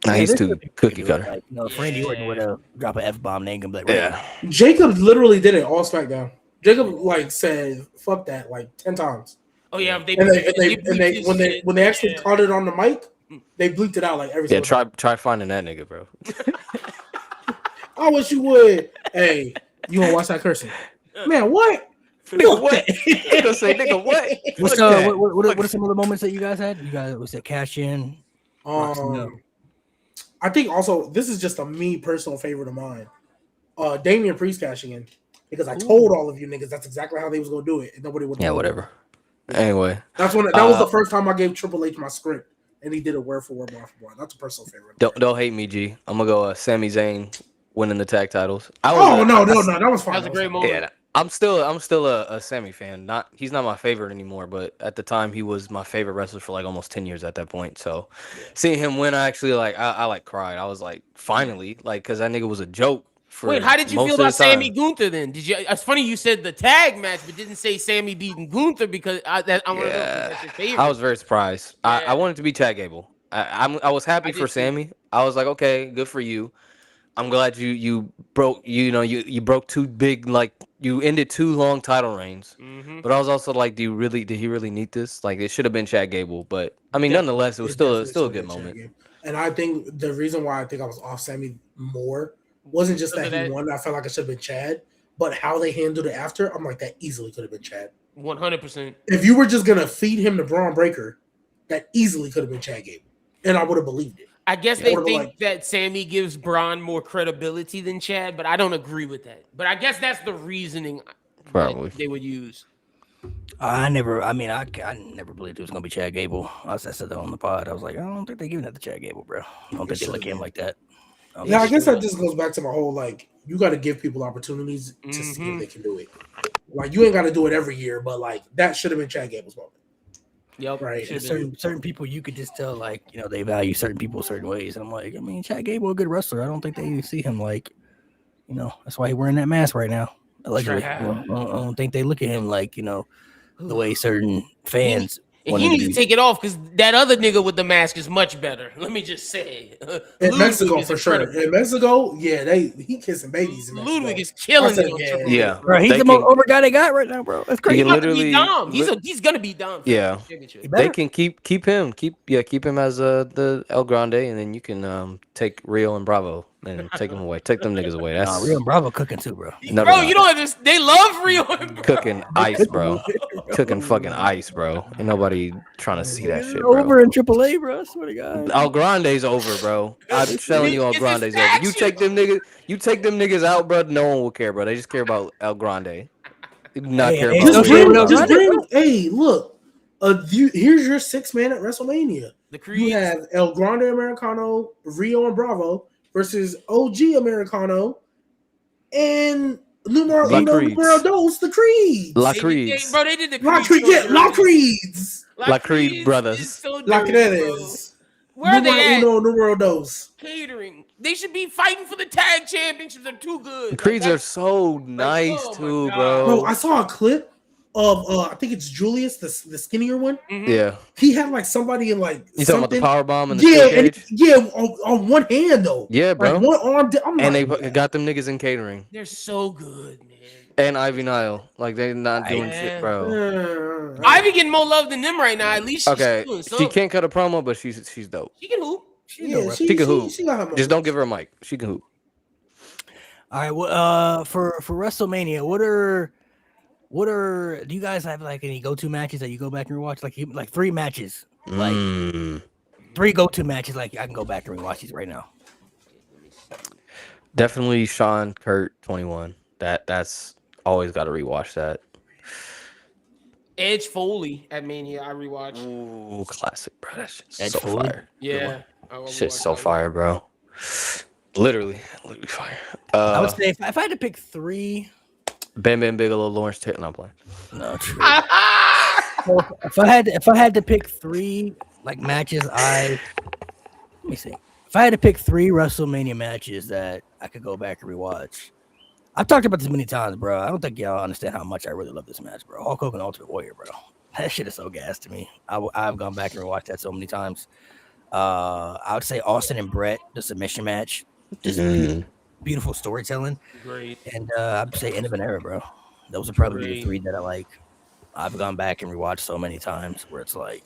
Nah, he's there's too certain people cookie who do it, cutter. Like, if Randy Orton would have drop an F-bomb, name him like, Yeah. Jacob literally did it all SmackDown. Jacob like said "fuck that" like 10 times. Oh yeah, And when they actually caught it on the mic, they bleeped it out like every Yeah, single time. try finding that nigga, bro. I wish you would. Hey, you wanna watch that cursing? Man, what? Nigga, what? I'm gonna say, nigga, what? What's Fuck that. what are some of the moments that you guys had? You guys was it cash in? I think also this is just a me personal favorite of mine. Damian Priest cashing in because I told all of you niggas that's exactly how they was gonna do it, and nobody would. Yeah, whatever. Anyway, That's when that was the first time I gave Triple H my script, and he did it word for word, bar for bar. That's a personal favorite. don't hate me, G. I'm gonna go Sami Zayn winning the tag titles. No, that was fine. That was a great moment. Yeah, I'm still a Sami fan. He's not my favorite anymore, but at the time he was my favorite wrestler for like almost 10 years at that point. So seeing him win, I actually I like cried. I was like, finally, like because that nigga was a joke. Wait, how did you feel about Sammy Gunther then? Did you? It's funny you said the tag match, but didn't say Sammy beating Gunther because I'm one of those that's your favorite. I was very surprised. Yeah. I wanted to be Chad Gable. I was happy for Sammy. I was like, okay, good for you. I'm glad you broke. You broke two big, like you ended 2 long title reigns. Mm-hmm. But I was also like, did he really need this? Like it should have been Chad Gable. But I mean, nonetheless, it was still a good moment. And I think the reason why I think I was off Sammy more wasn't just Because that of he that. won. I felt like it should have been Chad, but how they handled it after, I'm like, that easily could have been Chad. 100%. If you were just gonna feed him the Braun Breaker, that easily could have been Chad Gable, and I would have believed it. I guess I they would've been think that Sammy gives Braun more credibility than Chad, but I don't agree with that. But I guess that's the reasoning Probably. that they would use. I never believed it was gonna be Chad Gable. I said that on the pod. I was like, I don't think they're giving that to Chad Gable, bro. I don't think they look at him like that. Yeah, I guess that just goes back to my whole like you got to give people opportunities to see if they can do it. Like you ain't got to do it every year, but like that should have been Chad Gable's moment. Yep. Right. Certain people you could just tell like they value certain people certain ways. And I'm like, I mean, Chad Gable a good wrestler. I don't think they see him like, that's why he's wearing that mask right now. Allegedly, I don't think they look at him like the way certain fans. He needs to take it off because that other nigga with the mask is much better. Let me just say. In Mexico, for sure. In Mexico, yeah, he kissing babies in Mexico. Ludwig is killing it. Yeah. Bro, he's the most over guy they got right now, bro. That's crazy. He's literally Dom. He's gonna be Dom. Yeah. They can keep him. Keep him as the El Grande, and then you can take Rio and Bravo and take them away. Take them niggas away. That's Rio and Bravo cooking too, bro. No, bro, you don't understand. They love Rio and Bravo. Cooking ice, bro. Cooking fucking ice, bro. Ain't nobody trying to see that shit, bro. Over in AAA, bro. I swear to God. El Grande's over, bro. I'm telling you, El Grande's over. You take them niggas out, bro. No one will care, bro. They just care about El Grande. They do not care about. Just bring. Hey, look. Here's your 6-man at WrestleMania. You have El Grande Americano, Rio and Bravo versus OG Americano, and numero dos, the Creeds. La Creeds. Bro, they did the Creeds. La Creeds. La Creed brothers. La Creeds. Where are they at? Numero dos. Catering. They should be fighting for the tag championships. They're too good. The Creeds are so nice too, bro. Bro, I saw a clip of I think it's Julius, the skinnier one. Yeah. He had like somebody in like you talking about the power bomb and the on one hand though. Yeah, bro. Like one arm. And they got them niggas in catering. They're so good, man. And Ivy Nile, like they're not doing shit, bro. Ivy getting more love than them right now. At least she's doing something. She can't cut a promo, but she's dope. She can hoop. She can hoop. Just don't give her a mic. She can hoop. All right. Well, for WrestleMania, what are do you guys have like any go-to matches that you go back and rewatch? Like 3 matches, like 3 go-to matches. Like I can go back and rewatch these right now. Definitely Sean Kurt 21. That's always got to rewatch that. Edge Foley at Mania, I rewatched. Ooh, classic, bro. That shit's Edge so Foley? fire. Yeah, Shit's so fire, bro. Literally fire. I would say if I had to pick 3. Bam Bam Bigelow, Lawrence Taylor. No, I'm playing. No, true. So if I had to pick 3 like matches, let me see. If I had to pick 3 WrestleMania matches that I could go back and rewatch, I've talked about this many times, bro. I don't think y'all understand how much I really love this match, bro. Hulk Hogan Ultimate Warrior, bro. That shit is so gas to me. I've gone back and rewatched that so many times. I would say Austin and Brett, the submission match, just beautiful storytelling. Great. And I'd say End of an Era, bro. Those are probably the 3 that I've gone back and rewatched so many times, where it's like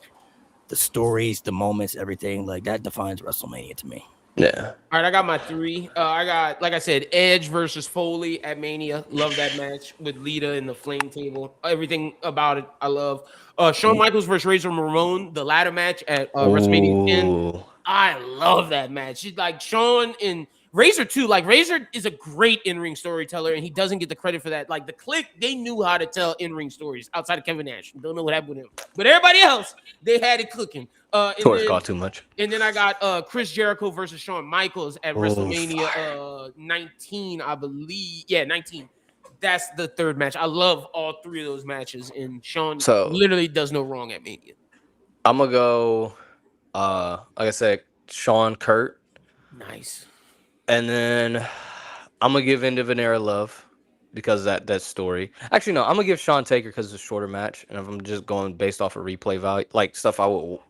the stories, the moments, everything like that defines WrestleMania to me. Yeah. All right, I got my 3. I got, like I said, Edge versus Foley at Mania. Love that match with Lita and the flame table. Everything about it, I love. Shawn Michaels versus Razor Ramon, the ladder match at WrestleMania 10. I love that match. It's like Shawn and Razor too. Like Razor is a great in-ring storyteller, and he doesn't get the credit for that. Like the Clique, they knew how to tell in-ring stories outside of Kevin Nash. Don't know what happened with him, but everybody else, they had it cooking. Torch got too much. And then I got Chris Jericho versus Shawn Michaels at WrestleMania 19, I believe. Yeah, 19. That's the 3rd match. I love all 3 of those matches, and Shawn literally does no wrong at Mania. I'm gonna go. Like I said, Sean Kurt. Nice. And then I'm gonna give End of an Era love because that story. Actually, no, I'm gonna give Sean Taker because it's a shorter match, and if I'm just going based off of replay value, like stuff I would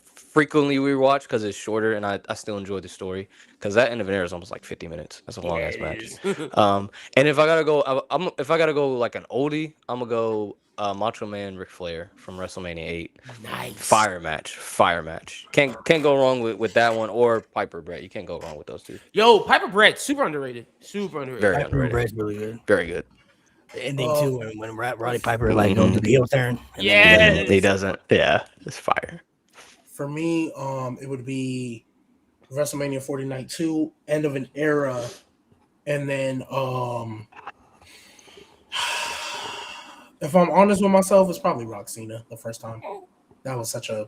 frequently rewatch because it's shorter, and I still enjoy the story because that End of an Era is almost like 50 minutes. That's a long ass match. And if I gotta go, if I gotta go like an oldie, I'm gonna go Macho Man Ric Flair from WrestleMania 8. Nice. Fire match. Can't go wrong with that one or Piper Brett. You can't go wrong with those two. Yo, Piper Brett, super underrated. Super underrated. Very Piper underrated. Brett's really good. Very good. The ending too, when Roddy Piper like go do the heel turn. And Yes. He doesn't. Yeah, it's fire. For me, it would be WrestleMania 49 2, end of an era, and then if I'm honest with myself, it's probably Rock Cena the first time. That was such a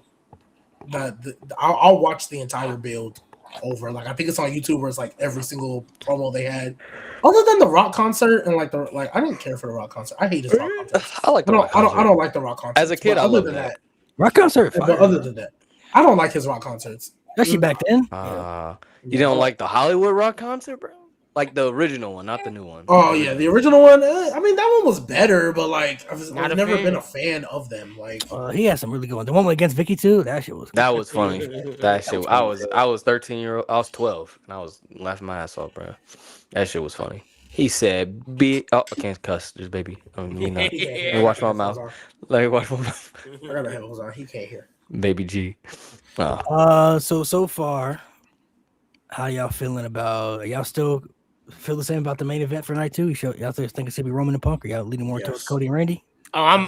I'll watch the entire build over. Like I think it's on YouTube where it's like every single promo they had. Other than the Rock concert and like I didn't care for the Rock concert. I hate his Rock concert. I like the Rock concert. I don't like the Rock concert. As a kid, I loved that. Rock concert, But other than that, I don't like his Rock concerts. especially back then. You don't like the Hollywood Rock concert, bro? Like the original one, not the new one. Oh yeah, the original one. I mean, that one was better, but like I've never been a fan of them. Like He had some really good ones. The one against Vicky too. That shit was. That was funny. That shit. I was 13-year-old. I was 12, and I was laughing my ass off, bro. That shit was funny. He said, I can't cuss, just baby. Let me watch my mouth. Let me watch my mouth. I got the headphones on. He can't hear. Baby G. So far, how y'all feeling about? Y'all still feel the same about the main event for night 2? Y'all still think it's gonna be Roman and Punk, or y'all leaning more towards Cody and Randy? Oh, I'm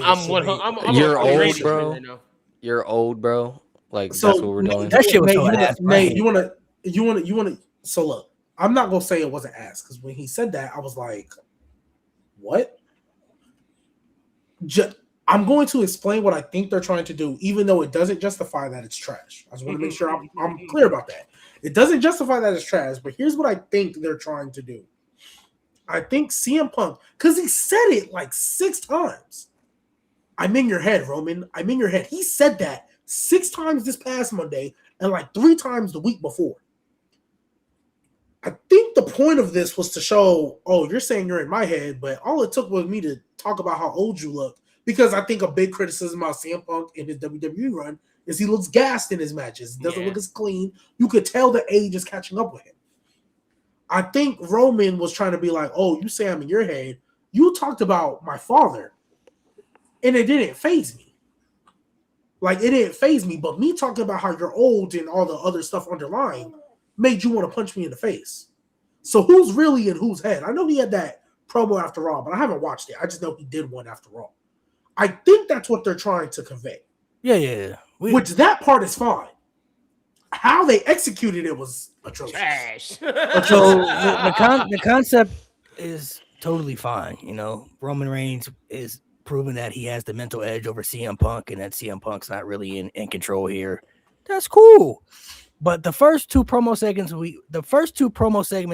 You're on old, Randy bro. right now. You're old, bro. Like So, that's what we're doing. That shit was so ass. Nate, you want to. So look, I'm not gonna say it wasn't ass because when he said that, I was like, "What?" I'm going to explain what I think they're trying to do, even though it doesn't justify that it's trash. I just want to make sure I'm clear about that. It doesn't justify that it's trash, but here's what I think they're trying to do. I think CM Punk, because he said it like 6 times. I'm in your head, Roman. I'm in your head. He said that 6 times this past Monday and like 3 times the week before. I think the point of this was to show, oh, you're saying you're in my head, but all it took was me to talk about how old you look. Because I think a big criticism about CM Punk in his WWE run is he looks gassed in his matches. He doesn't look as clean. You could tell the age is catching up with him. I think Roman was trying to be like, oh, you say I'm in your head. You talked about my father, and it didn't faze me. Like, it didn't faze me, but me talking about how you're old and all the other stuff underlying made you want to punch me in the face. So who's really in whose head? I know he had that promo after Raw, but I haven't watched it. I just know he did one after Raw. I think that's what they're trying to convey. Yeah. Which that part is fine. How they executed it was atrocious. Trash. So the concept is totally fine. You know, Roman Reigns is proving that he has the mental edge over CM Punk, and that CM Punk's not really in control here. That's cool. But the first two promo segments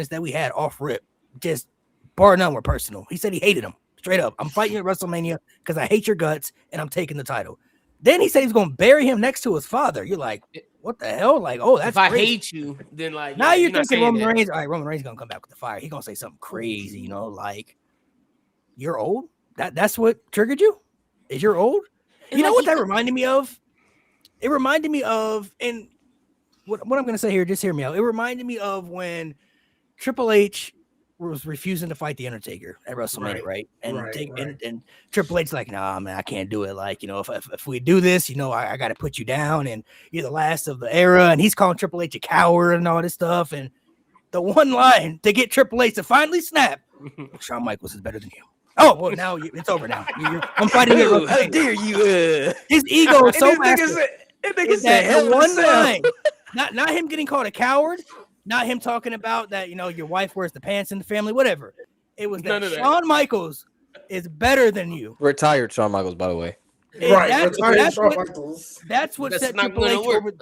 that we had off rip, just bar none, were personal. He said he hated him. Straight up, I'm fighting at WrestleMania because I hate your guts and I'm taking the title. Then he said he's going to bury him next to his father. You're like, what the hell? Like, oh, that's if I crazy. hate you, then like Now you're not thinking saying Roman that. Reigns. All right, Roman Reigns going to come back with the fire. He's going to say something crazy, you know, like, you're old? That's what triggered you? Is you're old? And You know like, what that reminded me of? It reminded me of, and what I'm going to say here, just hear me out. It reminded me of when Triple H was refusing to fight the Undertaker at WrestleMania, right? And and Triple H's like, nah, man, I can't do it. Like, you know, if we do this, you know, I got to put you down, and you're the last of the era. And he's calling Triple H a coward and all this stuff. And the one line to get Triple H to finally snap, Shawn Michaels is better than you. Oh, well, now it's over now. I'm fighting it. How dare you? His ego is so massive. Nigga That the one line, not him getting called a coward, not him talking about that, you know, your wife wears the pants in the family, whatever. It was that Shawn Michaels is better than you. Retired Shawn Michaels, by the way. Right. That's what set not Triple H gonna over. work.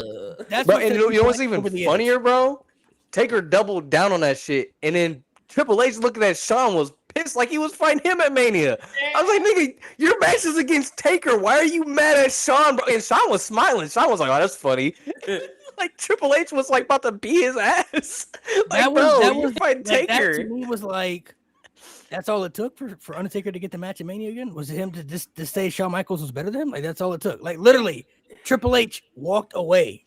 That's Bro, what and set you know Triple what's H even over the edge. funnier, bro? Taker doubled down on that shit, and then Triple H looking at Shawn was pissed like he was fighting him at Mania. I was like, nigga, your match is against Taker. Why are you mad at Shawn, bro? And Shawn was smiling. Shawn was like, oh, that's funny. Like Triple H was like about to beat his ass. Like, you're fighting Taker. That to me was like, that's all it took for Undertaker to get the match at Mania again? Was it him to just to say Shawn Michaels was better than him? Like, that's all it took. Like, literally, Triple H walked away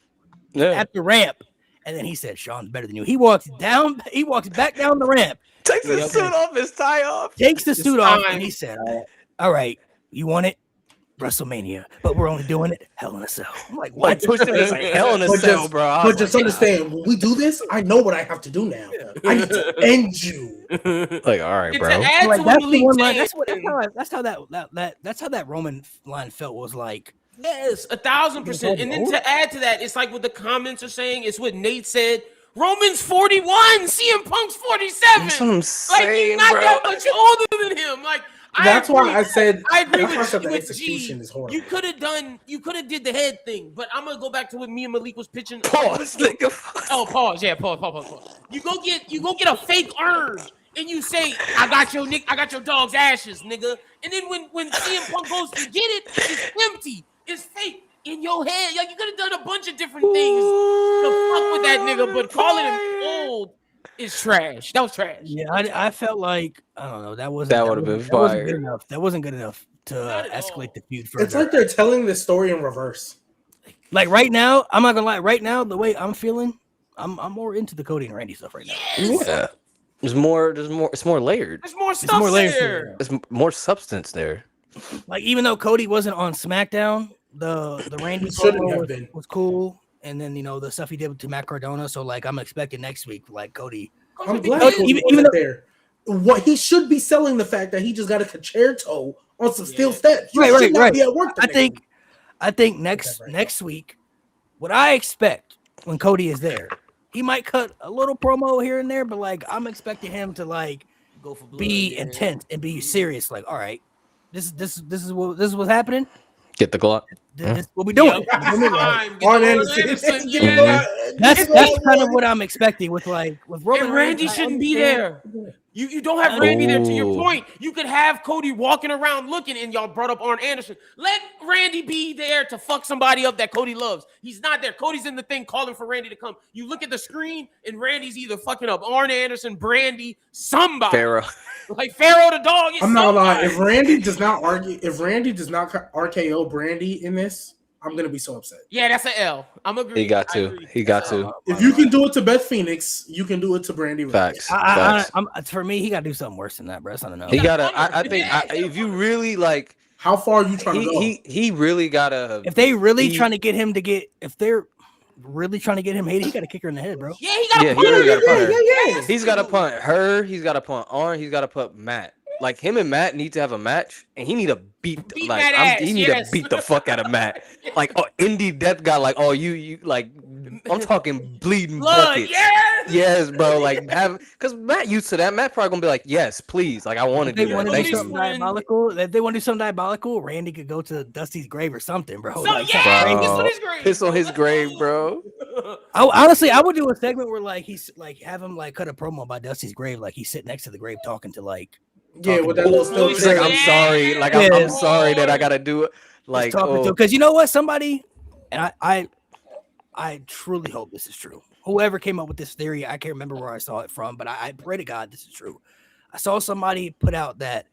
at the ramp, and then he said, Shawn's better than you. He walks back down the ramp. Takes his suit off, his tie off. Takes the suit off, and he said, all right, you want it? WrestleMania, but we're only doing it Hell in a Cell. I'm like, what? Push him to Hell in a But Cell, just- bro. I But was just like, understand, when we do this, I know what I have to do now. I need to end you. like, all right, And bro. to add Like, to what that's the Malik one line. said, That's how that Roman line felt. Was like, yes, 1,000%. And then to add to that, it's like what the comments are saying. It's what Nate said. Roman's 41, CM Punk's 47. That's what I'm Like, saying, he's not bro. that much older than him. Like, That's why I said I agree that's why I with, said the with execution G. is horrible. You could have did the head thing, but I'm gonna go back to what me and Malik was pitching. Pause, nigga. Oh, pause. Yeah, pause. You go get a fake urn and you say, I got your dog's ashes, nigga. And then when CM Punk goes to get it, it's empty. It's fake in your head. Like, you could have done a bunch of different things to fuck with that nigga, but calling him old is trash. That was trash. yeah, I felt like I don't know. That That would've been wasn't good fire. enough. That wasn't good enough to Not at escalate all. the feud further. It's like they're telling this story in reverse. Like right now, I'm not gonna lie. Right now, the way I'm feeling, I'm more into the Cody and Randy stuff right now. Yes. Yeah. It's more layered. There's more stuff more layers to there. it. There's more substance there. Like even though Cody wasn't on SmackDown, the Randy He shouldn't promo have was, been. was cool, and then the stuff he did to Matt Cardona. So like I'm expecting next week, like Cody. I'm glad Cody- Cody even wasn't though- there. What he should be selling the fact that he just got a concerto on some steel Yeah. steps. You Right, should not be at work. the I next think week. I think next week, what I expect when Cody is there, he might cut a little promo here and there, but like I'm expecting him to like Go for blood, be yeah. intense and be serious. Like, all right, this is what's happening. Get the Glock. This is what we doing. Yep. Time. Get Arn the Anderson. Anderson, Get yeah. the- That's get that's the- kind of what I'm expecting with Roman And Randy Reigns. I shouldn't be understand- there. You don't have Randy there. To your Ooh. point, you could have Cody walking around looking, and y'all brought up Arn Anderson. Let Randy be there to fuck somebody up that Cody loves. He's not there. Cody's in the thing calling for Randy to come. You look at the screen, and Randy's either fucking up Arn Anderson, Brandy, somebody. Pharaoh. Like Pharaoh the dog. Is I'm not gonna lie. somebody. If Randy does not RKO Brandy in this, I'm gonna be so upset. Yeah, that's an L. I'm agreeing. He got I to. agree. He got to. If you can do it to Beth Phoenix, you can do it to Brandy. Rhodes. Facts. I, Facts. for me, he got to do something worse than that, bro. That's not enough. He gotta. Yeah. I think if you really like, How far are you trying to go? he really gotta. If they really he- trying to get him to get, if they're really trying to get him hated, he got to kick her in the head, bro. Yeah, he got Yeah, a he really got to punt her. yeah. He's got to punt her. He's got to punt Arn. He's got to put Matt. Like him and Matt need to have a match, and he need to beat like Matt ass, he need yes. to beat the fuck out of Matt. Like indie death guy. Like you like I'm talking bleeding blood. buckets. Yeah. Yes, bro. Like have because Matt used to that. Matt probably gonna be like, yes, please. Like I want to If they do want that. to do Thank something you. diabolical, if they want to do something diabolical, Randy could go to Dusty's grave or something, bro. So, Like, yeah, something piss crazy. on his grave. Piss on his grave, bro. Honestly, I would do a segment where like he's like have him like cut a promo by Dusty's grave, like he's sitting next to the grave talking to like Yeah, with that little still He's like, I'm Yeah. sorry. Like I'm sorry that I gotta do it. Like talking to, because you know what, somebody, and I truly hope this is true. Whoever came up with this theory, I can't remember where I saw it from, but I pray to God this is true. I saw somebody put out that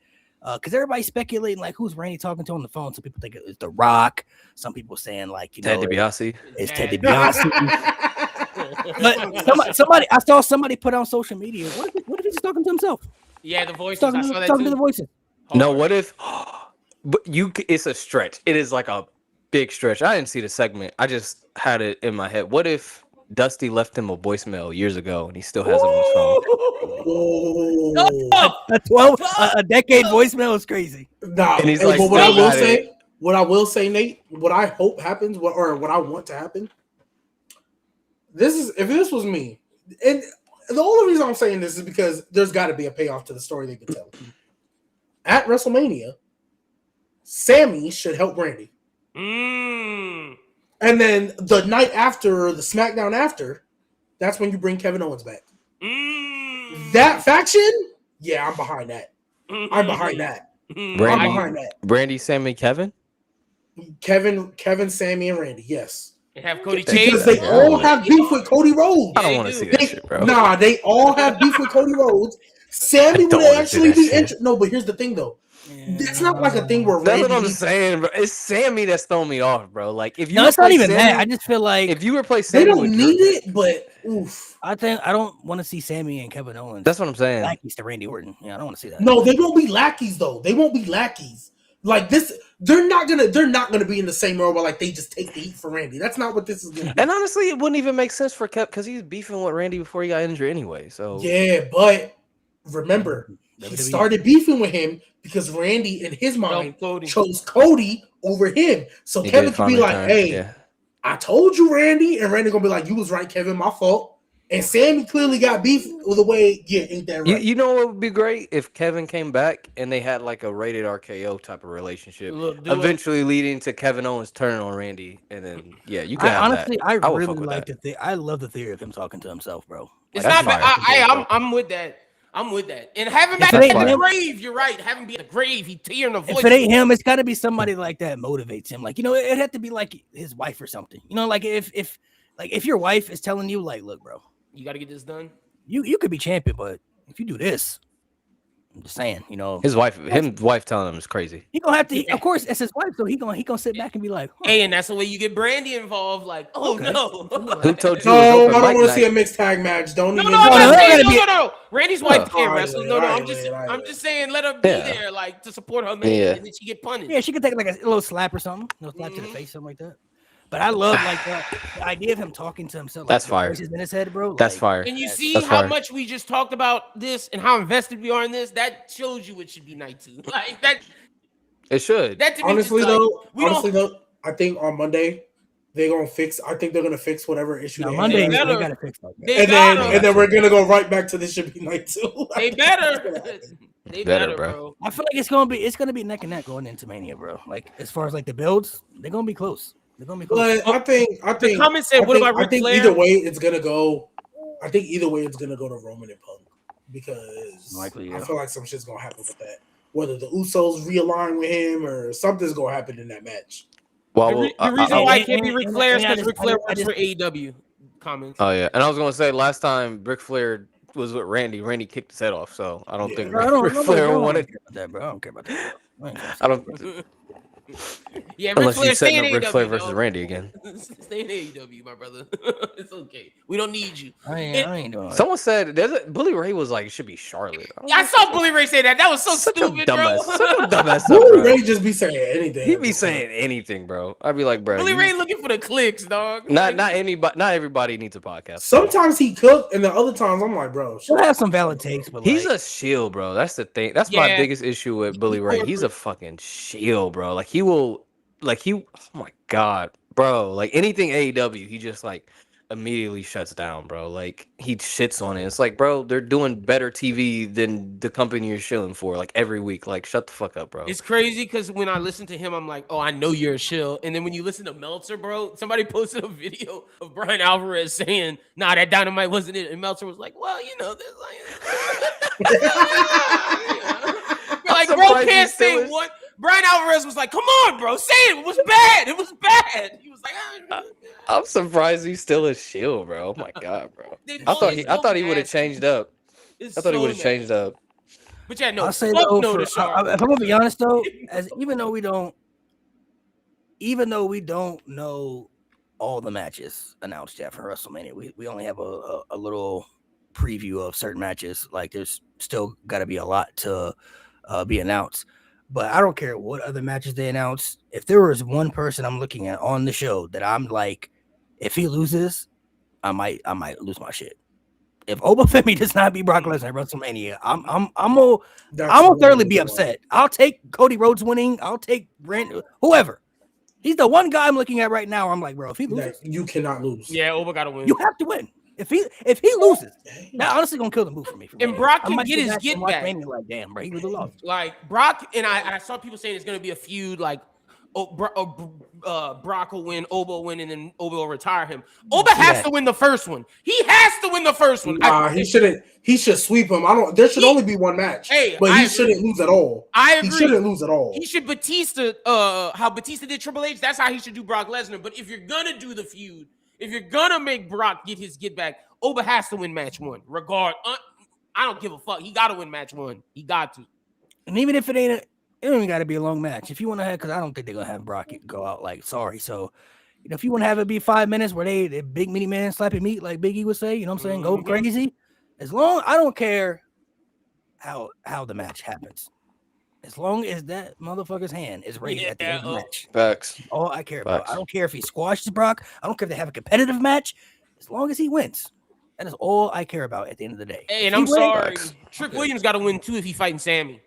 because everybody's speculating like who's Randy talking to on the phone. Some people think it's The Rock. Some people saying like Ted DiBiase. it's Yeah. Ted DiBiase. But somebody, I saw somebody put on social media. What if he's just talking to himself? Yeah, the voices. Talking, I saw that talking to too. the voices. No, what if? But it's a stretch. It is like a big stretch. I didn't see the segment. I just had it in my head. What if Dusty left him a voicemail years ago and he still has it on his phone? Oh. A decade voicemail is crazy. Nah, And he's hey, like, but what I still will got say, it. Nate, what I hope happens, or what I want to happen. If this was me, and the only reason I'm saying this is because there's got to be a payoff to the story they could tell. At WrestleMania, Sammy should help Randy, Mm. and then the night after, the SmackDown after, that's when you bring Kevin Owens back. Mm. That faction, yeah, I'm behind that. I'm behind that. I'm Randy, behind that. Brandy, Sammy, Kevin. Kevin, Sammy, and Randy. Yes, And have Cody because Chase. they all have beef with Cody Rhodes. I don't they want to do. see that shit, bro. Nah, they all have beef with Cody Rhodes. Sammy I don't would wanna see actually that be shit. interested. No, but here's the thing, though. It's not like a thing where That's Randy. what I'm saying, bro. It's Sammy that's throwing me off, bro. Like if you No, it's not replace even Sammy, that. I just feel like if you replace They Sammy don't with need Drew- it, but oof. I don't want to see Sammy and Kevin Owens That's what I'm saying. lackeys to Randy Orton. Yeah, I don't want to see that. No, they won't be lackeys though. They won't be lackeys. Like this, they're not gonna be in the same role where like they just take the heat for Randy. That's not what this is gonna be. And honestly, it wouldn't even make sense for Kev because he's beefing with Randy before he got injured anyway. So Yeah, but remember, he WWE. started beefing with him because Randy, in his mind, Cody. chose Cody over him. So he Kevin did could be finally like, turn. "Hey, Yeah. I told you, Randy," and Randy gonna be like, "You was right, Kevin. My fault." And Sammy clearly got beef with the way. Yeah, ain't that right? You know what would be great if Kevin came back and they had like a rated RKO type of relationship, Look, do it. eventually leading to Kevin Owens turning on Randy, and then you could I have honestly, that. I would really fuck with like that. the I love the theory of him talking to himself, bro. It's That's not bad. fire. I'm with that. I'm with that. And having If back it at ain't the him- grave, you're right. Having be at the grave, he tearing the voice. If it ain't him, it's got to be somebody like that motivates him. Like, it had to be like his wife or something. Like if your wife is telling you, like, look, bro, You got to get this done. you could be champion, but if you do this, I'm just saying, His wife telling him is crazy. he gonna have to. Of course, it's his wife, so he gonna sit back and be like, Hey, and that's the way you get Brandy involved. Like, oh Okay. no. Who told you? No, it was I open don't mic want to see night? a mixed tag match. Don't No, even. no, I'm No, not no, saying gotta be- no. Randy's wife can't Alright, wrestle. wait, No, alright, I'm wait. just saying let her be Yeah. there, like to support her man, Yeah. and then she get punished. yeah, she could take like a little slap or something, slap to the face, something like that. But I love like the idea of him talking to himself. Like, That's fire. Voices in his head, bro. That's like, fire. And you see That's how fire. much we just talked about this and how invested we are in this. That shows you it should be night 2. Like that. It should. That to me Honestly just, like, though, I think on Monday they're gonna fix. I think they're gonna fix whatever issue. No, they Monday have. they better. gotta fix that. They and gotta. then we're gonna go right back to this should be night 2. They better. They better, bro. bro. I feel like it's gonna be neck and neck going into Mania, bro. Like as far as like the builds, they're gonna be close. They're gonna be close. But I think The comment said, "What about Ric Flair?" either way it's gonna go. I think either way it's gonna go to Roman and Punk because Likely, yeah. I feel like some shit's gonna happen with that. Whether the Usos realign with him or something's gonna happen in that match. Well, The reason why it can't be and- Ric and- Flair is and I because just- Ric Flair I works just- for AEW. Comments. Oh yeah, and I was gonna say last time Ric Flair was with Randy kicked his head off, so I don't think Bro, I don't Ric care Flair about wanted. that, bro. I don't care about that. Bro. I don't. Yeah, Ric Unless Flair, he's stay setting in up Ric Flair AEW, versus dog. Randy again. Stay in AEW, my brother. It's okay. We don't need you. I ain't doing that. Someone said Bully Ray was like it should be Charlotte. Yeah, I saw Bully Ray say that. That was so Such a stupid, bro. dumbass. Such a dumbass stuff, Bully bro. Ray just be saying anything. He'd be saying anything, bro. I'd be like, bro. Bully Ray looking for the clicks, dog. Not anybody. Not everybody needs a podcast. Sometimes he cooked, and the other times I'm like, bro, He'll have some valid takes, but He's like, a shield, bro. That's the thing. That's my Yeah. biggest issue with Bully Ray. He's a fucking shield, bro. Like he will, oh my god, bro. Like anything AEW, he just like immediately shuts down, bro. Like he shits on it. It's like, bro, they're doing better TV than the company you're shilling for, like every week. Like shut the fuck up, bro. It's crazy because when I listen to him, I'm like, oh, I know you're a shill. And then when you listen to Meltzer, bro, somebody posted a video of Brian Alvarez saying, nah, that Dynamite wasn't it. And Meltzer was like, well, there's like, like, bro surprised can't he still say is. what. Brian Alvarez was like, come on, bro, say it. It was bad. It was bad. He was like, I'm surprised he's still a shield, bro. Oh my god, bro. I thought he would have changed up. I thought he would have changed up. But yeah, no, I'll say fuck though, no to if Charlotte. I'm gonna be honest though, even though we don't know all the matches announced yet for WrestleMania, we only have a little preview of certain matches. Like there's still got to be a lot to be announced. But I don't care what other matches they announce. If there was one person I'm looking at on the show that I'm like, if he loses, I might lose my shit. If Oba Femi does not beat Brock Lesnar at WrestleMania, I'm gonna thoroughly be upset. I'll take Cody Rhodes winning. I'll take whoever. He's the one guy I'm looking at right now. I'm like, bro, if he loses, you cannot lose. Yeah, Oba got to win. you have to win. If he loses, that honestly gonna kill the move for me. And Brock can get his get back. Mania like, damn, bro, he really lost. Like Brock and I saw people saying it's gonna be a feud. Like, Brock will win, Oba will win, and then Oba will retire him. Oba has to win the first one. He has to win the first one. He shouldn't. He should sweep him. There should only be one match. But he shouldn't lose at all. I agree. He shouldn't lose at all. He should Batista. How Batista did Triple H. That's how he should do Brock Lesnar. But if you're gonna do the feud, if you're gonna make Brock get his get back, Oba has to win match one. I don't give a fuck. He got to win match one. He got to. And even if it ain't, it don't even got to be a long match. If you want to have, because I don't think they're gonna have Brock go out like sorry. So, if you want to have it be 5 minutes where they big meaty man slapping meat like Big E would say, you know what I'm saying? Go crazy. As long I don't care how the match happens. as long as that motherfucker's hand is raised at the end of the match. Facts. All I care about. Facts. I don't care if he squashes Brock. I don't care if they have a competitive match. As long as he wins. That is all I care about at the end of the day. Hey, and If he I'm sorry, Facts. Trick Okay. Williams got to win too if he fighting Sammy.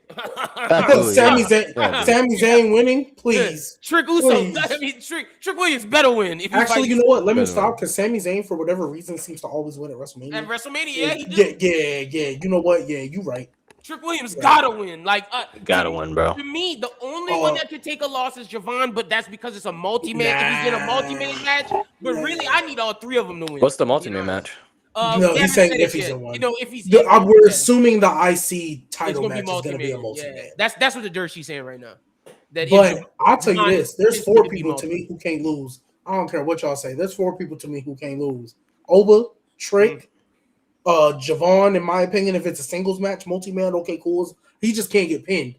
Absolutely. Sami Yeah. Zayn, Yeah, dude. Sami Zayn winning, please. Trick Uso. Please. I mean, Trick Williams better win if he Actually, fights you know what? Let me Better stop because Sami Zayn, for whatever reason, seems to always win at WrestleMania. at WrestleMania. Yeah, he do. Yeah. You know what? Yeah, you right. Trick Williams gotta win. Like, Gotta win, bro. To me, the only one that could take a loss is Javon, but that's because it's a multi-man. If he's in a multi-man match, but really, I need all three of them to win. What's the multi-man match? No, we he's haven't saying said if it he's yet. in one. You know, if he's We're assuming the IC it's title gonna match be is going to be a multi-man. multi-man. Yeah, that's what the dirt she's saying right now. That But I'll tell you Javon this: there's is four gonna be people to me multi-man. who can't lose. I don't care what y'all say. There's four people to me who can't lose: Oba, Trick, Javon. In my opinion, if it's a singles match, multi-man, okay, cool. He just can't get pinned.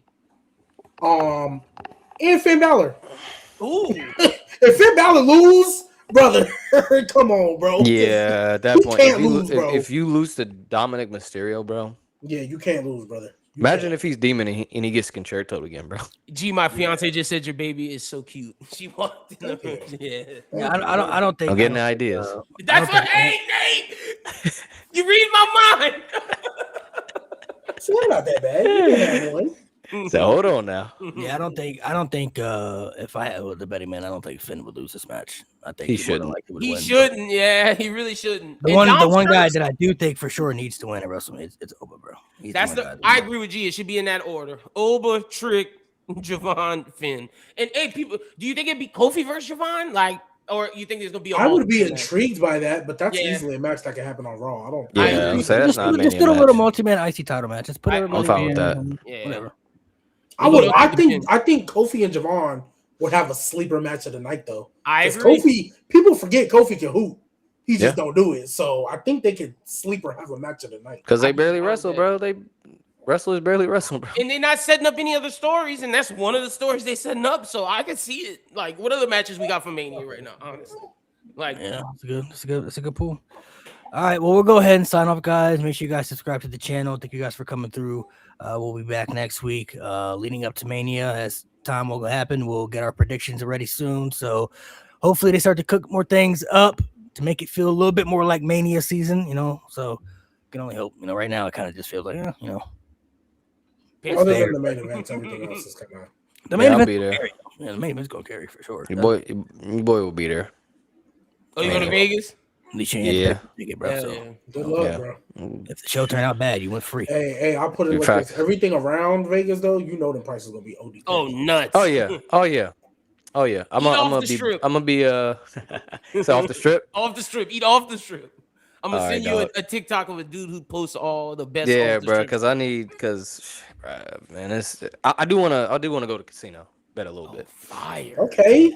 And Finn Balor. Ooh, If Finn Balor lose, brother, come on, bro. Yeah, at that You point, can't lose, bro. if you lose to Dominic Mysterio, bro, Yeah, you can't lose, brother. You imagine can't. if he's demon and he gets concertoed again, bro. G, my fiance just said your baby is so cute. She walked in the room. Yeah, Yeah, I don't think. I'm getting I don't ideas. think, that's what. Hey, Nate, you read my mind. So I'm not that bad. You can have one. So hold on now. Yeah, I don't think. If I had the betting man, I don't think Finn would lose this match. I think He more than shouldn't. likely would He win. shouldn't. Yeah, he really shouldn't. The And one Dom guy Stern's- that I do think for sure needs to win at WrestleMania, it's Oba, bro. He's That's one the. guy that I wins. agree with G. It should be in that order: Oba, Trick, Javon, Finn. And hey, people, do you think it'd be Kofi versus Javon? Like, or you think there's gonna be? I would be multi-man match? intrigued by that, but that's Yeah. easily a match that can happen on Raw. I don't. Yeah, I agree. I'm saying that's not a Just mania do a little match. multi-man IC title match. Just put I'm everybody fine with in, that. Yeah. Whatever. I think Kofi and Javon would have a sleeper match of the night though. I 'Cause agree. Kofi, people forget Kofi can hoop. He just Yeah. don't do it. So I think they could sleeper have a match of the night. Because they I can barely find wrestle, that. bro. Wrestlers barely wrestle, bro. And they're not setting up any other stories, and that's one of the stories they setting up. So I can see it. Like, what other matches we got for Mania right now? Honestly, like, Yeah, it's a good pool. All right, well, we'll go ahead and sign off, guys. Make sure you guys subscribe to the channel. Thank you guys for coming through. We'll be back next week, leading up to Mania. As time will happen, we'll get our predictions ready soon. So hopefully they start to cook more things up to make it feel a little bit more like Mania season, So can only hope. Right now it kind of just feels like, Other than the main events, everything else is kind of. the main I'll event be there. carry. Yeah, the main event's gonna carry for sure. Your boy will be there. oh, you go to Yeah. Vegas? At least you ain't Yeah. have to pay ticket, bro. Hell So yeah. Good luck, Yeah. bro. if the show turned out bad, you went free. Hey, I'll put it In like fact- this. Everything around Vegas, though, you know the price is gonna be OD. Oh, nuts. Oh yeah. Oh yeah. Oh yeah. I'm Eat off gonna the be. strip. I'm gonna be. So off the strip. Off the strip. Eat off the strip. I'm gonna All send right, you dog. a TikTok of a dude who posts all the best. Yeah, off the bro. strip. Because man, I do wanna go to casino. Bet a little bit. Fire. Okay.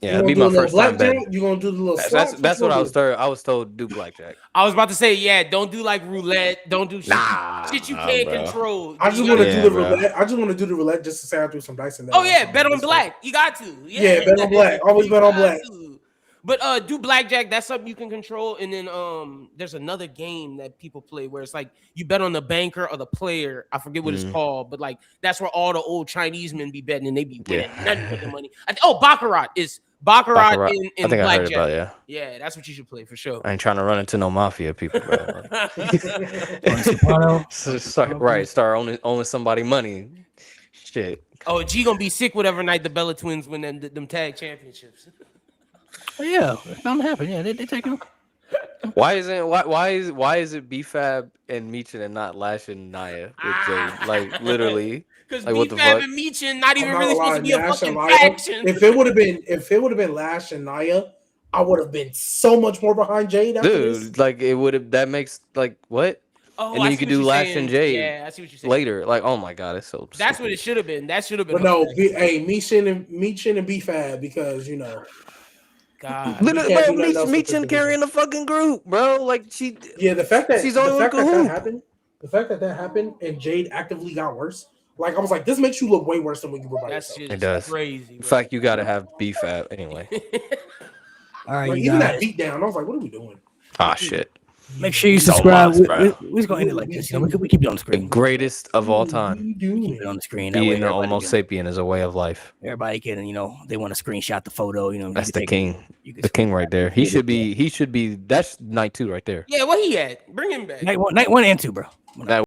Yeah, You it'd be gonna my do a first little time betting. blackjack? You gonna do the little That's slots? what I was doing? told. I was told do blackjack. I was about to say, yeah, don't do like roulette. Don't do shit, Nah, shit you can't bro. control. I just You want to gotta- Yeah, do the bro. roulette. I just want to do the roulette just to say I threw some dice in there. Oh yeah, bet on black. You got to. Yeah, bet on black. Always You bet on got black. to. But do blackjack. That's something you can control. And then there's another game that people play where it's like you bet on the banker or the player. I forget what it's called, but like that's where all the old Chinese men be betting and they be winning nothing with the money. Baccarat is Baccarat in I think I heard blackjack. about it. Yeah. Yeah, that's what you should play for sure. I ain't trying to run into no mafia people, bro. Soprano. Right, start owning somebody money. Shit. Oh, G gonna be sick whatever night the Bella Twins win them tag championships. Oh, yeah, it's bound to happen. Yeah, they take him. Why is it B-Fab and Meechin and not Lash and Naya with Jade? Like literally. Because Like, what the B-Fab fuck? and Meechin not even I'm not really gonna supposed to be a lie, Nash fucking and Nia, faction. If it would have been Lash and Nia, I would have been so much more behind Jade. After this. Dude, like it would have that makes like what? Oh, And then I you see could what do you're Lash saying. and Jade Yeah, I see what you're saying. later. Like, oh my god, it's so That's stupid. what it should have been. That should have been. But no, Meechin and B-Fab because God. Literally, can't bro, do nothing else with this Meechin carrying the fucking group, bro. Like she yeah, the fact that She's the only one who can hoop. the fact that happened and Jade actively got worse. Like I was like, this makes you look way worse than when you were by That's yourself. just It does. crazy. in Bro. fact you gotta have B-Fab anyway. All right, Like, you even guys. that beat down, I was like, what are we doing? Ah shit. Make sure you So subscribe. much, bro. We're just gonna end it like this. You know, we keep it on the The screen. greatest of all time. Keep it on the screen. That way Being an everybody Homo can, sapien is a way of life. everybody can, they want to screenshot the photo. You That's can the take king. You can The king screenshot right there. it. He should be. That's night 2 right there. Yeah, what he at? Bring him back. Night one and two, bro. That